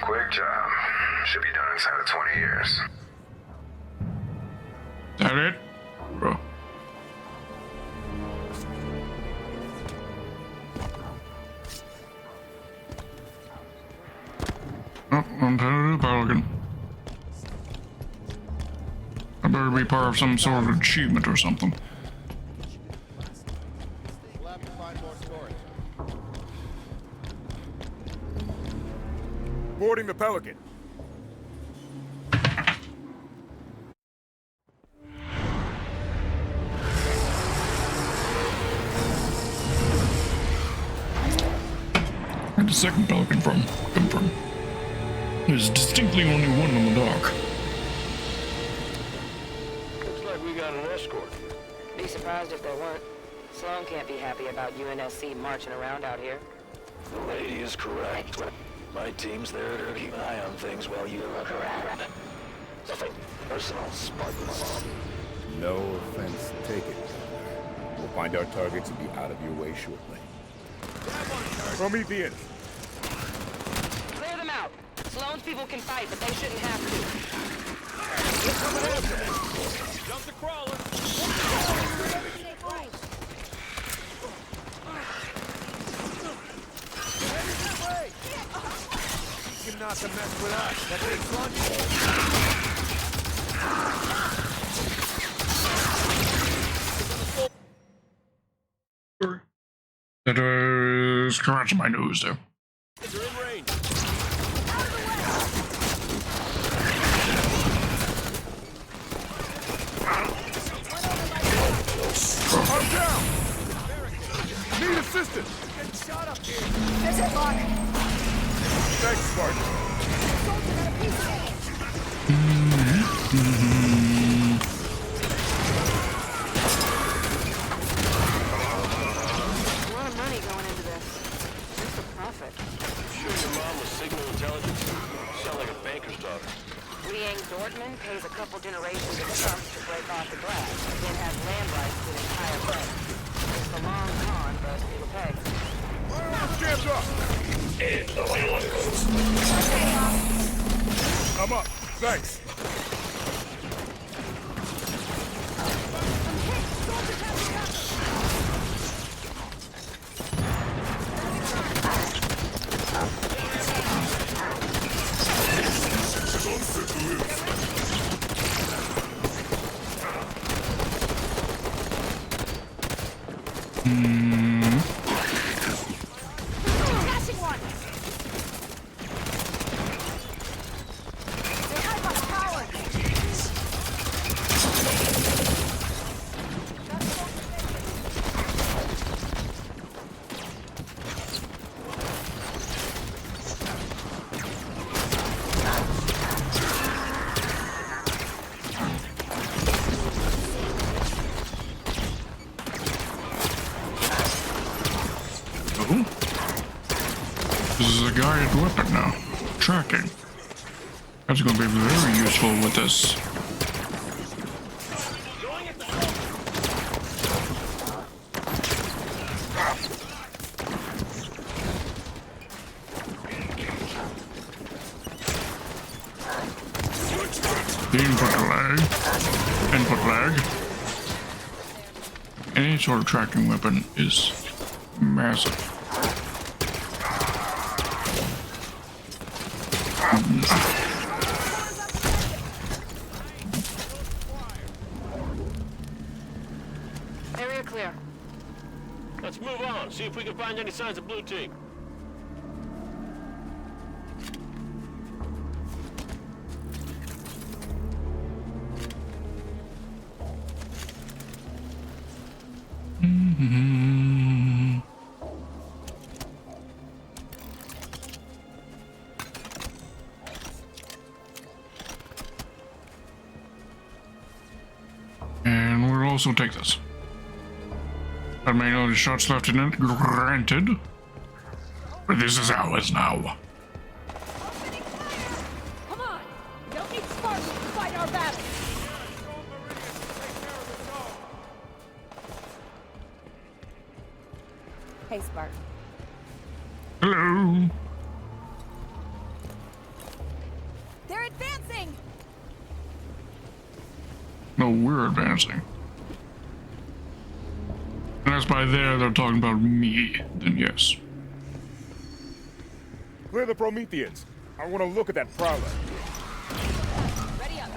Quick job. Should be done inside of 20 years. That it? Bro. Oh, I'm tired of Pelican. I better be part of some sort of achievement or something. Boarding the Pelican. Where'd the second Pelican come from? There's distinctly only one on the dock. Looks like we got an escort. Be surprised if there weren't. Sloan can't be happy about UNSC marching around out here. The lady is correct. My team's there to keep an eye on things while you look around. Nothing personal, Spartan. No offense taken. We'll find our targets and be out of your way shortly. Promethean. Clear them out. Sloan's people can fight, but they shouldn't have to. They're coming after me. Jump the crawler. Teach him not to mess with us. That big That is scratch my nose there. You're in range. I'm down! Need assistance! Getting shot up here. There's a lock. Thanks, Spartan. Soldier got a piece of it. A lot of money going into this. Just a profit. Sure your mom was signal intelligence? Sound like a banker's daughter. Liang Dortmund pays a couple generations of trust to break off the glass, then has land rights to the entire place. It's a long con, but it'll pay. Jammed up! I'm up. Thanks. Catching one! They have my power! Oh. This is a guided weapon now. Tracking. That's going to be very useful with this. Input lag. Any sort of tracking weapon is massive. Area clear. Let's move on, see if we can find any signs of blue team. And we'll also take this. That may know the shots left in it, granted. But this is ours now. Come on! We don't need Spartans to fight our battle! Hey, Spartan. Hello. They're advancing! No, we're advancing. And as by there, they're talking about me, then yes. Clear the Prometheans. I want to look at that prowler. Ready up.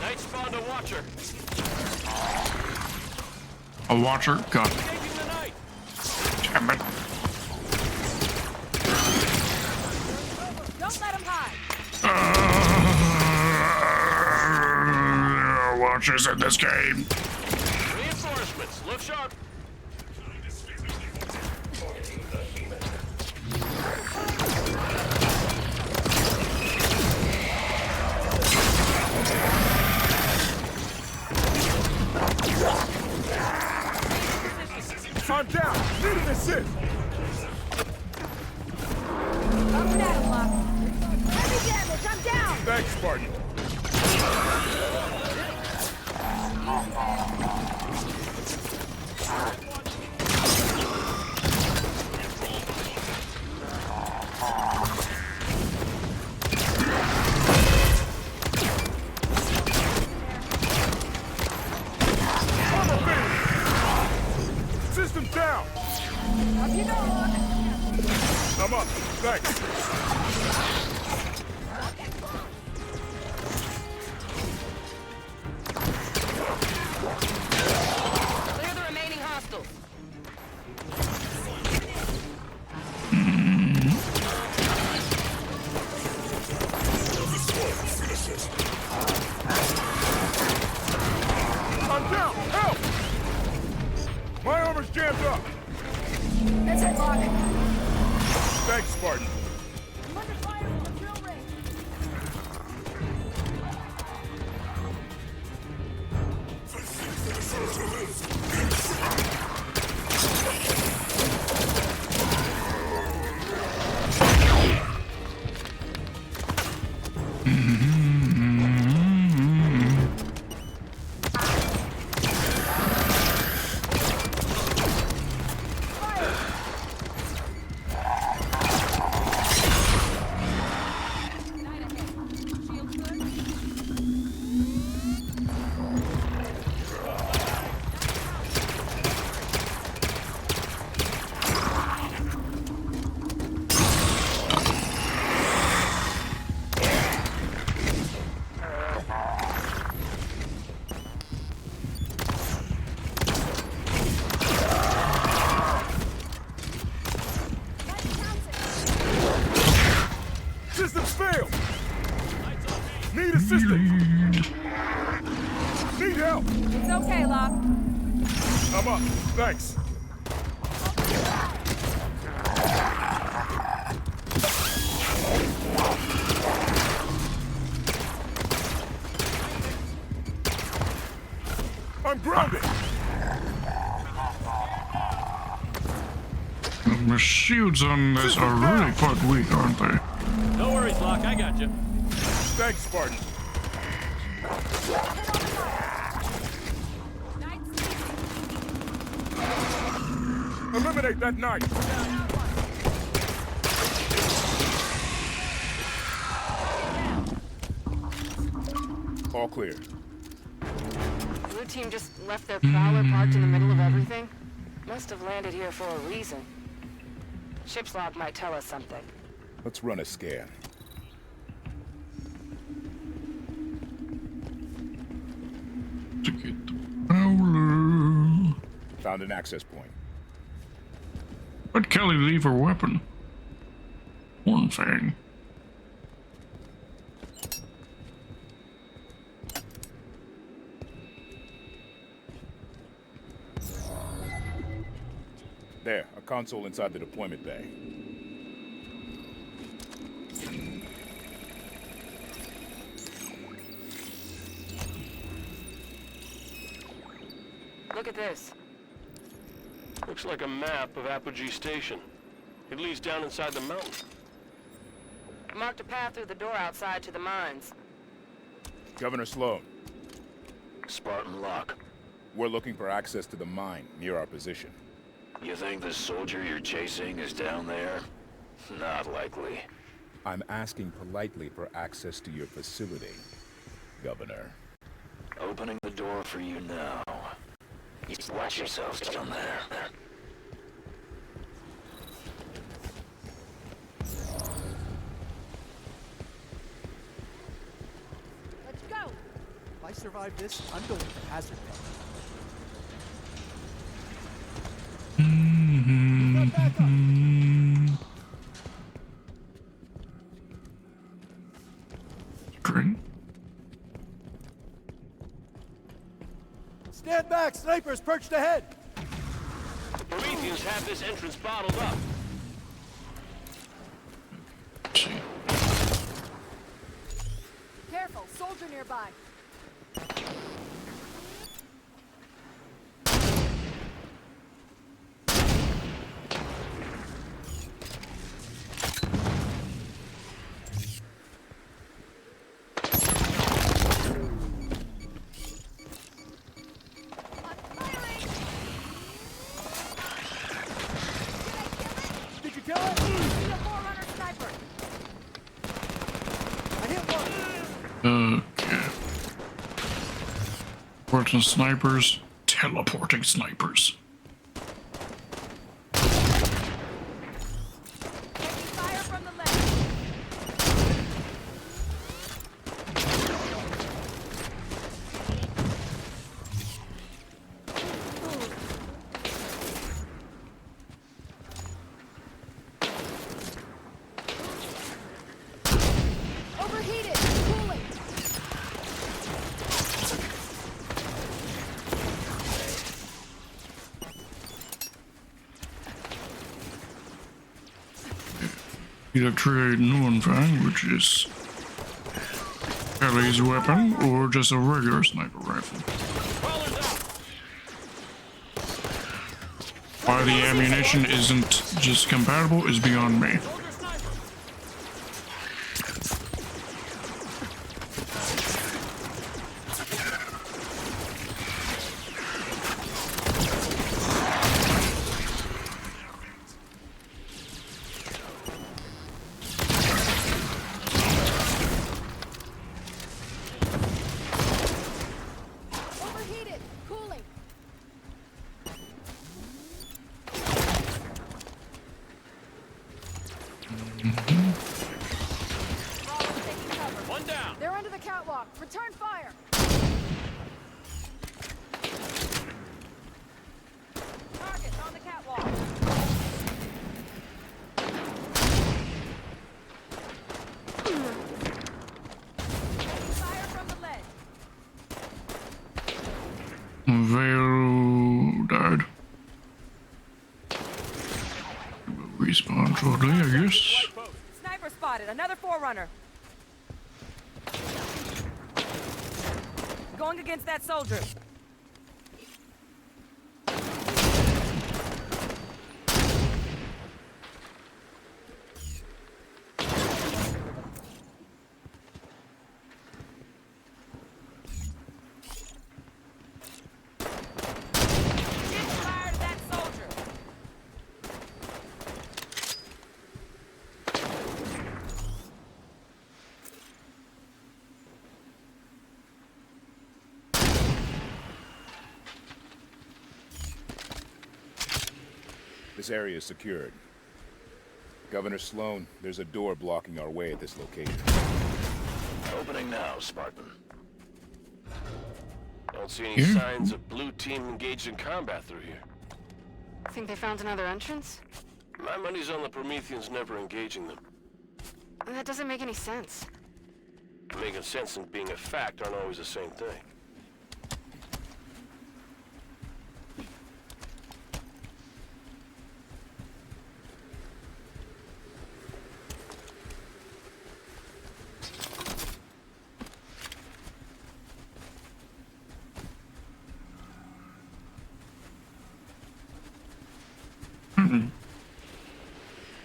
Night spawned a watcher. A watcher? Got it. Damn it. Don't let him hide! There are watchers in this game. Reinforcements, look sharp. I'm down! Need an assist! Up and at him, Locke. Heavy damage, I'm down! Thanks, Spartan. System down! Up you go, Locke. I'm up. Thanks. armor's jammed up! That's it, Locke. Thanks, Spartan. I'm under fire from the drill ring. Systems failed! Need assistance! Need help! It's okay, Locke. I'm up. Thanks. I'm grounded! The shields on this are really quite weak, aren't they? No worries, Locke. I got you. Thanks, Spartan. Eliminate that knight! All clear. Blue team just left their prowler parked in the middle of everything? Must have landed here for a reason. Ship's log might tell us something. Let's run a scan. To get the prowler. Found an access point. Where'd Kelly leave her weapon? One Fang. There, a console inside the deployment bay. Look at this. Looks like a map of Apogee Station. It leads down inside the mountain. Marked a path through the door outside to the mines. Governor Sloan. Spartan Locke. We're looking for access to the mine near our position. You think the soldier you're chasing is down there? Not likely. I'm asking politely for access to your facility, Governor. Opening the door for you now. You watch yourselves down there. Let's go. If I survive this, I'm going to hazard pay. Great. Stand back! Snipers perched ahead! The Prometheans have this entrance bottled up. Careful, soldier nearby. Okay. Porting snipers, teleporting snipers. Either trade Nuanfang, which is Ellie's weapon, or just a regular sniper rifle. Why the ammunition isn't just compatible is beyond me. Overheated. Cooling. One down. They're under the catwalk. Return fire. Targets on the catwalk. Fire from the ledge. Vale died. Respawn shortly, I guess. Sniper spotted. Another Forerunner. Going against that soldier. This area is secured. Governor Sloan, there's a door blocking our way at this location. Opening now, Spartan. Don't see any signs of blue team engaged in combat through here. Think they found another entrance? My money's on the Prometheans never engaging them. That doesn't make any sense. Making sense and being a fact aren't always the same thing.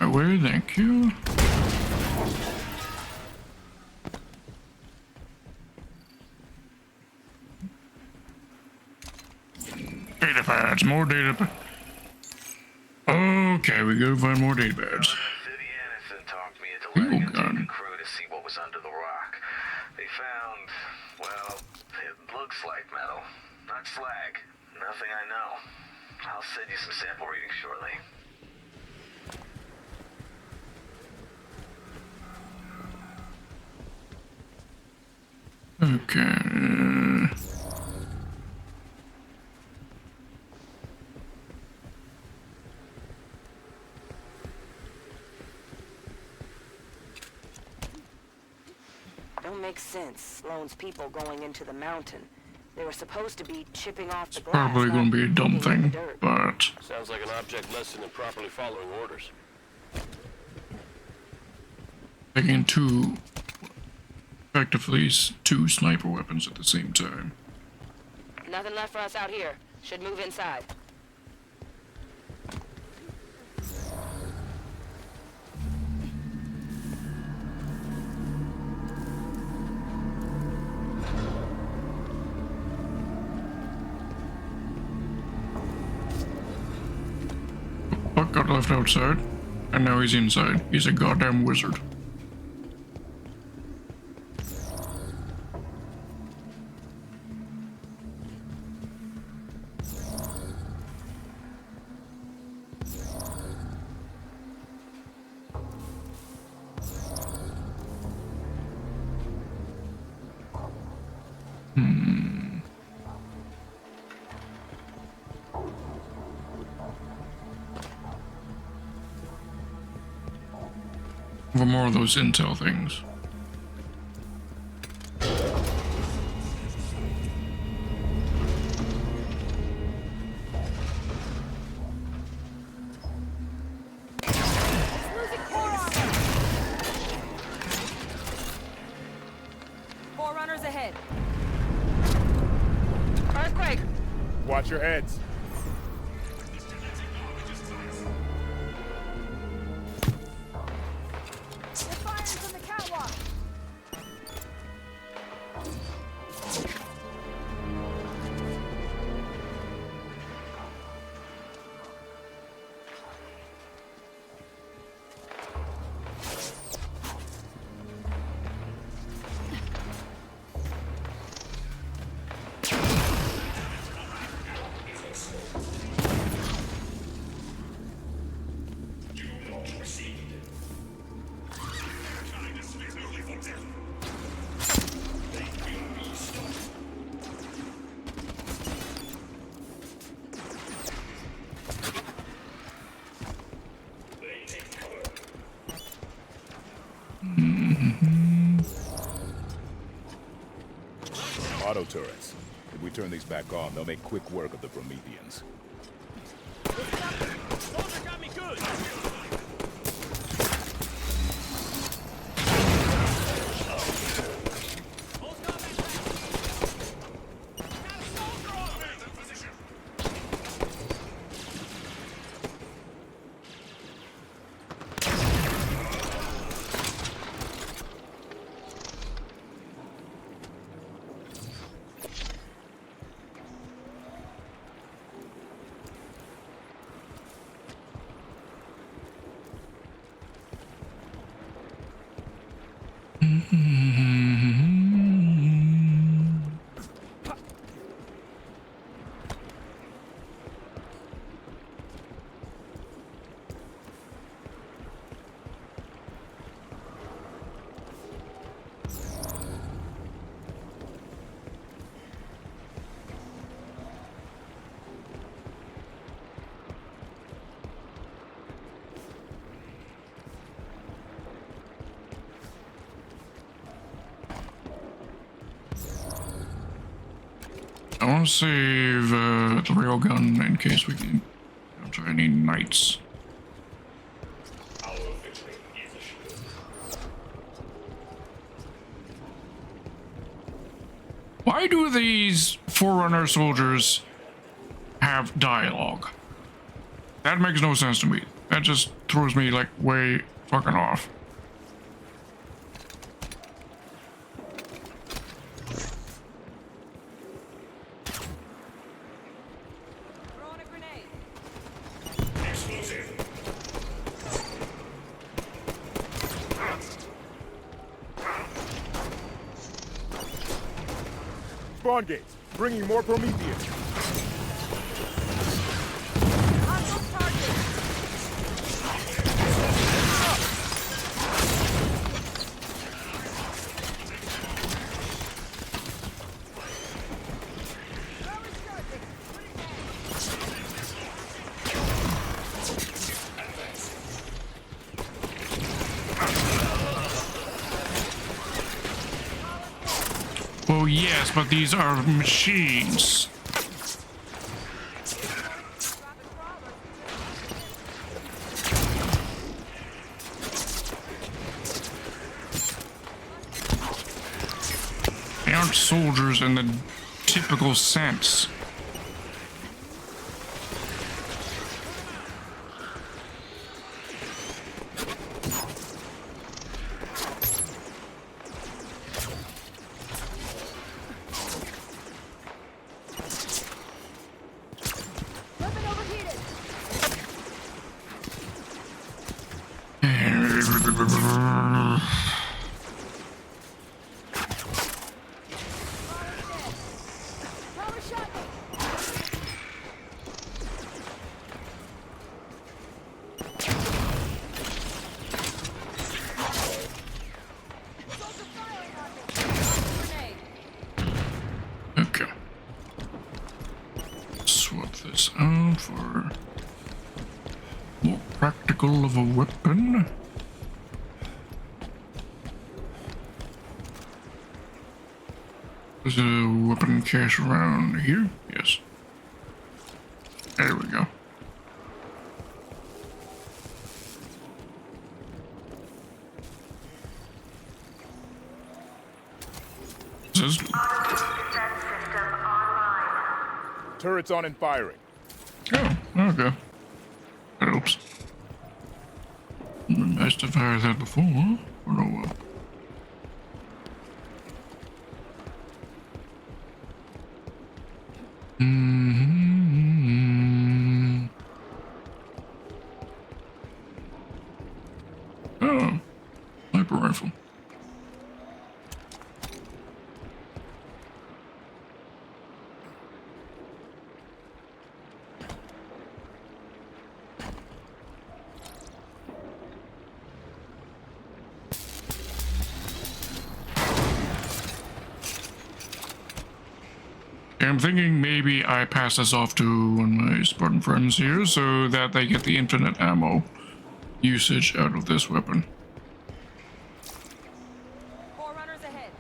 Away, thank you. Data pads, more data pads. Okay, we go find more data pads. Oh, God. Crew to see what was under the rock. They found, well, it looks like metal, not slag. Nothing I know. I'll send you some sample readings shortly. Okay. Don't make sense. Sloan's people going into the mountain. They were supposed to be chipping off the glass. Probably gonna be a dumb thing, but Sounds like an object lesson in properly following orders. taking effectively two sniper weapons at the same time. Nothing left for us out here. Should move inside. Buck got left outside, and now he's inside. He's a goddamn wizard. For more of those intel things. Losing core armor. Watch your heads. They're firing from the catwalk. Auto turrets. If we turn these back on, they'll make quick work of the Prometheans. Soldier got me good. I want to save the railgun in case we can encounter any knights. Why do these Forerunner soldiers have dialogue? That makes no sense to me. That just throws me like way fucking off. Spawn gates, bringing more Prometheans. Well, yes, but these are machines. They aren't soldiers in the typical sense. Okay. Swap this out for more practical of a weapon. There's a weapon cache around here. Yes. There we go. Turret's on and firing. Oh, okay. That helps. Nice to fire that before, huh? Or no? Oh, sniper rifle. I'm thinking maybe I pass this off to one of my Spartan friends here so that they get the infinite ammo usage out of this weapon. Forerunners ahead.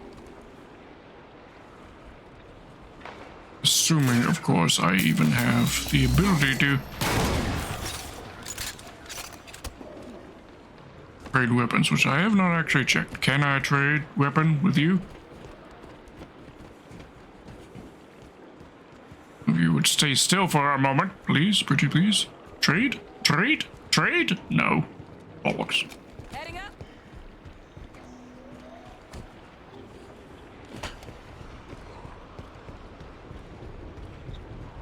Assuming, of course, I even have the ability to trade weapons, which I have not actually checked. Can I trade weapon with you? If you would stay still for a moment, please, pretty please. Trade? Trade? Trade? No. Bollocks. Heading up.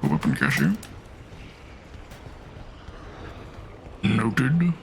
Weapon cashier. Noted.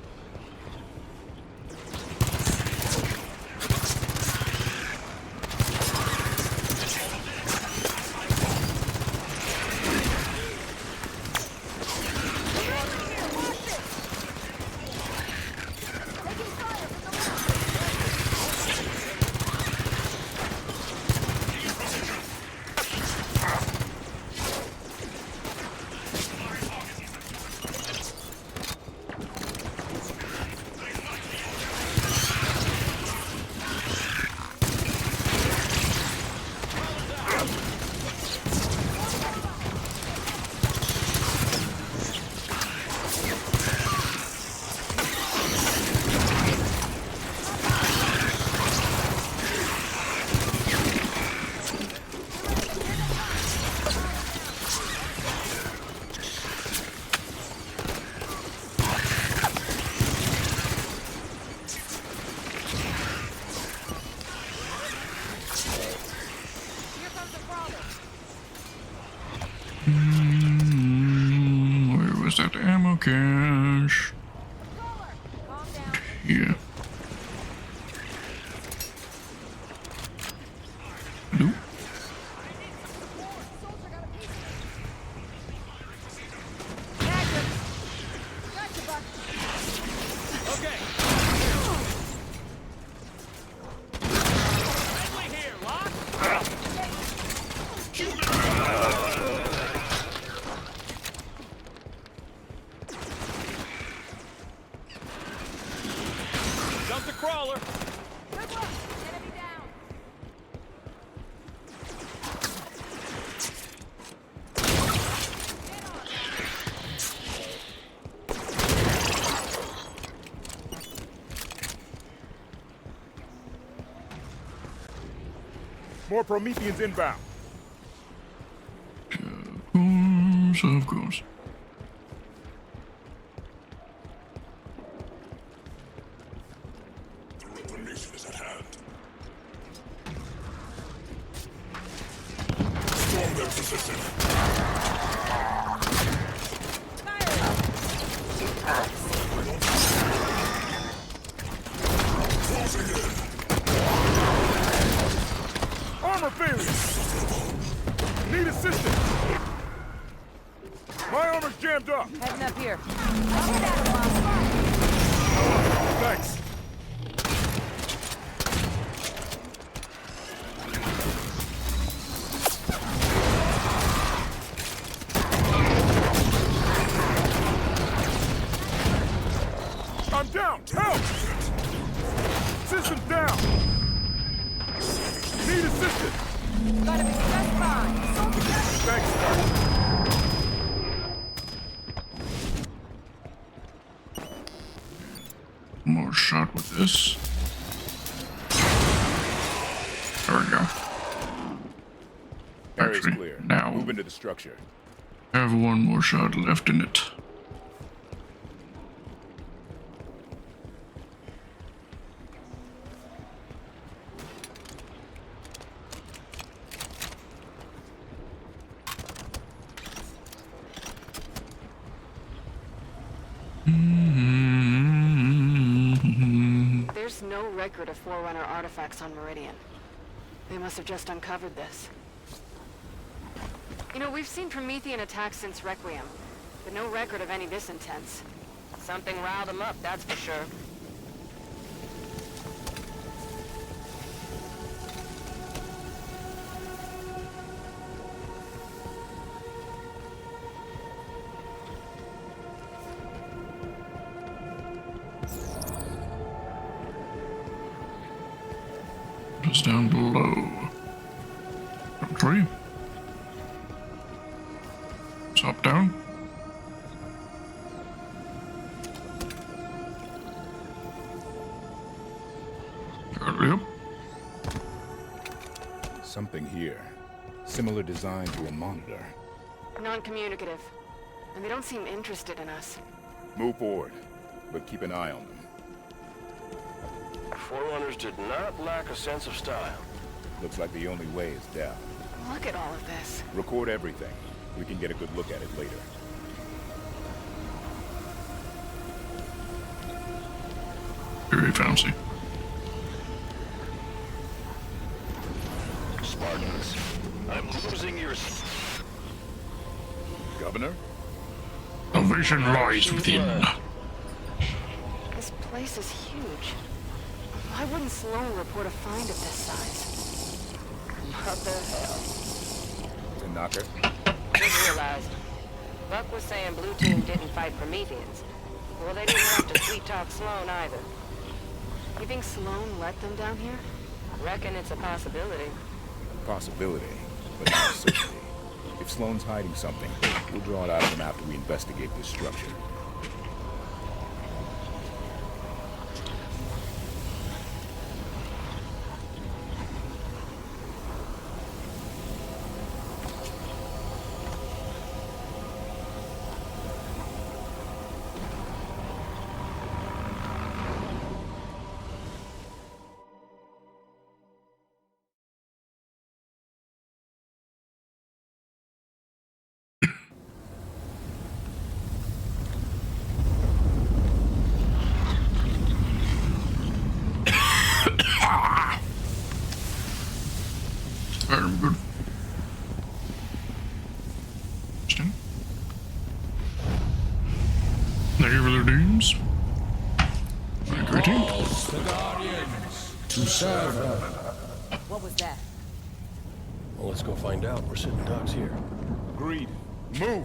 Where was that ammo cache? Here. Hello? Okay. Friendly here, lock. Dump the crawler. Good luck. Enemy down. More Prometheans inbound. Of course. The reclamation is at hand. Storm their position. Closing in. Armor failure. Need assistance. My armor's jammed up. Heading up here. Thanks. I'm down. Help! System's down. Need assistance. Gotta be just fine. Thanks. More shot with this. There we go. Area's Actually, clear. now Move into the structure. I have one more shot left in it. There's no record of Forerunner artifacts on Meridian. They must have just uncovered this. You know, we've seen Promethean attacks since Requiem, but no record of any this intense. Something riled them up, that's for sure. Just down below. Tree. Hop down. Yep. Something here. Similar design to a monitor. Non-communicative. And they don't seem interested in us. Move forward, but keep an eye on them. Forerunners did not lack a sense of style. Looks like the only way is down. Look at all of this. Record everything. We can get a good look at it later. Very fancy. Spartans, I'm losing your... Governor? The vision lies within. This place is huge. Why wouldn't Sloan report a find of this size? What the hell? It's a knocker. Just realized. Buck was saying Blue Team didn't fight Prometheans. Well, they didn't have to sweet-talk Sloan either. You think Sloan let them down here? Reckon it's a possibility. Possibility, but not a certainty. If Sloan's hiding something, we'll draw it out of him after we investigate this structure. I'm good. Stand. Thank you for the names. Calls the Guardians to serve her. What was that? Well, let's go find out. We're sitting ducks here. Agreed. Move!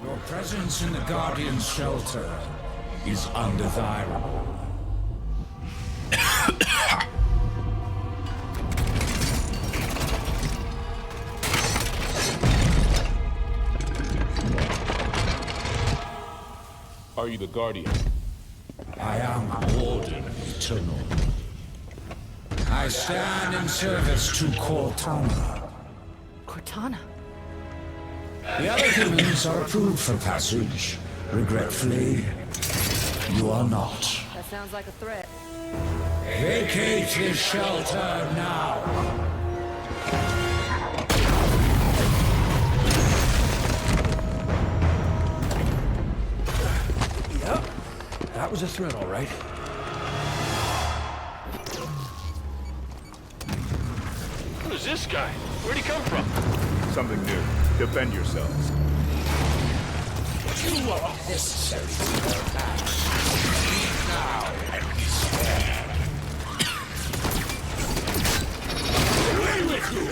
Your presence in the Guardian's shelter is undesirable. Are you the Guardian? I am Warden Eternal. I stand in service to Cortana. Cortana? The other humans are approved for passage. Regretfully, you are not. That sounds like a threat. Vacate this shelter now. Yep. That was a threat, all right. Who is this guy? Where'd he come from? Something new. Defend yourselves. You are unnecessary to your past. Leave now and be spared. Away with you!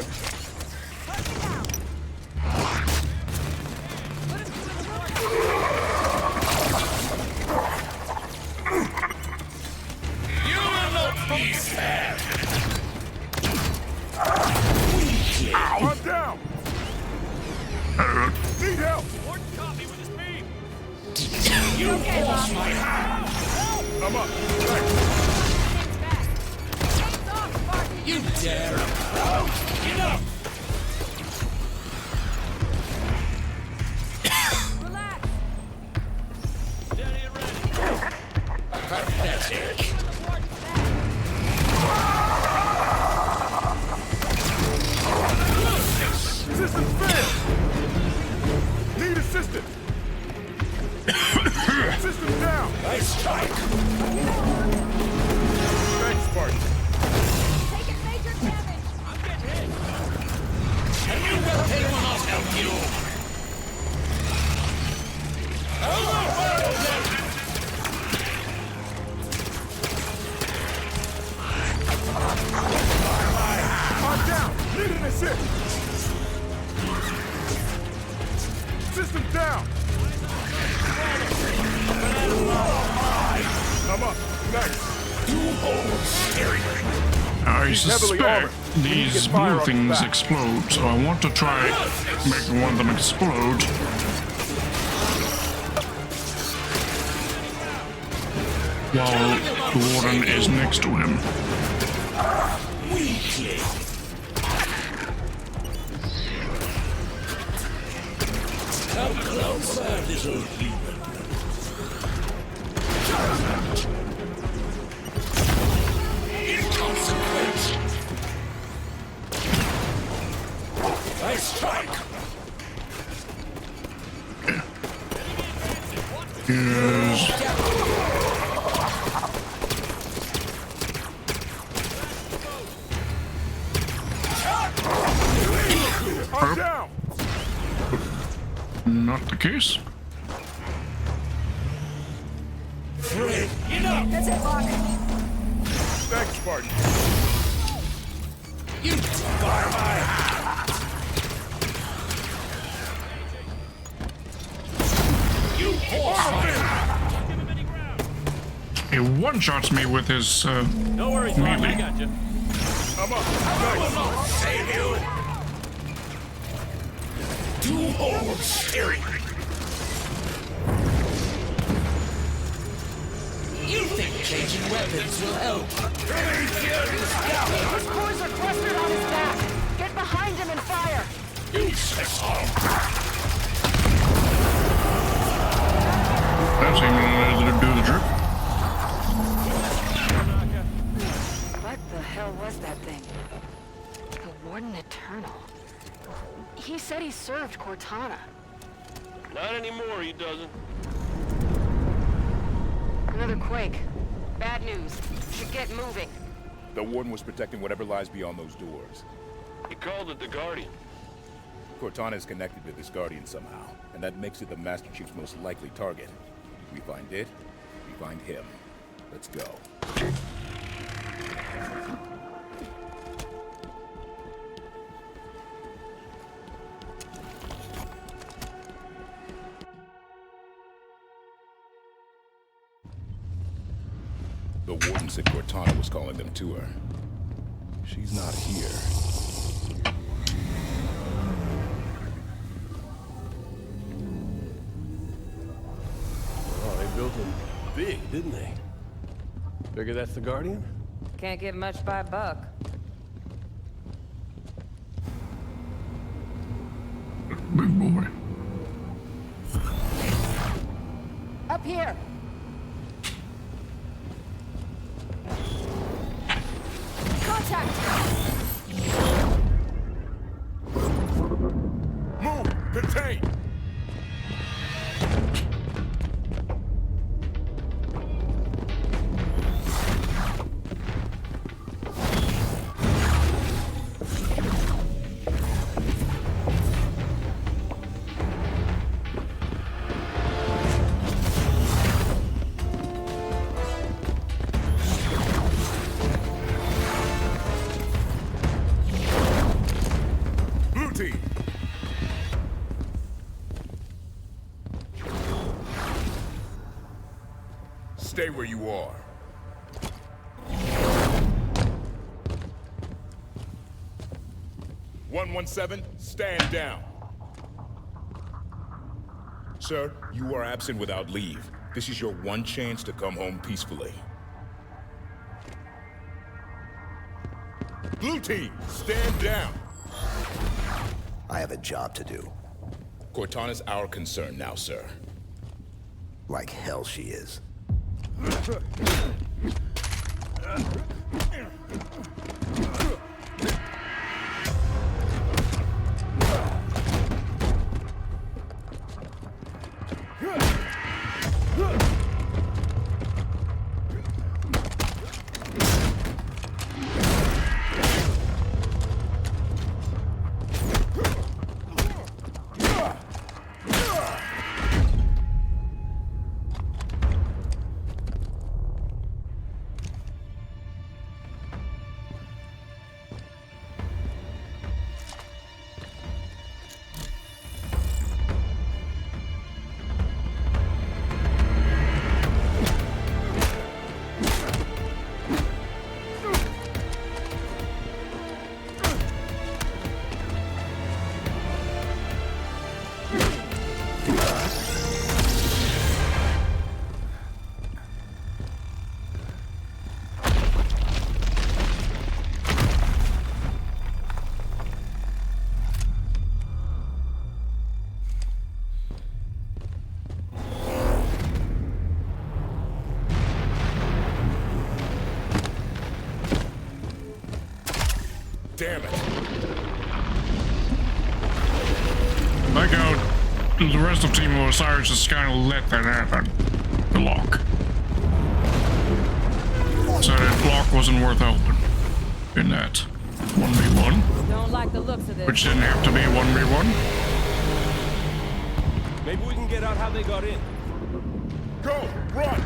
You will not be spared. Weakly. Ow, I'm down! Need help! dare approach? Get up! Relax. Steady and ready. Pathetic. System failed! Need assistance! System down! I strike! Thanks, Spartan. Taking major damage. I'm getting hit. Can you help anyone else help you? I'm down! Need an assist! System down! I'm up. Nice. I He's heavily armored. suspect We need to these get fire blue on his things back. explode, so I want to try making one of them explode. While the warden is next to him. Weakly. Come closer, little human. Inconsequent. I strike. I'm down! Not the case. That's it, Buck. Thanks, Spartan. You bar my hat. You He one-shots me with his No worries, Doc. I melee. got you. I'm up. I will Nice. not save you. Do hold steering. You think changing weapons will help? His cores are clustered on his back. Get behind him and fire. Useless. That seemed to do the trick. What the hell was that thing? The Warden Eternal. He said he served Cortana. Not anymore, he doesn't. Another quake. Bad news. Should get moving. The Warden was protecting whatever lies beyond those doors. He called it the Guardian. Cortana is connected to this Guardian somehow, and that makes it the Master Chief's most likely target. We find it, we find him. Let's go. The Warden said Cortana was calling them to her. She's not here. Oh, they built him big, didn't they? Figure that's the Guardian? Can't get much by Buck. Big boy. Up here. Contact. Move! Contain! Blue team! Stay where you are. "117, stand down." Sir, you are absent without leave. This is your one chance to come home peacefully. Blue team, stand down. I have a job to do. Cortana's our concern now, sir. Like hell she is. Damn it. Like how the rest of Team Osiris just kind of let that happen. The lock. So that block wasn't worth helping in that 1v1. Don't like the looks of this. Which didn't have to be 1v1. Maybe we can get out how they got in. Go! Run!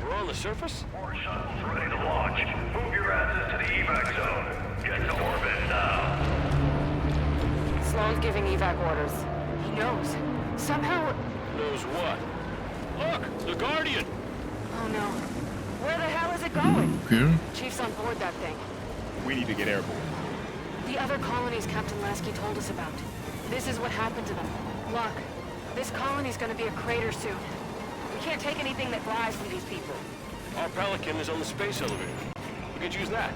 We're on the surface? More shuttles ready to launch. Move your asses to the evac zone. Get to orbit now. Sloan's giving evac orders. He knows. Somehow... Knows what? Look! The Guardian! Oh no. Where the hell is it going? Yeah. Chief's on board that thing. We need to get airborne. The other colonies Captain Lasky told us about. This is what happened to them. Look, this colony's gonna be a crater soon. We can't take anything that flies from these people. Our Pelican is on the space elevator. We could use that.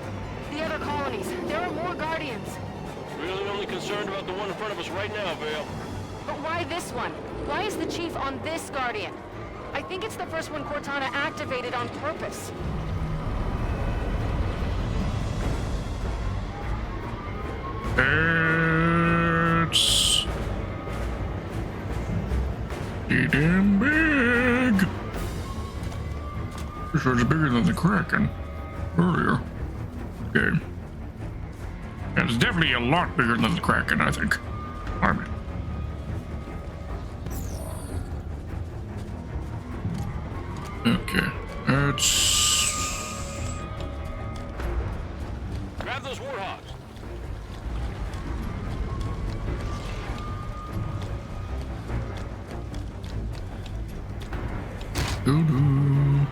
The other colonies, there are more Guardians. Really only concerned about the one in front of us right now, Vale. But why this one? Why is the Chief on this Guardian? I think it's the first one Cortana activated on purpose. It's pretty damn big. Pretty sure it's bigger than the Kraken earlier. Okay. Yeah, it's definitely a lot bigger than the Kraken, I think. I mean. Okay. It's... Grab those warthogs. Doo-doo.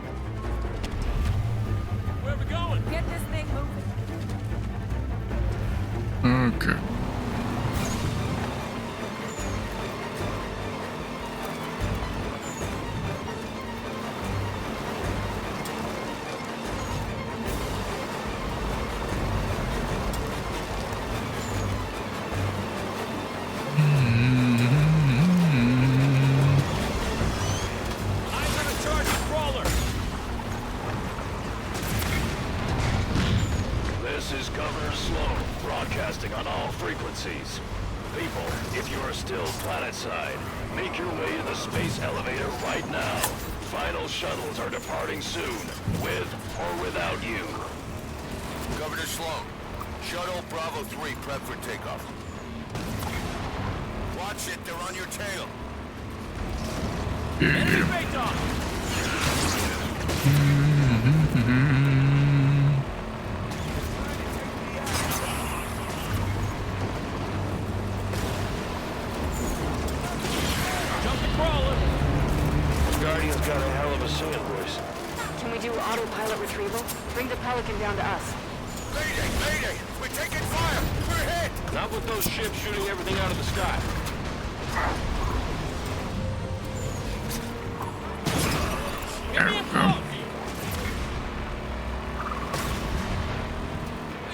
Where are we going? Get this thing moving. Okay. Governor Sloan, broadcasting on all frequencies. People, if you are still planetside, make your way to the space elevator right now. Final shuttles are departing soon, with or without you. Governor Sloan, Shuttle Bravo 3 prep for takeoff. Watch it, they're on your tail. Enemy face off! Jump the crawler! Guardian's got a hell of a singing voice. Can we do autopilot retrieval? Bring the Pelican down to us. Mayday! Mayday! We're taking fire! We're hit! Not with those ships shooting everything out of the sky. There we go.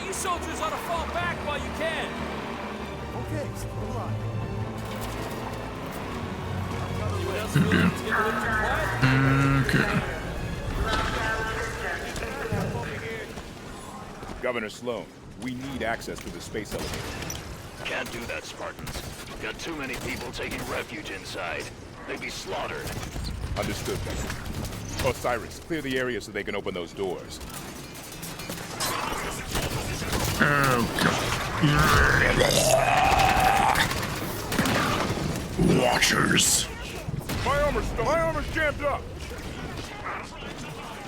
You soldiers ought to fall back while you can. Okay, hold on. Okay. Governor Sloan, we need access to the space elevator. Can't do that, Spartans. Got too many people taking refuge inside. They'd be slaughtered. Understood, Governor. Osiris, clear the area so they can open those doors. Oh, God. Watchers. My armor's jammed up.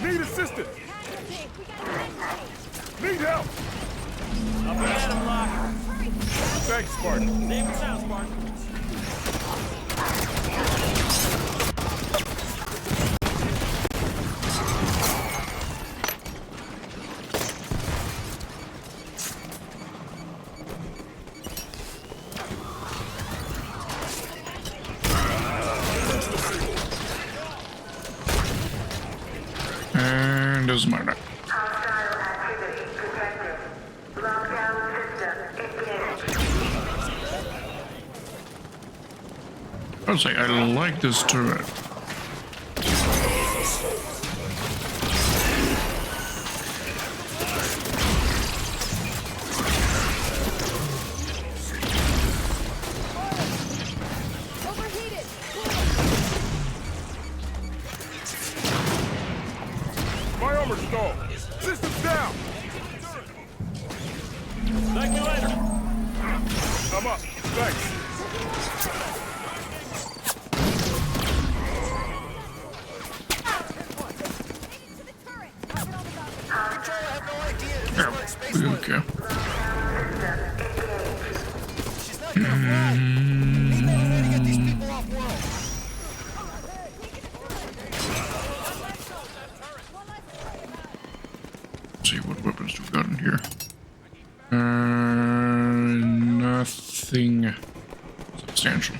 Need assistance. Need help. Up and at him, Locke. Thanks, Spartan. Save us out, Spartan. And doesn't matter. I'll say I like this turret. Overheated. My armor's stalled. Systems down. Thank you later. I'm up. Thanks. Okay. Let's see what weapons we got in here. Nothing substantial.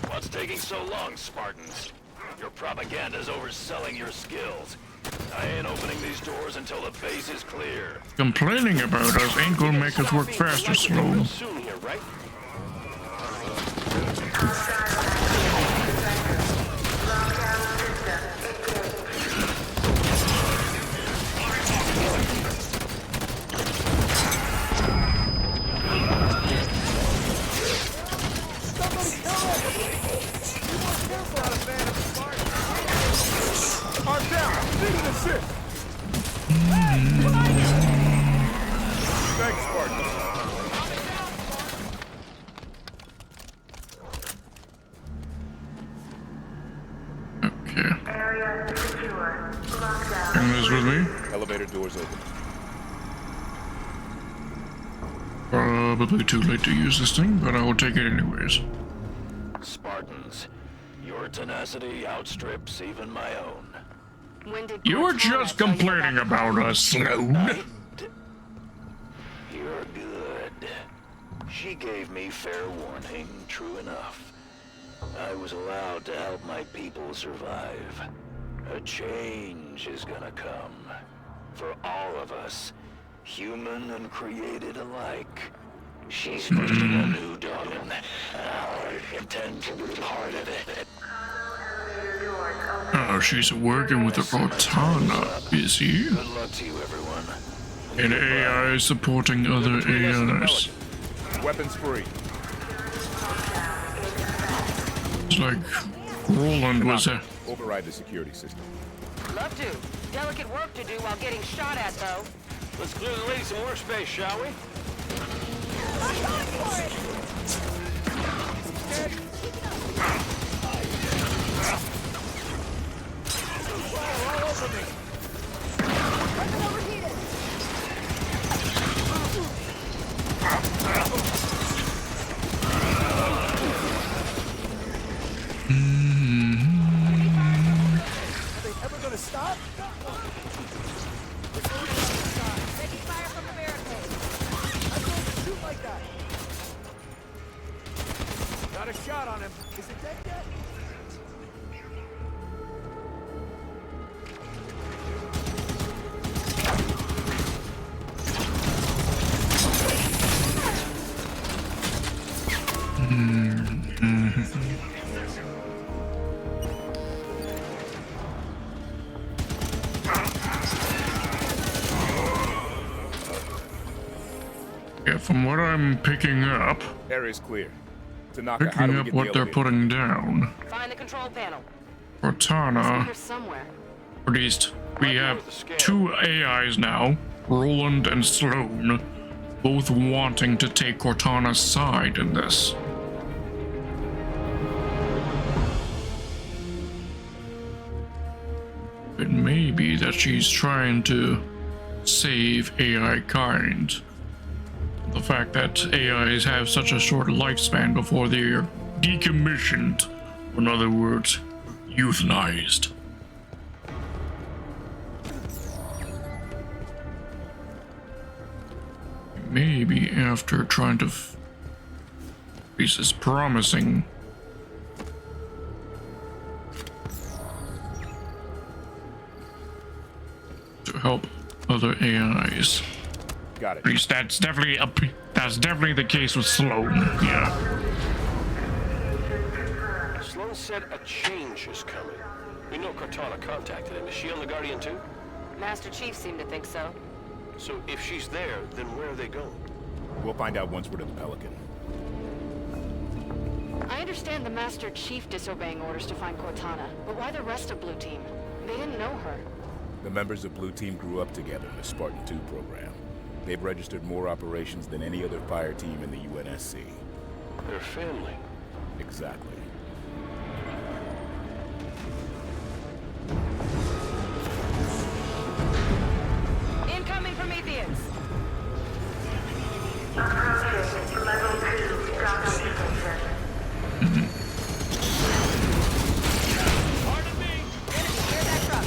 What's taking so long, Spartans? Your propaganda's overselling your skills. I ain't opening these doors until the base is clear. Complaining about us ain't gonna make us work faster, Sloan. Soon here, right? I'm down. Need an assist. Thanks, Spartan. Okay. Bring this with me. Elevator doors open. Probably too late to use this thing, but I will take it anyways. Spartans, your tenacity outstrips even my own. You were just complaining about us, Sloan. You're good. She gave me fair warning, true enough. I was allowed to help my people survive. A change is gonna come. For all of us, human and created alike. She's bringing a new dawn, and I intend to be part of it. Oh, she's working with the Cortana, is she? Good luck to you, everyone. An AI supporting other AIs. Weapons free. It's like Roland was a... Override the security system. Love to. Delicate work to do while getting shot at, though. Let's clear the lady some workspace, shall we? I'm going for it! All over me. Weapon overheated! Are they ever gonna stop? Taking fire from the barricade. I'm going to shoot like that. Got a shot on him. Is it dead yet? Yeah, from what I'm picking up... Area's clear. Tanaka, how do Picking we up get what the they're elevator? putting down. Find the control panel. Cortana... Here somewhere. At least we have two AIs now, Roland and Sloan, both wanting to take Cortana's side in this. It may be that she's trying to save AI kind. The fact that AIs have such a short lifespan before they're decommissioned, in other words, euthanized. Maybe after trying to this is promising to help other AIs. Got it. At least that's definitely the case with Sloan. Yeah. Sloan said a change is coming. We know Cortana contacted him. Is she on the Guardian too? Master Chief seemed to think so. So if she's there, then where are they going? We'll find out once we're to the Pelican. I understand the Master Chief disobeying orders to find Cortana, but why the rest of Blue Team? They didn't know her. The members of Blue Team grew up together in the Spartan 2 program. They've registered more operations than any other fire team in the UNSC. They're family. Exactly. Incoming Prometheans! Approaching level 2 docking station. Pardon me! Enemy, clear that truck!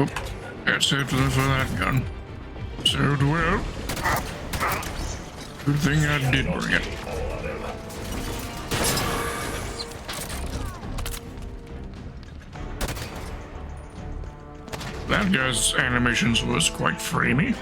Oop, got saved enough for that gun. Served well. Good thing I did bring it. That guy's animations was quite framey.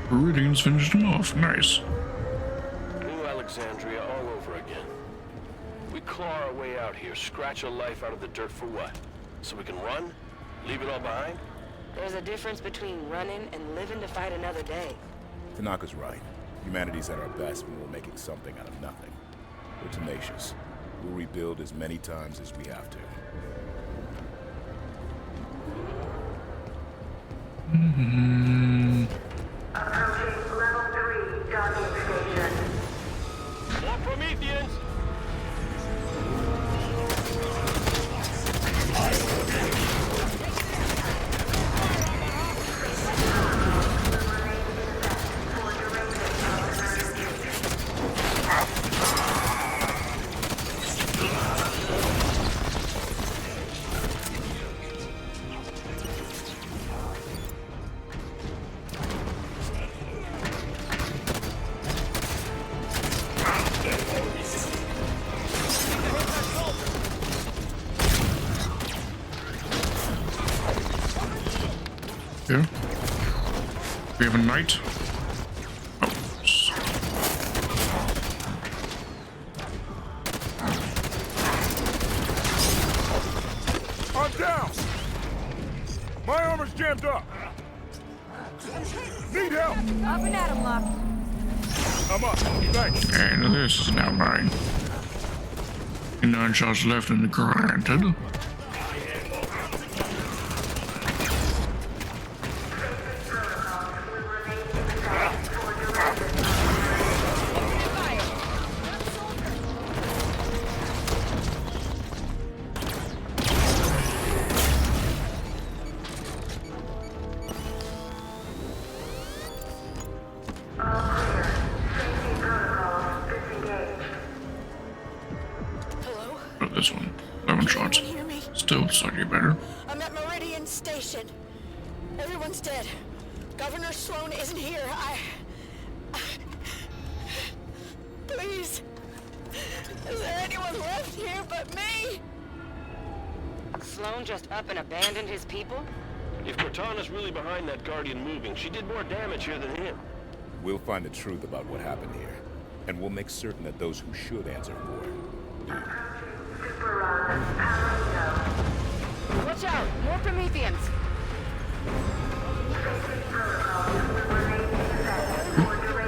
Gaurdians finished him off. Nice. New Alexandria all over again. We claw our way out here, scratch a life out of the dirt for what? So we can run? Leave it all behind? There's a difference between running and living to fight another day. Tanaka's right. Humanity's at our best when we're making something out of nothing. We're tenacious. We'll rebuild as many times as we have to. Approaching level 3 docking station. Yeah. We have a knight. I'm down! My armor's jammed up! Need help! Up and at him, Locke. I'm up. Thanks. And this is now mine. 9 shots left in the granted. This one, 11 shots. Still slightly better. I'm at Meridian Station. Everyone's dead. Governor Sloan isn't here. Please. Is there anyone left here but me? Sloan just up and abandoned his people? If Cortana's really behind that Guardian moving, she did more damage here than him. We'll find the truth about what happened here, and we'll make certain that those who should answer for it do. Watch out! More Prometheans!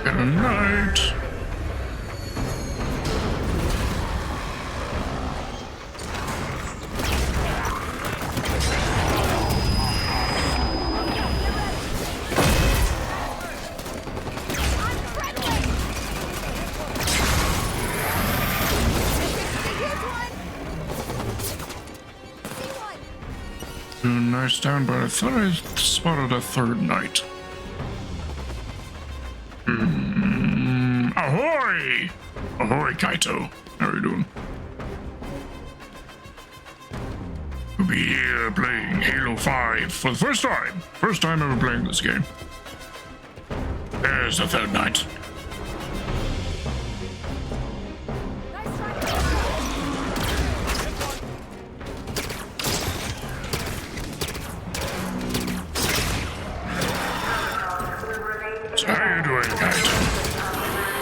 Good night. Nice down, but I thought I spotted a third knight. Ahoy! Ahoy, Kaito. How are you doing? We'll be here playing Halo 5 for the first time. First time ever playing this game. There's the third knight. How you doing, guys?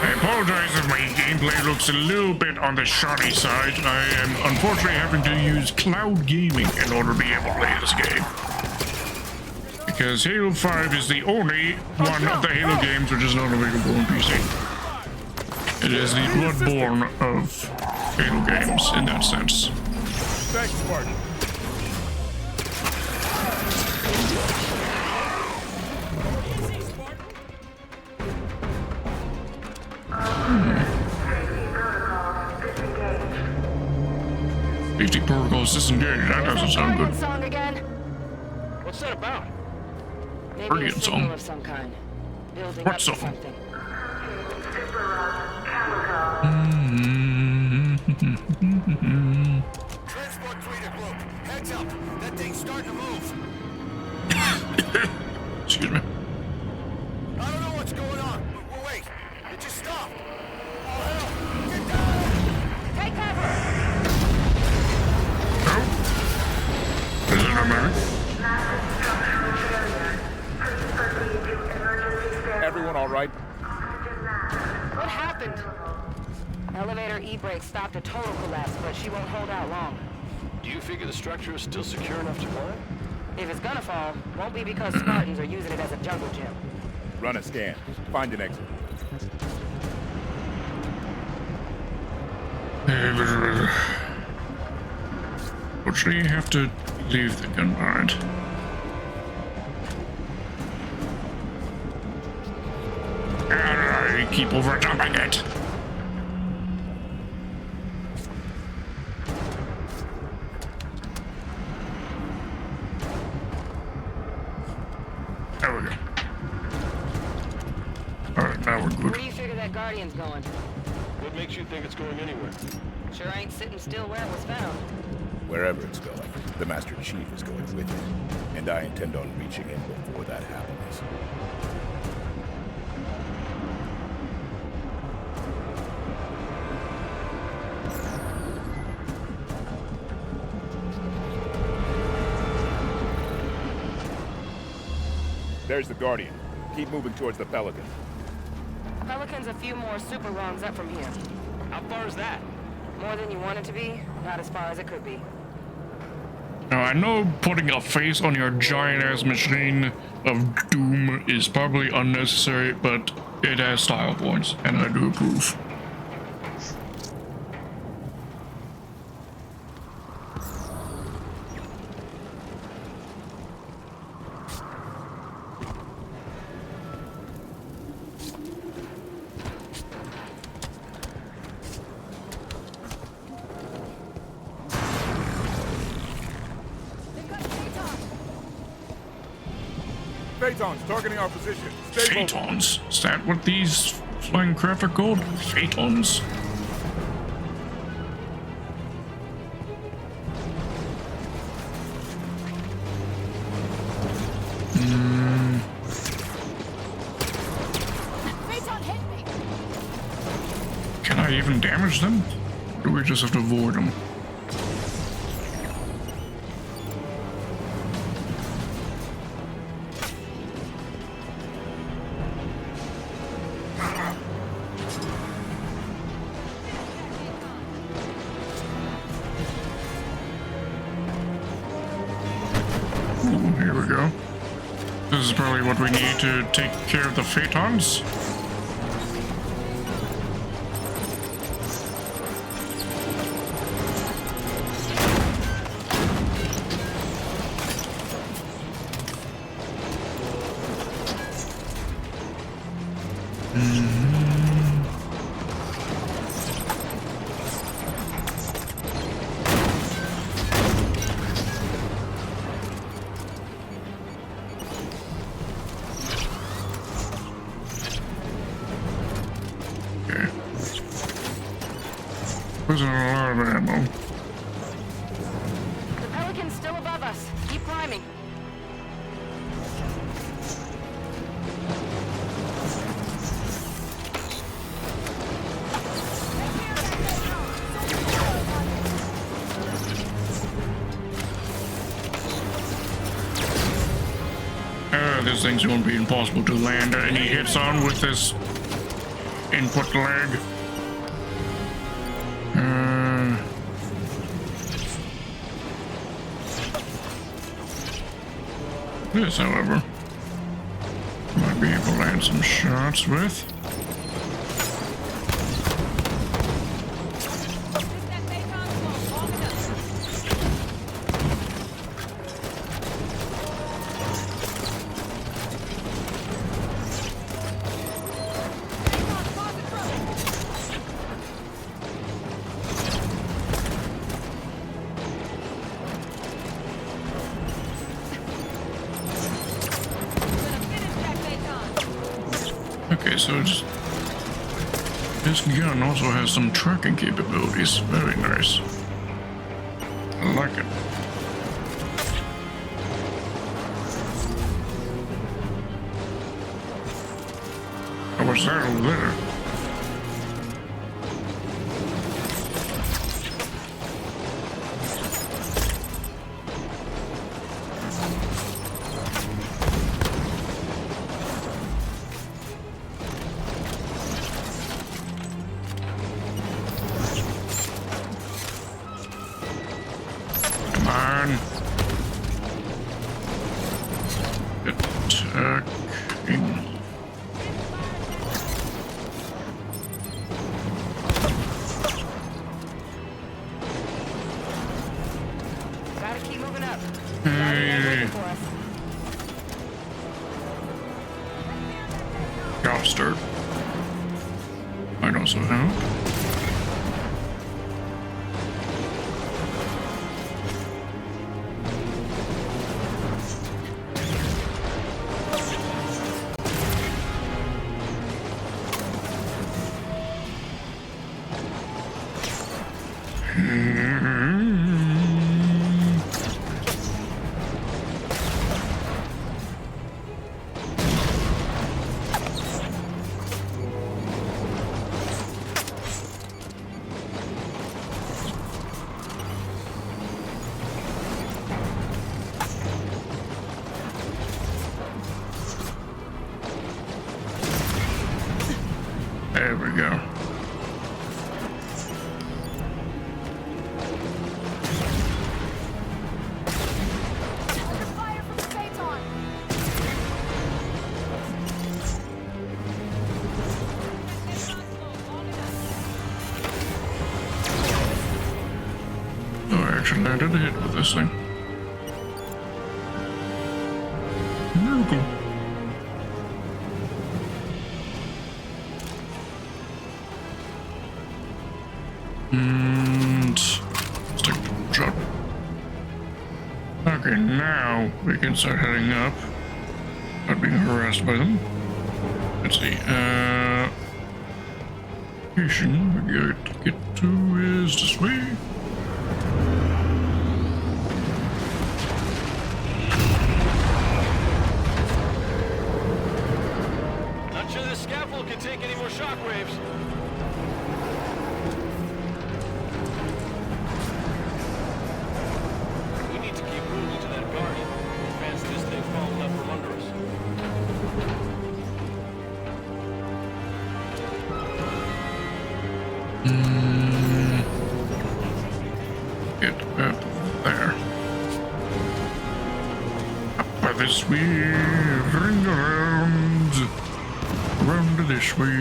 I apologize if my gameplay looks a little bit on the shoddy side. I am unfortunately having to use cloud gaming in order to be able to play this game. Because Halo 5 is the only one of the Halo games which is not available on PC. It is the Bloodborne of Halo games in that sense. Thanks, Spartan. Safety protocols disengaged. That doesn't sound good. Song again. What's that about? Maybe Guardian a signal song. of some kind. Building What up song? to something. Transport 3 to group. Heads up. That thing's starting to move. Excuse me. I don't know what's going on. Wait. It just stopped. Oh, hell. Get down. Take cover. Is it a minute? Everyone all right? What happened? Elevator E-brake stopped a total collapse, but she won't hold out long. Do you figure the structure is still secure enough to climb? If it's gonna fall, won't be because Spartans are using it as a jungle gym. Run a scan. Find an exit. Fortunately, you have to leave the gun behind. I keep over-jumping it. There we go. Alright, now we're good. Where do you figure that Guardian's going? What makes you think it's going anywhere? Sure ain't sitting still where it was found. Wherever it's going, the Master Chief is going with it, and I intend on reaching him before that happens. There's the Guardian. Keep moving towards the Pelican. Pelican's a few more super runs up from here. How far is that? More than you want it to be, not as far as it could be. Now, I know putting a face on your giant-ass machine of doom is probably unnecessary, but it has style points, and I do approve. Phaetons targeting our position. Stay Phaetons? Is that what these flying craft are called? Phaetons? Phaeton hit me. Can I even damage them? Or do we just have to avoid them? Here we go. This is probably what we need to take care of the Phaetons. Wasn't a lot of ammo. The Pelican's still above us. Keep climbing. This thing's going to be impossible to land any hits on with this input lag. This, however, might be able to land some shots with. Okay, so this gun also has some tracking capabilities. Very nice. I like it. Oh, what's that over there? Might also help. actually landed a hit with this thing. Miracle. And let's take the shot. Okay, now we can start heading up. Not being harassed by them. Let's see. Location we got to get to is this way. Not sure this scaffold can take any more shockwaves. We need to keep moving to that Guardian. Advance this thing falling up from under us. Get up there. Up by this way, ring around to this way.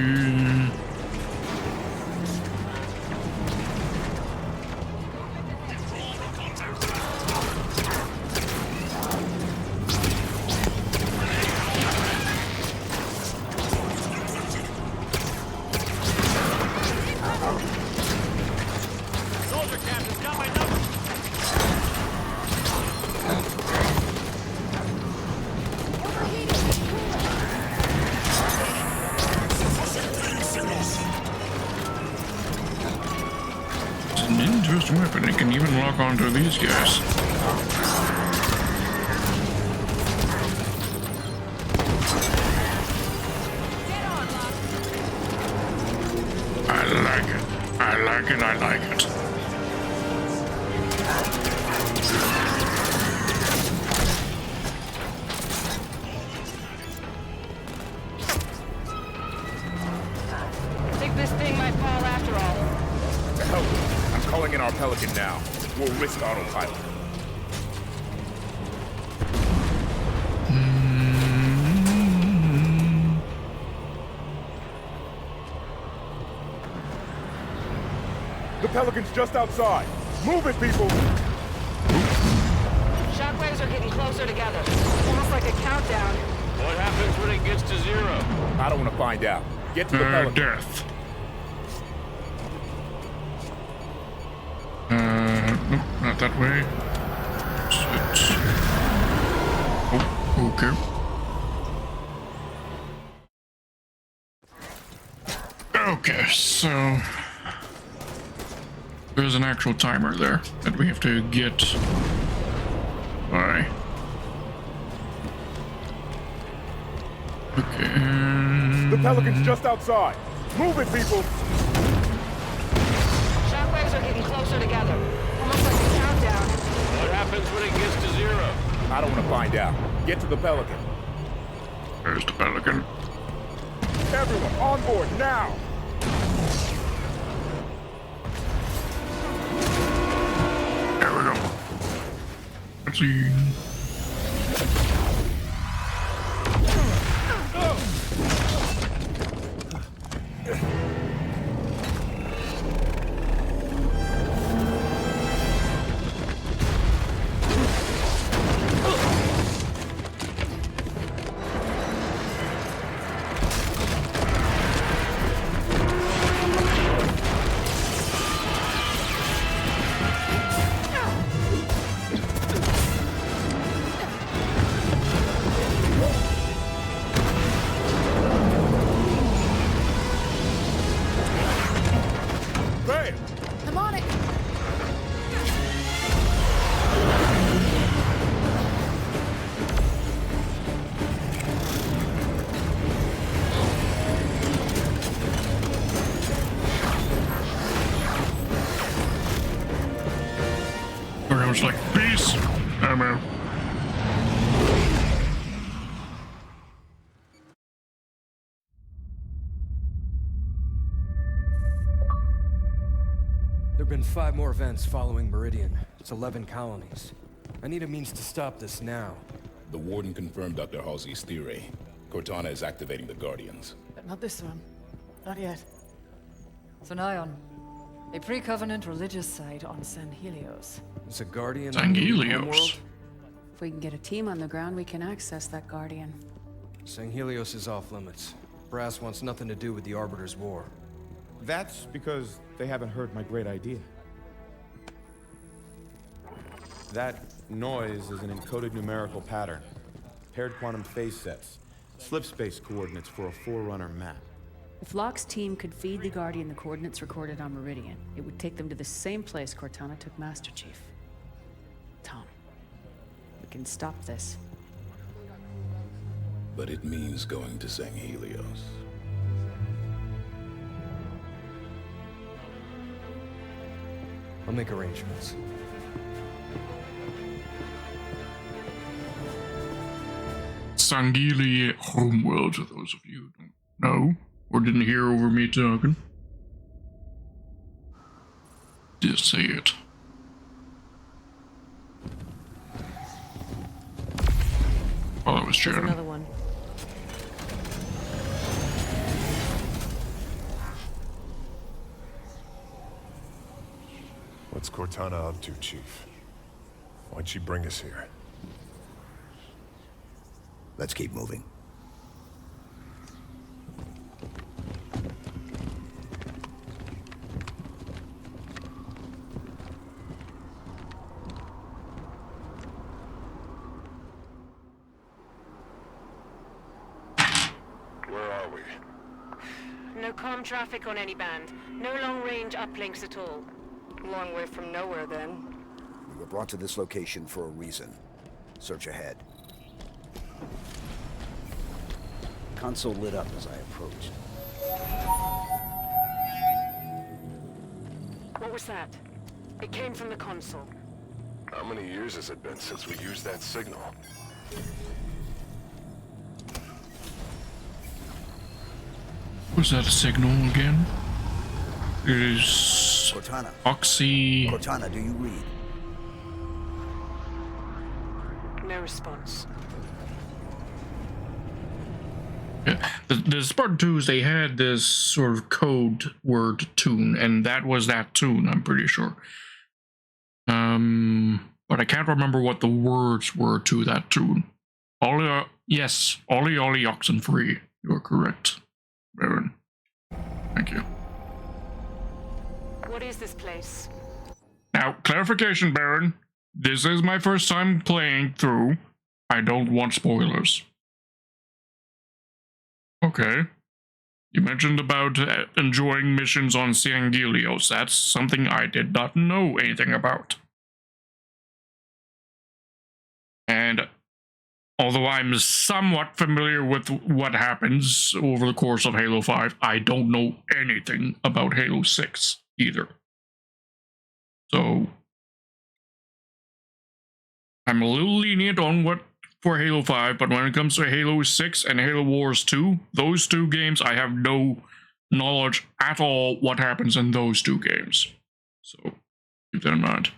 Weapon, it can even lock onto these guys. I like it. I like it. I like it. I think this thing might fall after all. To help. Calling in our Pelican now. We'll risk autopilot. The Pelican's just outside. Move it, people! Shockwaves are getting closer together. Almost like a countdown. What happens when it gets to zero? I don't want to find out. Get to the Pelican. Death. Nope, not that way. Oh, okay. Okay, so there's an actual timer there that we have to get by. Okay. The Pelican's just outside. Move it, people! Shockwaves are getting closer together. Almost like a countdown. What happens when it gets to zero? I don't want to find out. Get to the Pelican. There's the Pelican. Everyone, on board, now! There we go. Let's see. Everyone's like, peace. I'm out. There have been 5 more events following Meridian. It's 11 colonies. I need a means to stop this now. The Warden confirmed Dr. Halsey's theory. Cortana is activating the Guardians. But not this one. Not yet. Sonion. A pre-Covenant religious site on San Helios. It's a Guardian. Sanghelios. If we can get a team on the ground, we can access that Guardian. Sanghelios is off limits. Brass wants nothing to do with the Arbiter's war. That's because they haven't heard my great idea. That noise is an encoded numerical pattern. Paired quantum phase sets. Slip space coordinates for a Forerunner map. If Locke's team could feed the Guardian the coordinates recorded on Meridian, it would take them to the same place Cortana took Master Chief. Tom, we can stop this. But it means going to Sanghelios. I'll make arrangements. Sangheli homeworld, to those of you who don't know or didn't hear over me talking. Just say it. Oh, that was chatting. Another one. What's Cortana up to, Chief? Why'd she bring us here? Let's keep moving. Where are we? No comm traffic on any band. No long-range uplinks at all. Long way from nowhere, then. We were brought to this location for a reason. Search ahead. Console lit up as I approached. What was that? It came from the console. How many years has it been since we used that signal? Was that a signal again? It is Cortana. Oxy. Cortana, do you read? No response. Yeah. The Spartan 2s, they had this sort of code word tune, and that was that tune, I'm pretty sure. But I can't remember what the words were to that tune. Yes, Ollie Ollie Oxen Free. You're correct, Baron. Thank you. What is this place? Now, clarification, Baron. This is my first time playing through. I don't want spoilers. Okay. You mentioned about enjoying missions on Sanghelios. That's something I did not know anything about. And although I'm somewhat familiar with what happens over the course of Halo 5, I don't know anything about Halo 6 either. So I'm a little lenient on what for Halo 5, but when it comes to Halo 6 and Halo Wars 2, those two games, I have no knowledge at all what happens in those two games. So keep that in mind.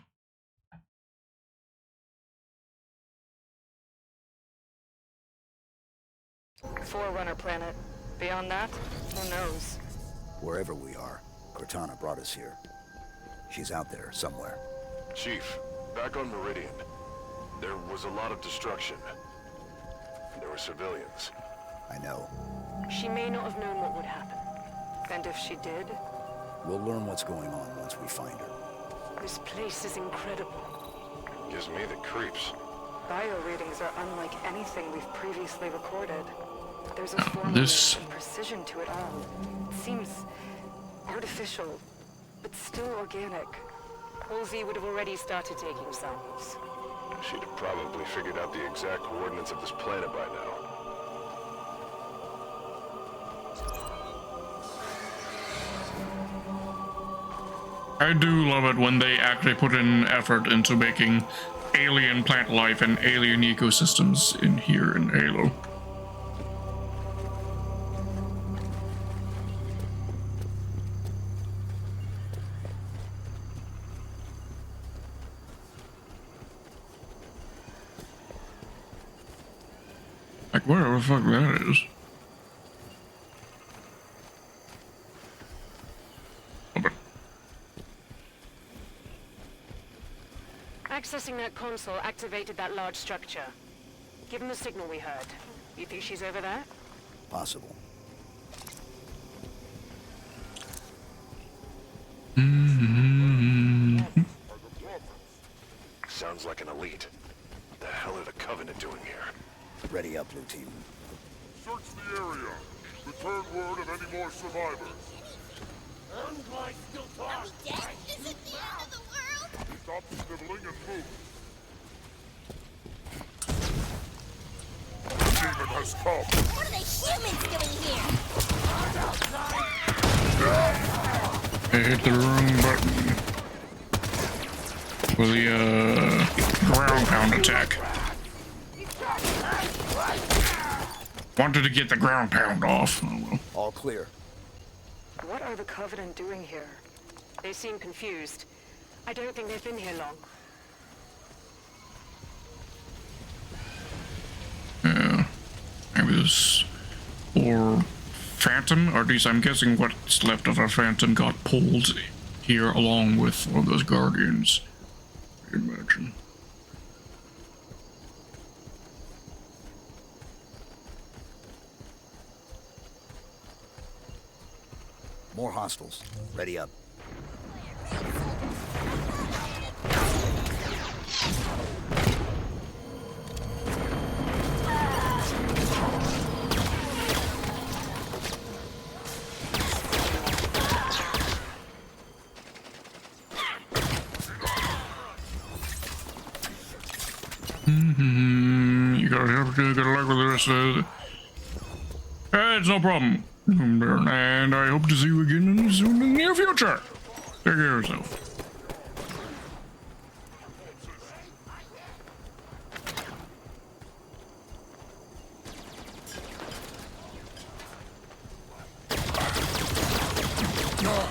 Forerunner planet. Beyond that, who knows? Wherever we are, Cortana brought us here. She's out there somewhere. Chief, back on Meridian. There was a lot of destruction. There were civilians. I know. She may not have known what would happen. And if she did? We'll learn what's going on once we find her. This place is incredible. Gives me the creeps. Bio readings are unlike anything we've previously recorded. There's a form of precision to it all. It seems artificial, but still organic. Halsey would have already started taking samples. She'd have probably figured out the exact coordinates of this planet by now. I do love it when they actually put in effort into making alien plant life and alien ecosystems in here in Halo. Like, whatever the fuck that is. Accessing that console activated that large structure. Given the signal we heard, you think she's over there? Possible. Sounds like an elite. What the hell are the Covenant doing here? Ready up, Blue Team. Search the area. Return word of any more survivors. Still talk. Are we dead? Is it the end of the world? Stop sniveling and move. The demon has come. What are they humans doing here? I hit the wrong button for the ground pound attack. Wanted to get the ground pound off. Oh, well. All clear. What are the Covenant doing here? They seem confused. I don't think they've been here long. Yeah, maybe this or Phantom, or at least I'm guessing what's left of our Phantom got pulled here along with all those Guardians. I imagine. More hostiles. Ready up. You gotta have good luck with the rest of it. It's no problem. And I hope to see you again in the near future. Take care of yourself. No.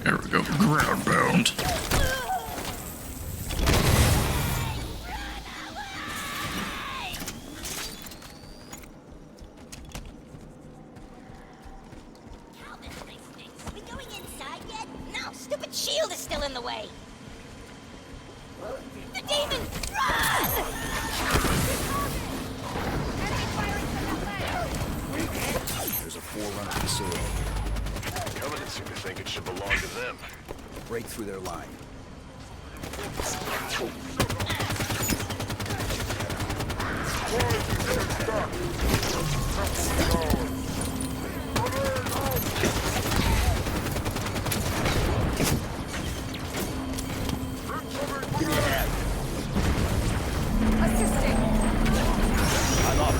There we go, ground bound. We going inside yet? No, stupid shield is still in the way. The demon! Run! There's a forerunner facility. The Covenant seem to think it should belong to them. Break through their line. Give me a hand. Assisting. I'm up.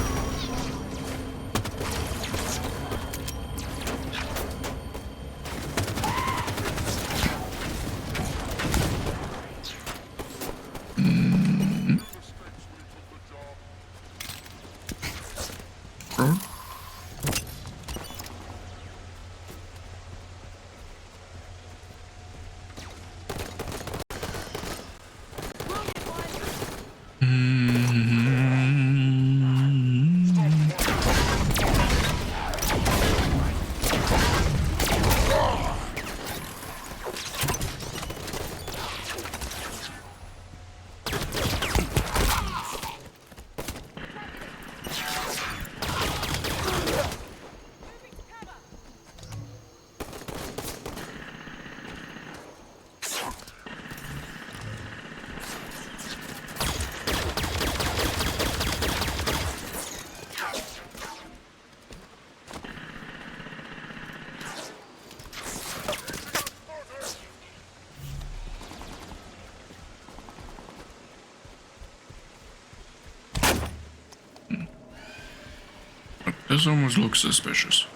This almost looks suspicious.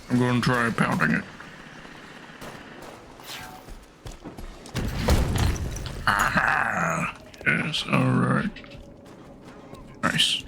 I'm going to try pounding it. Aha! Yes, alright. Nice.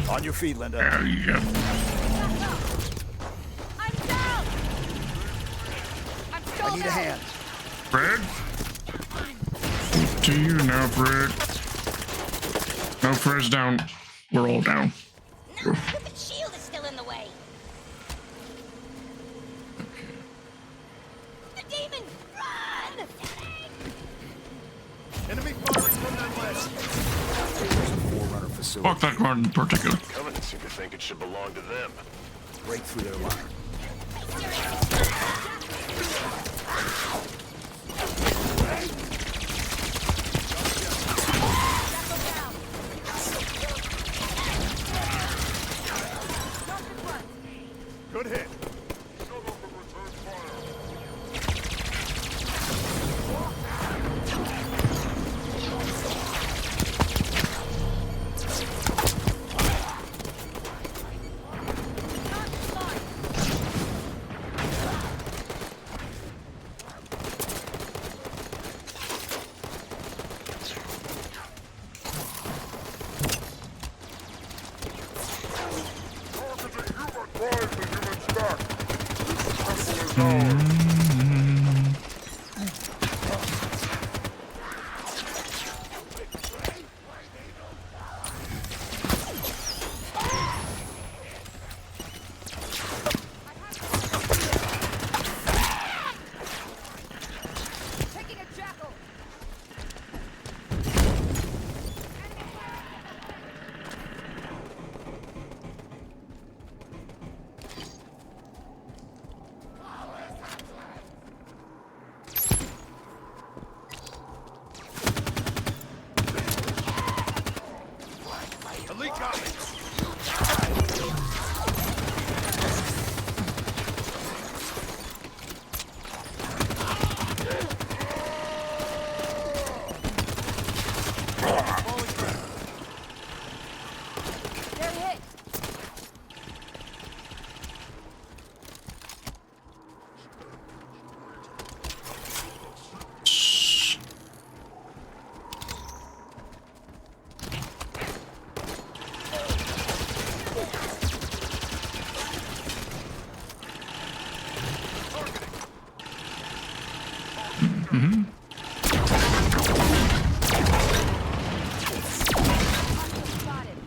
On your feet, Linda. Yeah. I'm down. I'm still I need a hand. Fred? To you now, Fred. No, Fred's down. We're all down. No, the shield is still in the way. Okay. The demon, run! Enemy firing from that west. There's a Forerunner facility. Fuck that one in particular. Covenant seem to think it should belong to them. Break through their line. Good hit.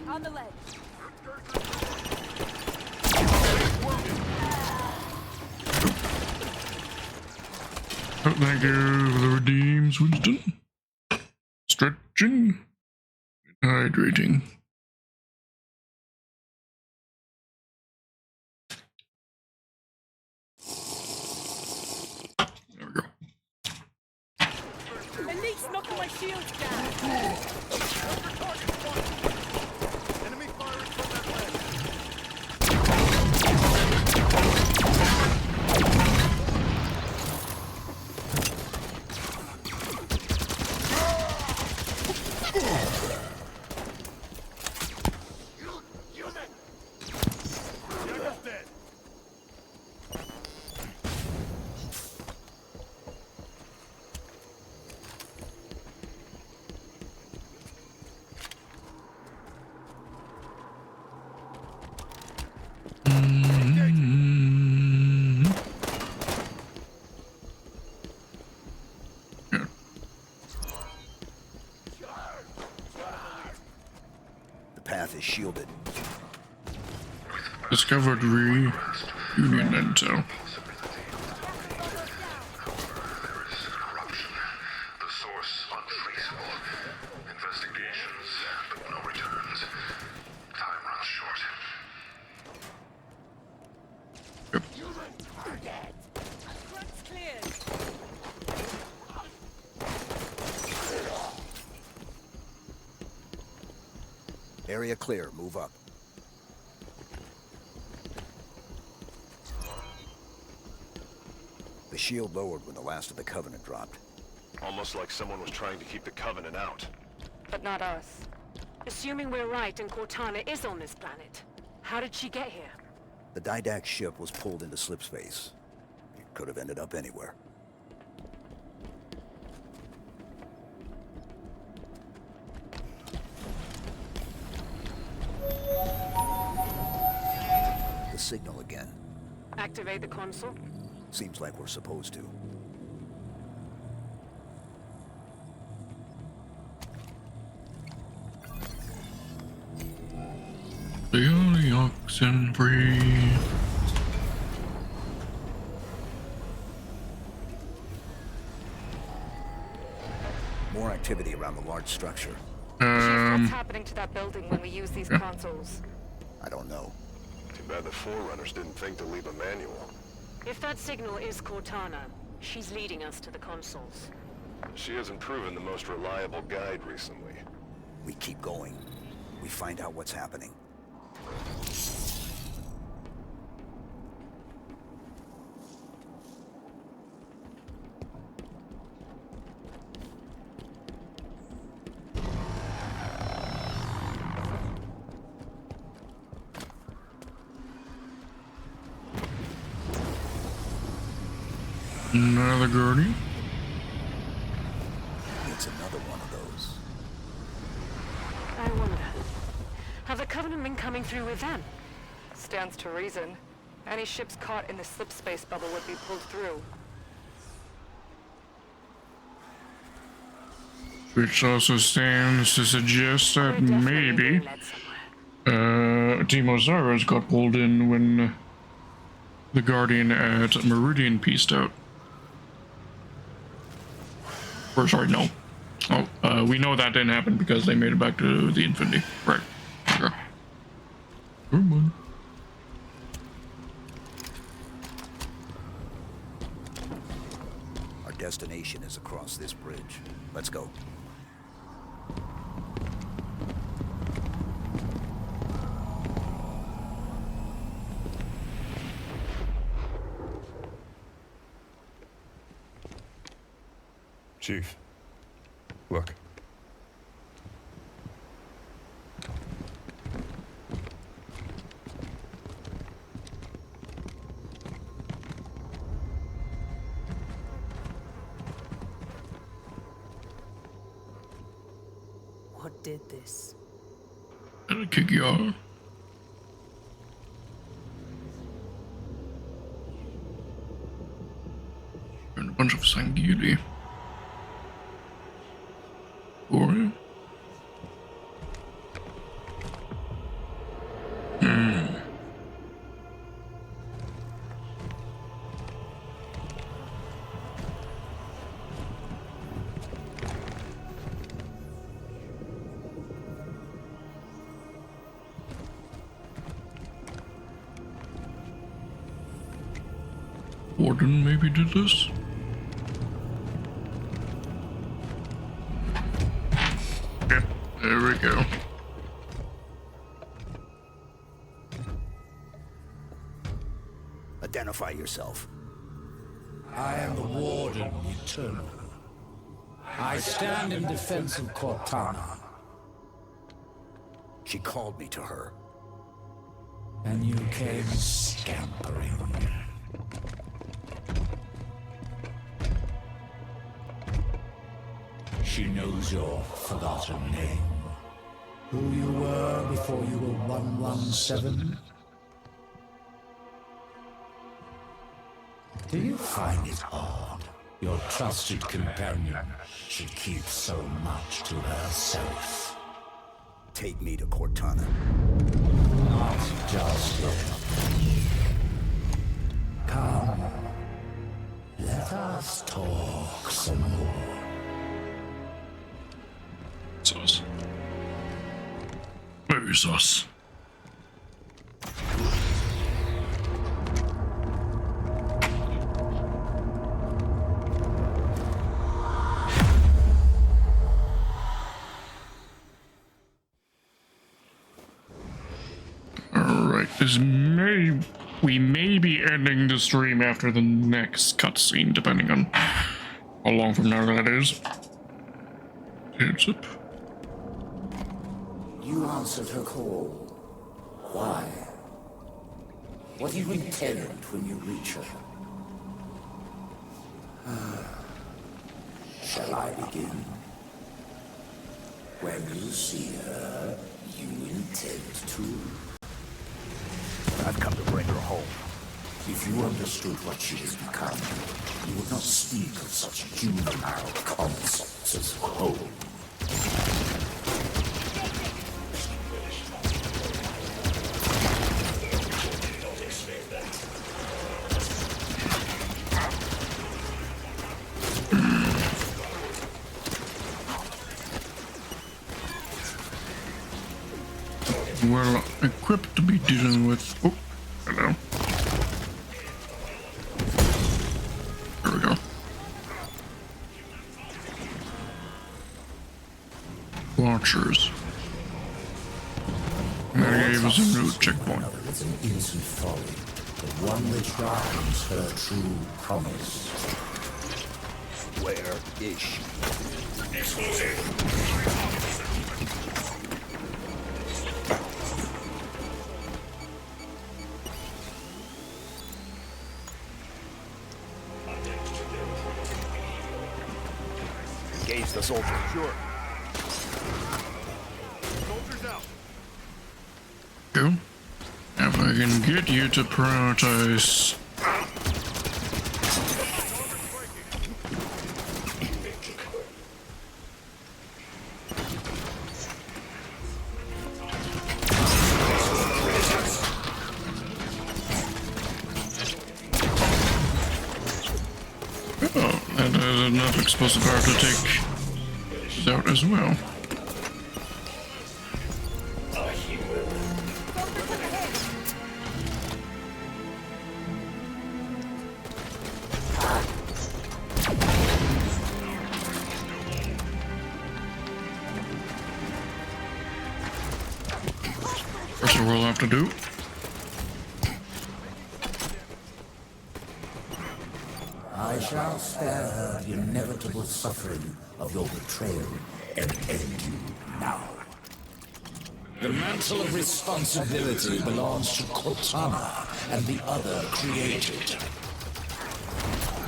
On the ledge. Oh, thank you for the redeems, Winston. Stretching. Hydrating. There we go. The Neat's knocking my shields down. Enemy firing from that ledge. is shielded. Discovered reunion intel. The source untraceable. Investigations, but no returns. Time runs short. Yep. Front's cleared. Area clear. Move up. The shield lowered when the last of the Covenant dropped. Almost like someone was trying to keep the Covenant out. But not us. Assuming we're right and Cortana is on this planet, how did she get here? The Didact ship was pulled into slipspace. It could have ended up anywhere. The signal again. Activate the console? Seems like we're supposed to. The only oxen free. More activity around the large structure. What's happening to that building when we use these consoles? I don't know. Too bad the Forerunners didn't think to leave a manual. If that signal is Cortana, she's leading us to the consoles. She hasn't proven the most reliable guide recently. We keep going. We find out what's happening. Another Gaurdian? It's another one of those. I wonder, have the Covenant been coming through with them? Stands to reason. Any ships caught in the slipspace bubble would be pulled through. Which also stands to suggest that maybe Team Osiris got pulled in when the Guardian at Meridian pieced out. Or sorry, no. Oh, we know that didn't happen because they made it back to the Infinity. Right. Sure. Come on. Our destination is across this bridge. Let's go. Chief, look. What did this? I'll kick you out. And a bunch of Sangiri. Or Warden maybe did this? Okay, there we go. Identify yourself. I am the Warden Eternal. I stand in defense of Cortana. She called me to her. And you came scampering. She knows your forgotten name. Who you were before you were 117? Do you find it odd? Your trusted companion should keep so much to herself. take me to Cortana. Not just yet. Come. Let us talk some more. Sus. Very sus. Alright, we may be ending the stream after the next cutscene, depending on how long from now that is. Heads up. You answered her call. Why? What do you intend when you reach her? Shall I begin? When you see her, you intend to. I've come to bring her home. If you understood what she has become, you would not speak of such juvenile concepts as home. Well equipped to be dealing with. Oh, hello. There we go. Watchers. That gave us a new checkpoint. It's an innocent folly, but one which darkens her true promise. Where is she? Explosive. Engage the soldier. Sure. Soldiers out. Go. If I can get you to prioritize. Oh, that is enough explosive power to take this out as well. That's what we'll have to do. I shall spare her the inevitable suffering of your betrayal and end you now. The mantle of responsibility belongs to Cortana and the other created.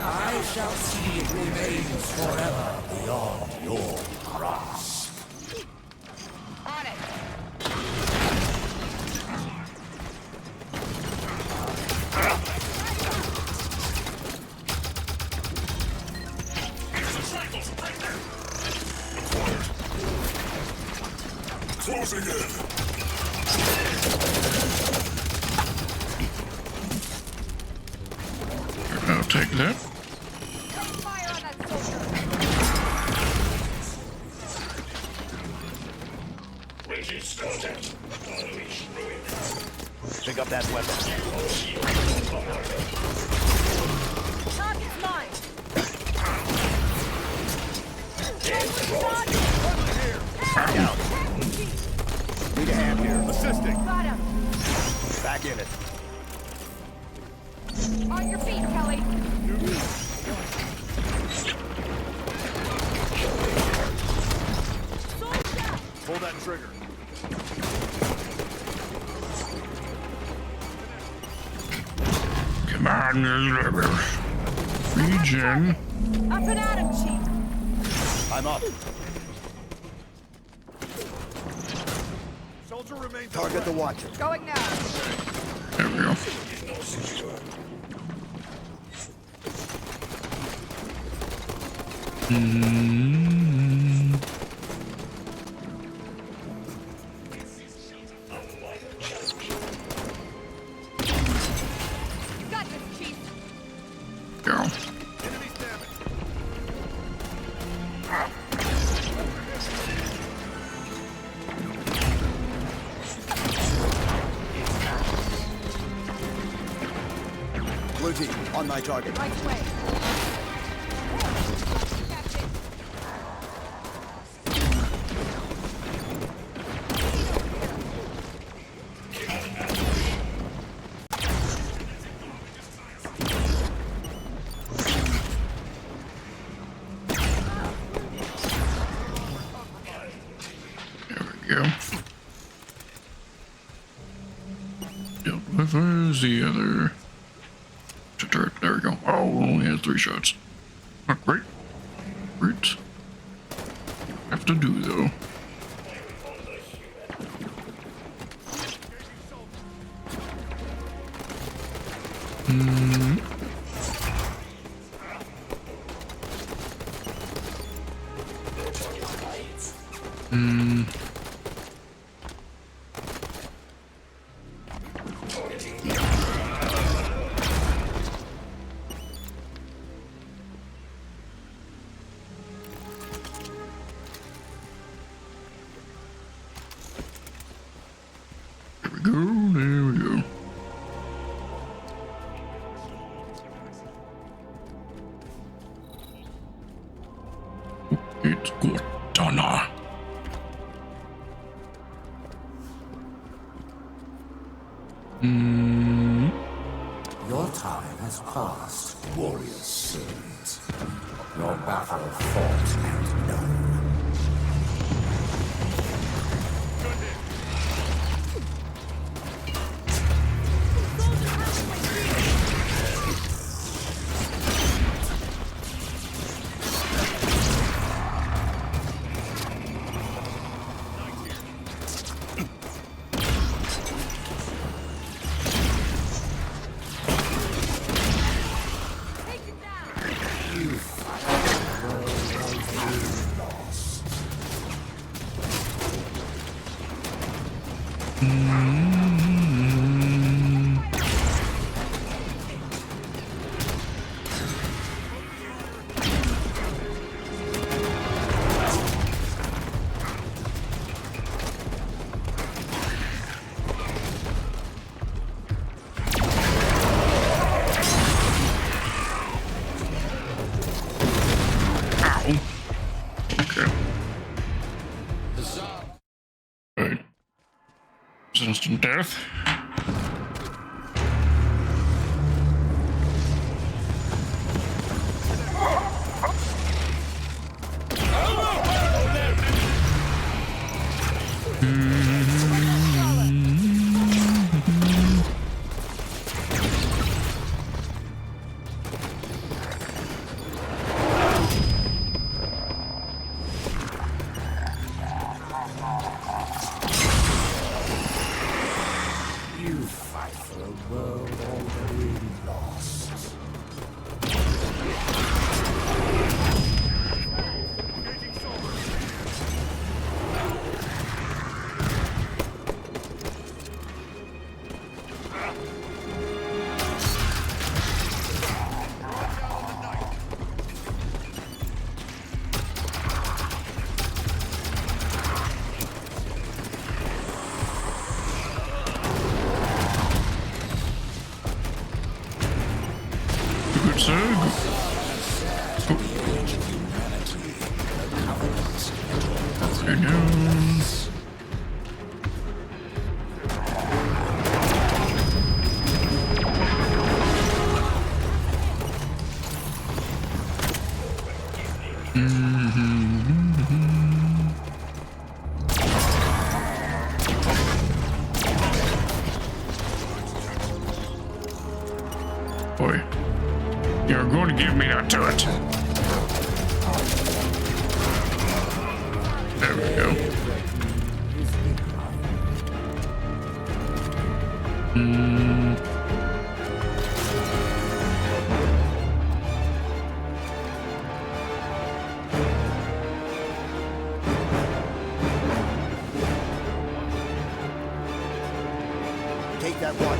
I shall see it remains forever beyond your grasp. On it. Closing in. I'll take that. Fire on that soldier. Reduce contact. Unleash ruin. Pick up that weapon. Target's mine. Back out. Need a hand here. Assisting. Got him. Back in it. On your feet, Kelly. Pull that trigger. Come on, Regen. Up and at him, Chief. I'm up. Soldier remains. Target the Watcher. Going now. There we go. On my target. Right away. Where's the other turret? There we go. Oh, only had 3 shots. Oh, great. Great. Have to do though. It's Cortana. Your time has passed, warrior servants. Your battle fought and done. Instant death. Boy, you're going to give me that turret. There we go. Take that one.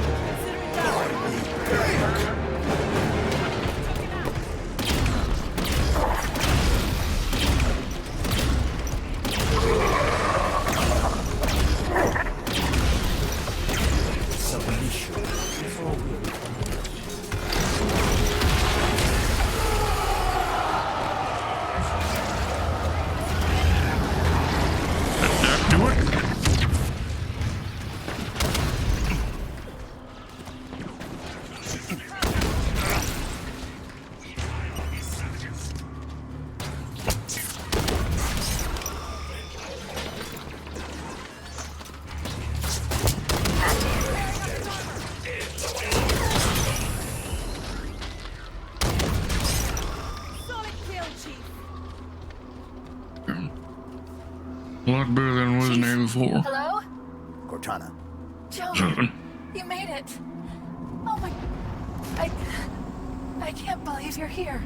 A lot better than it was in A before. Hello? Cortana. Joe, you made it. Oh my... I can't believe you're here.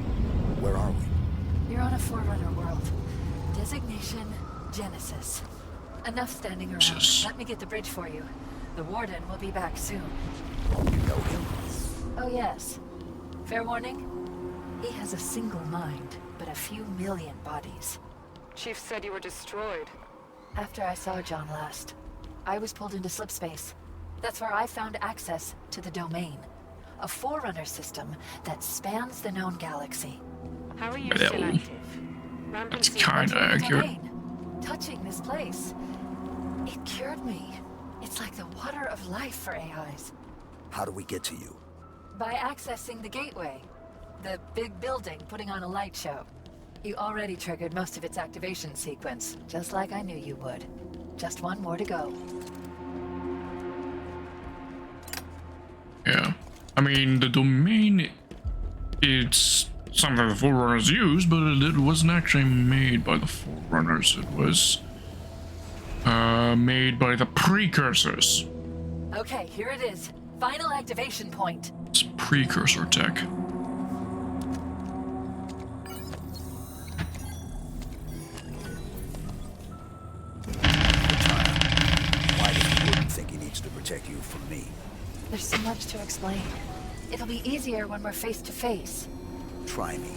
Where are we? You're on a Forerunner world. Designation Genesis. Enough standing around. Let me get the bridge for you. The Warden will be back soon. You know him? Oh yes. Fair warning? He has a single mind, but a few million bodies. Chief said you were destroyed. After I saw John last, I was pulled into slipspace. That's where I found access to the Domain. A Forerunner system that spans the known galaxy. How are you still active? That's kinda accurate. Touching this place, it cured me. It's like the water of life for AIs. How do we get to you? By accessing the gateway. The big building putting on a light show. You already triggered most of its activation sequence, just like I knew you would. Just one more to go. Yeah. I mean, the Domain, it's something the Forerunners use, but it wasn't actually made by the Forerunners. It was made by the Precursors. Okay, here it is. Final activation point. It's Precursor tech. Why does the Warden think he needs to protect you from me? There's so much to explain. It'll be easier when we're face to face. Try me.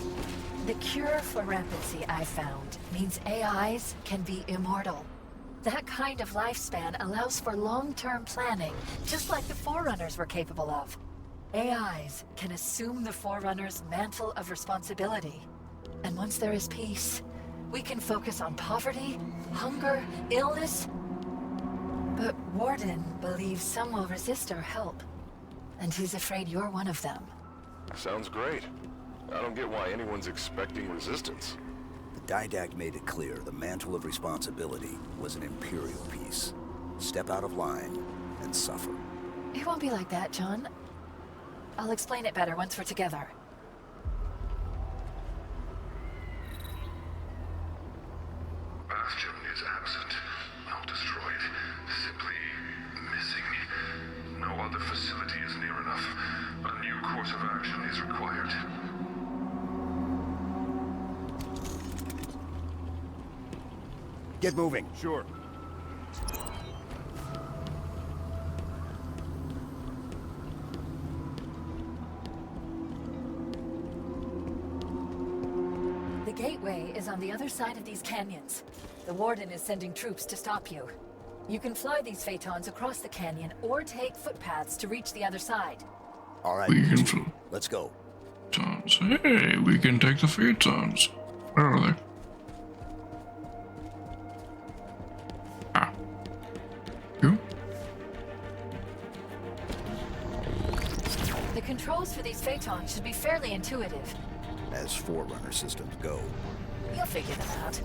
The cure for rampancy I found means AIs can be immortal. That kind of lifespan allows for long-term planning, just like the Forerunners were capable of. AIs can assume the Forerunner's mantle of responsibility. And once there is peace, we can focus on poverty, hunger, illness. But Warden believes some will resist our help. And he's afraid you're one of them. Sounds great. I don't get why anyone's expecting resistance. The Didact made it clear the mantle of responsibility was an Imperial piece. Step out of line and suffer. It won't be like that, John. I'll explain it better once we're together. Bastion is absent. Not destroyed. Simply missing. No other facility is near enough. A new course of action is required. Get moving. Sure. The gateway is on the other side of these canyons. The Warden is sending troops to stop you. You can fly these Phaetons across the canyon or take footpaths to reach the other side. All right, let's go. Hey, we can take the Phaetons. Where are they? Ah. You? The controls for these Phaetons should be fairly intuitive. As Forerunner systems go. You'll figure them out.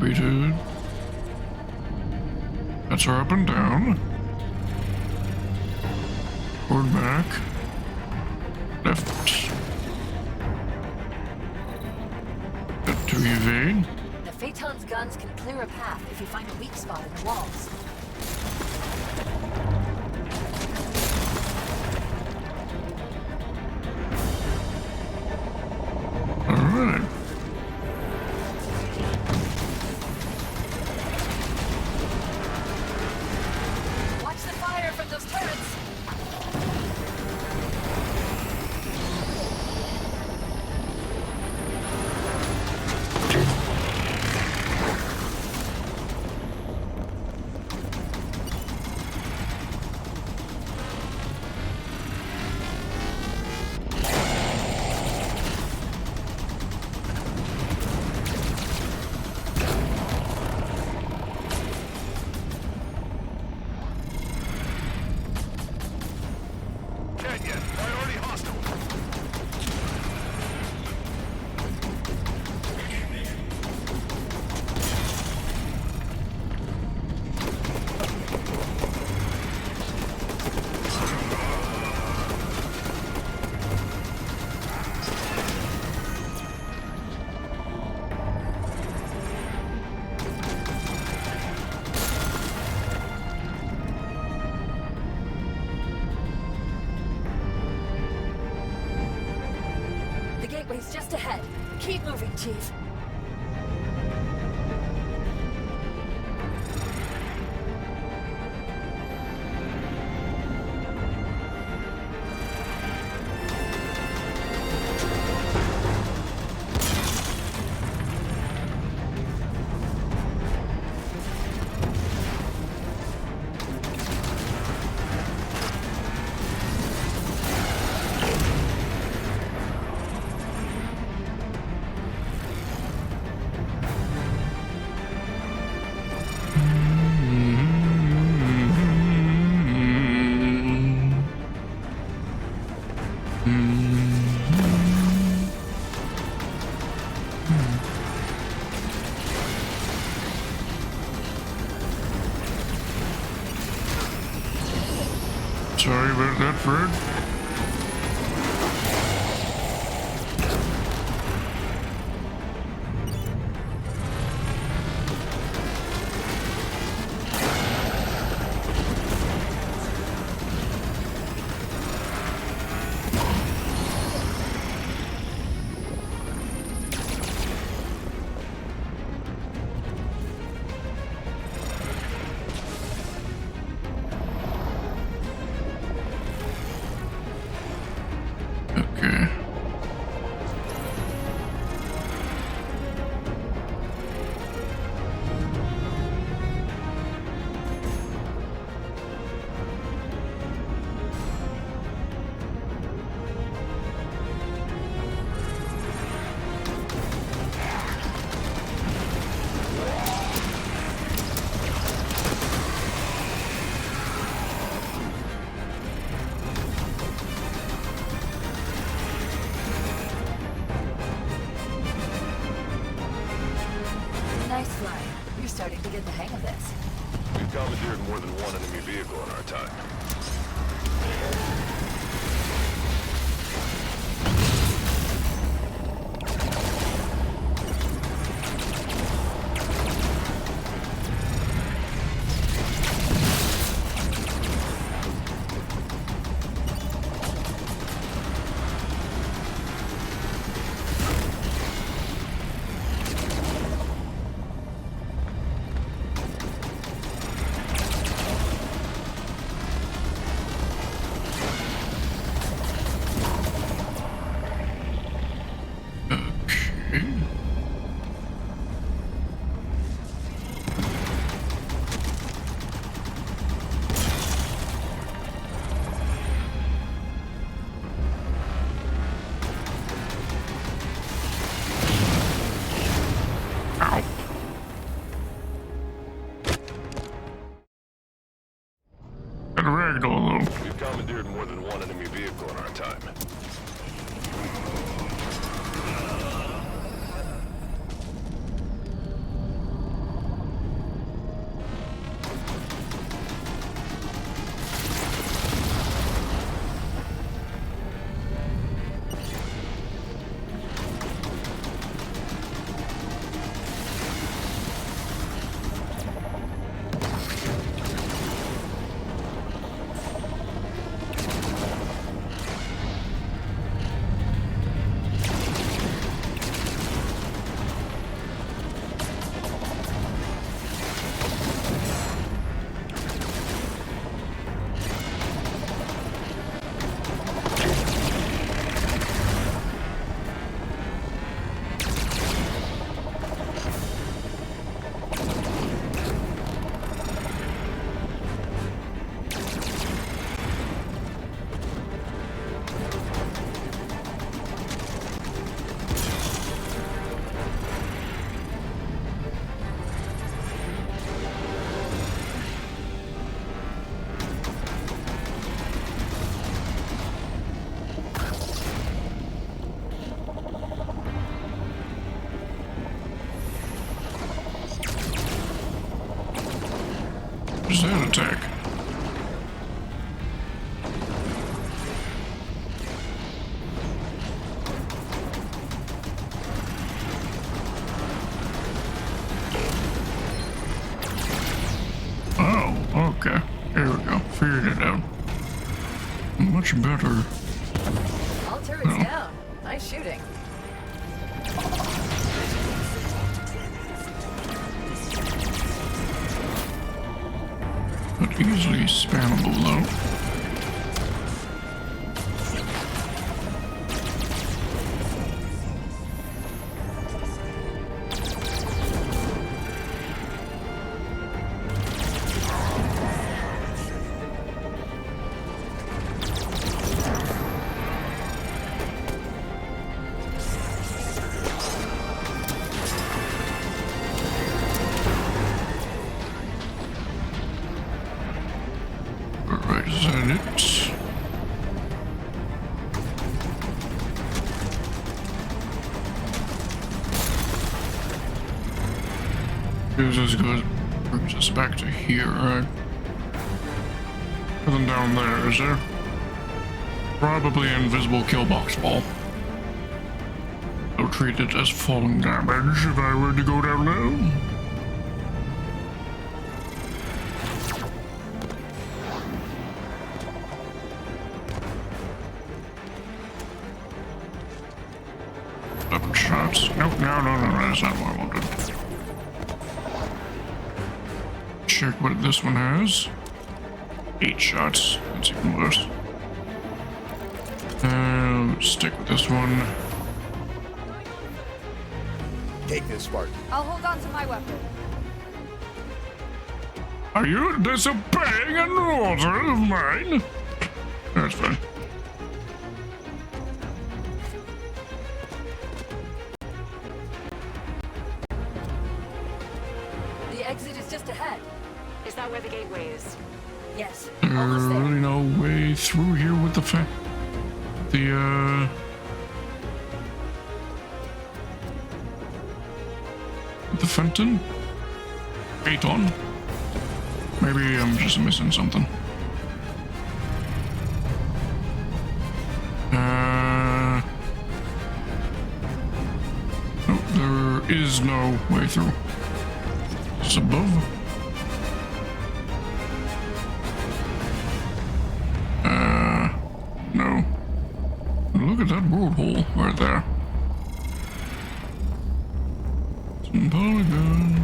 Beated. That's her up and down. Forward, back. Left. Get to evade. The Phaeton's guns can clear a path if you find a weak spot in the walls. Alright. Watch the fire from those turrets! He's just ahead. Keep moving, Chief. Sorry about that, Fred. Nice fly. You're starting to get the hang of this. We've commandeered more than one enemy vehicle in our time. We've commandeered more than one enemy vehicle in our time. What's that attack? Oh, okay. There we go. Figured it out. Much better. All turrets down. Nice shooting. Easily spammable though. This brings us back to here, right? Nothing down there, is there? Probably an invisible kill box ball. I'll treat it as falling damage if I were to go down there. Double shots. Nope, no, that's not what I wanted. Check what this one has. 8 shots. That's even worse. Stick with this one. Take this, Spartan. I'll hold on to my weapon. Are you disobeying an order of mine? That's fine. The exit is just ahead. Is that where the gateway is? Yes. There's really no way through here with the Fenton? Phaeton? Maybe I'm just missing something. No, there is no way through. It's above. No. Look at that road hole right there. Some polygon.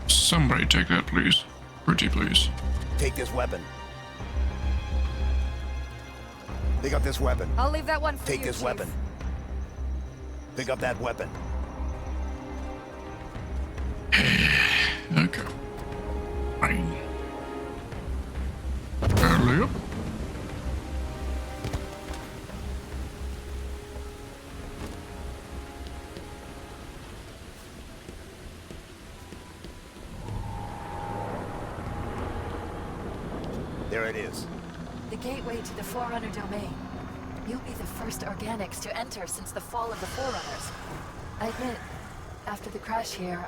Somebody take that, please. Pretty please. Take this weapon. Pick up this weapon. I'll leave that one for Take you, this Chief. weapon. Pick up that weapon. Okay. Fine. Early up. There it is. The gateway to the Forerunner domain. You'll be the first organics to enter since the fall of the Forerunners. I admit, after the crash here,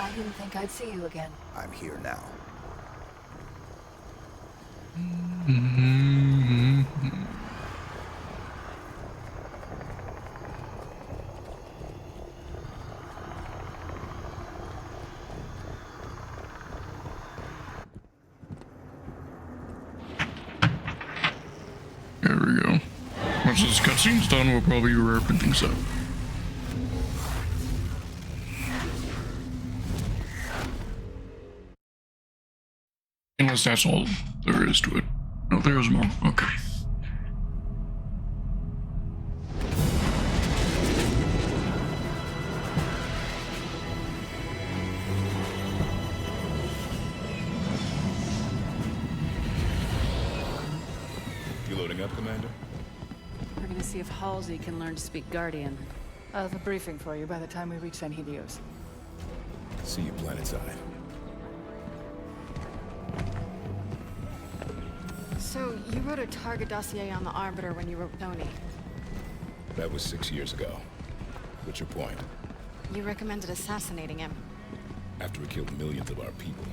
I didn't think I'd see you again. I'm here now. There we go. Once this cutscene's done, we'll probably be wrapping things up. Unless that's all there is to it. No, there's more. Okay. You loading up, Commander? We're gonna see if Halsey can learn to speak Guardian. I'll have a briefing for you by the time we reach San Helios. See you planetside. So, you wrote a target dossier on the Arbiter when you wrote Tony. That was 6 years ago. What's your point? You recommended assassinating him. After we killed millions of our people,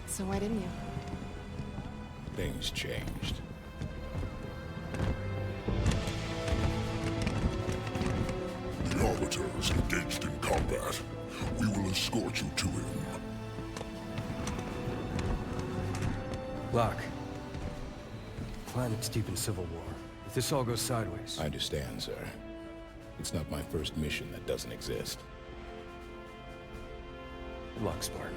So why didn't you? things changed. The Arbiter is engaged in combat. We will escort you to him. Locke. Planet's deep in civil war. If this all goes sideways... I understand, sir. It's not my first mission that doesn't exist. Good luck, Spartan.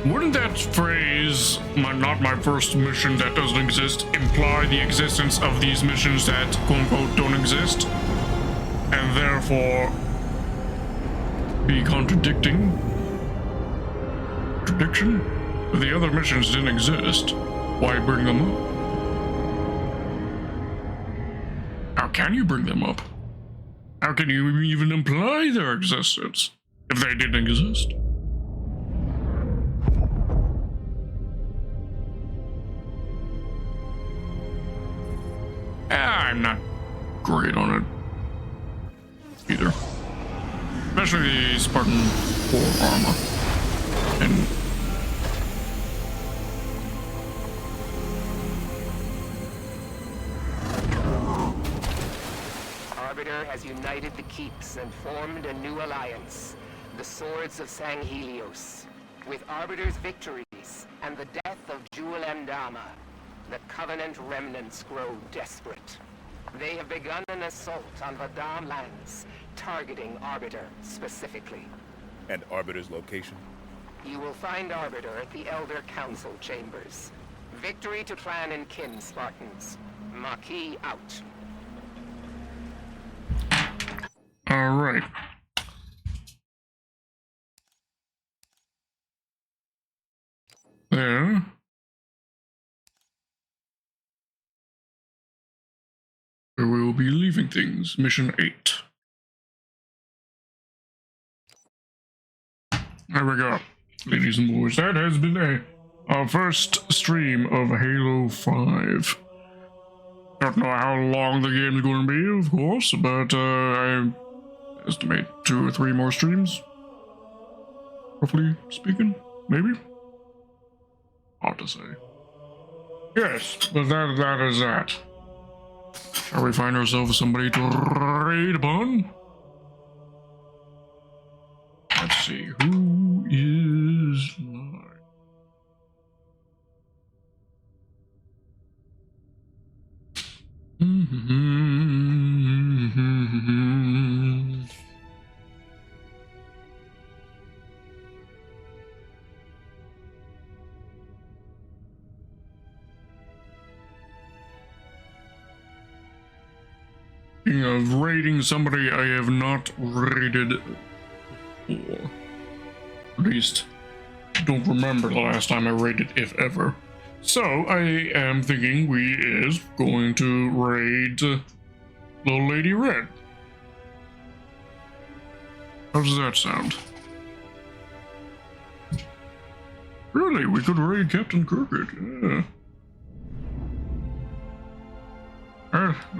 Wouldn't that phrase, not my first mission that doesn't exist, imply the existence of these missions that quote-unquote don't exist? And therefore be contradiction? If the other missions didn't exist, why bring them up? How can you bring them up? How can you even imply their existence if they didn't exist? I'm not great on it either. Especially the Spartan 4 armor. And Arbiter has united the Keeps and formed a new alliance, the Swords of Sanghelios. With Arbiter's victories and the death of Jewel Mdama, the Covenant remnants grow desperate. They have begun an assault on Vadam lands, targeting Arbiter specifically. And Arbiter's location? You will find Arbiter at the Elder Council chambers. Victory to Clan and Kin, Spartans. Maquis out. Alright. There. Where we will be leaving things. Mission 8. There we go. Ladies and boys, that has been our first stream of Halo 5. Don't know how long the game is going to be, of course, but I estimate 2 or 3 more streams. Roughly speaking, maybe? Hard to say. Yes, but that is that. Shall we find ourselves somebody to raid upon? Let's see, who is mine? Speaking of raiding somebody I have not raided before. At least, don't remember the last time I raided, if ever. So, I am thinking we is going to raid Little Lady Red. How does that sound? Really, we could raid Captain Crooked, yeah.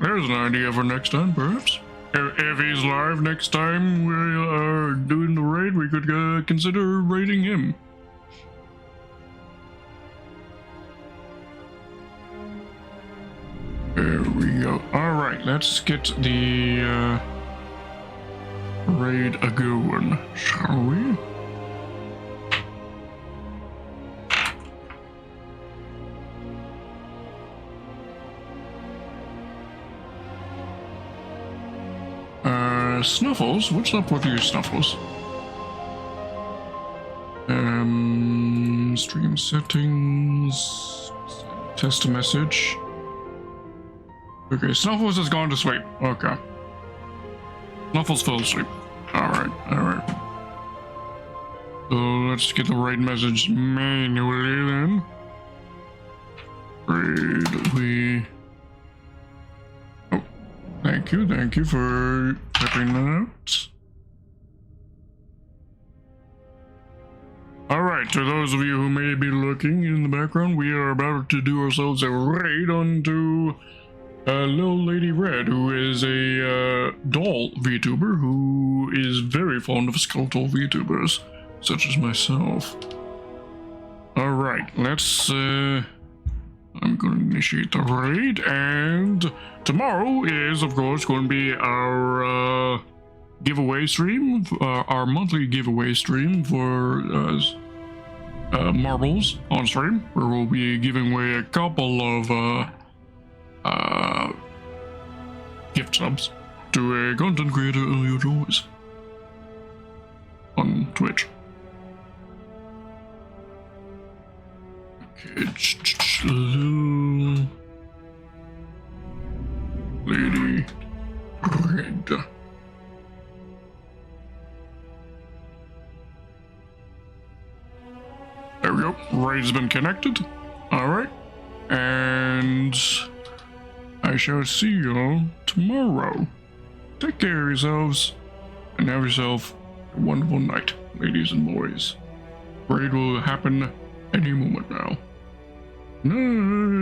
There's an idea for next time, perhaps. If he's live next time we are doing the raid, we could consider raiding him. There we go. Alright, let's get the raid a-going, shall we? Snuffles? What's up with your Snuffles? Stream settings, test a message. Okay, Snuffles has gone to sleep. Okay. Snuffles fell asleep. Alright, alright. So let's get the raid message manually then. Raid, we... Oh, thank you for typing that out. Alright, to those of you who may be looking in the background, we are about to do ourselves a raid onto Little Lady Red, who is a doll VTuber who is very fond of skeletal VTubers, such as myself. Alright, let's, I'm gonna initiate the raid, and tomorrow is, of course, going to be our, giveaway stream, our monthly giveaway stream for, marbles on stream, where we'll be giving away a couple of, gift subs to a content creator of your choice on Twitch. Okay, little Lady Red. There we go. Raid's been connected. Alright. And I shall see you tomorrow. Take care of yourselves and have yourself a wonderful night, ladies and boys. Raid will happen any moment now. Night.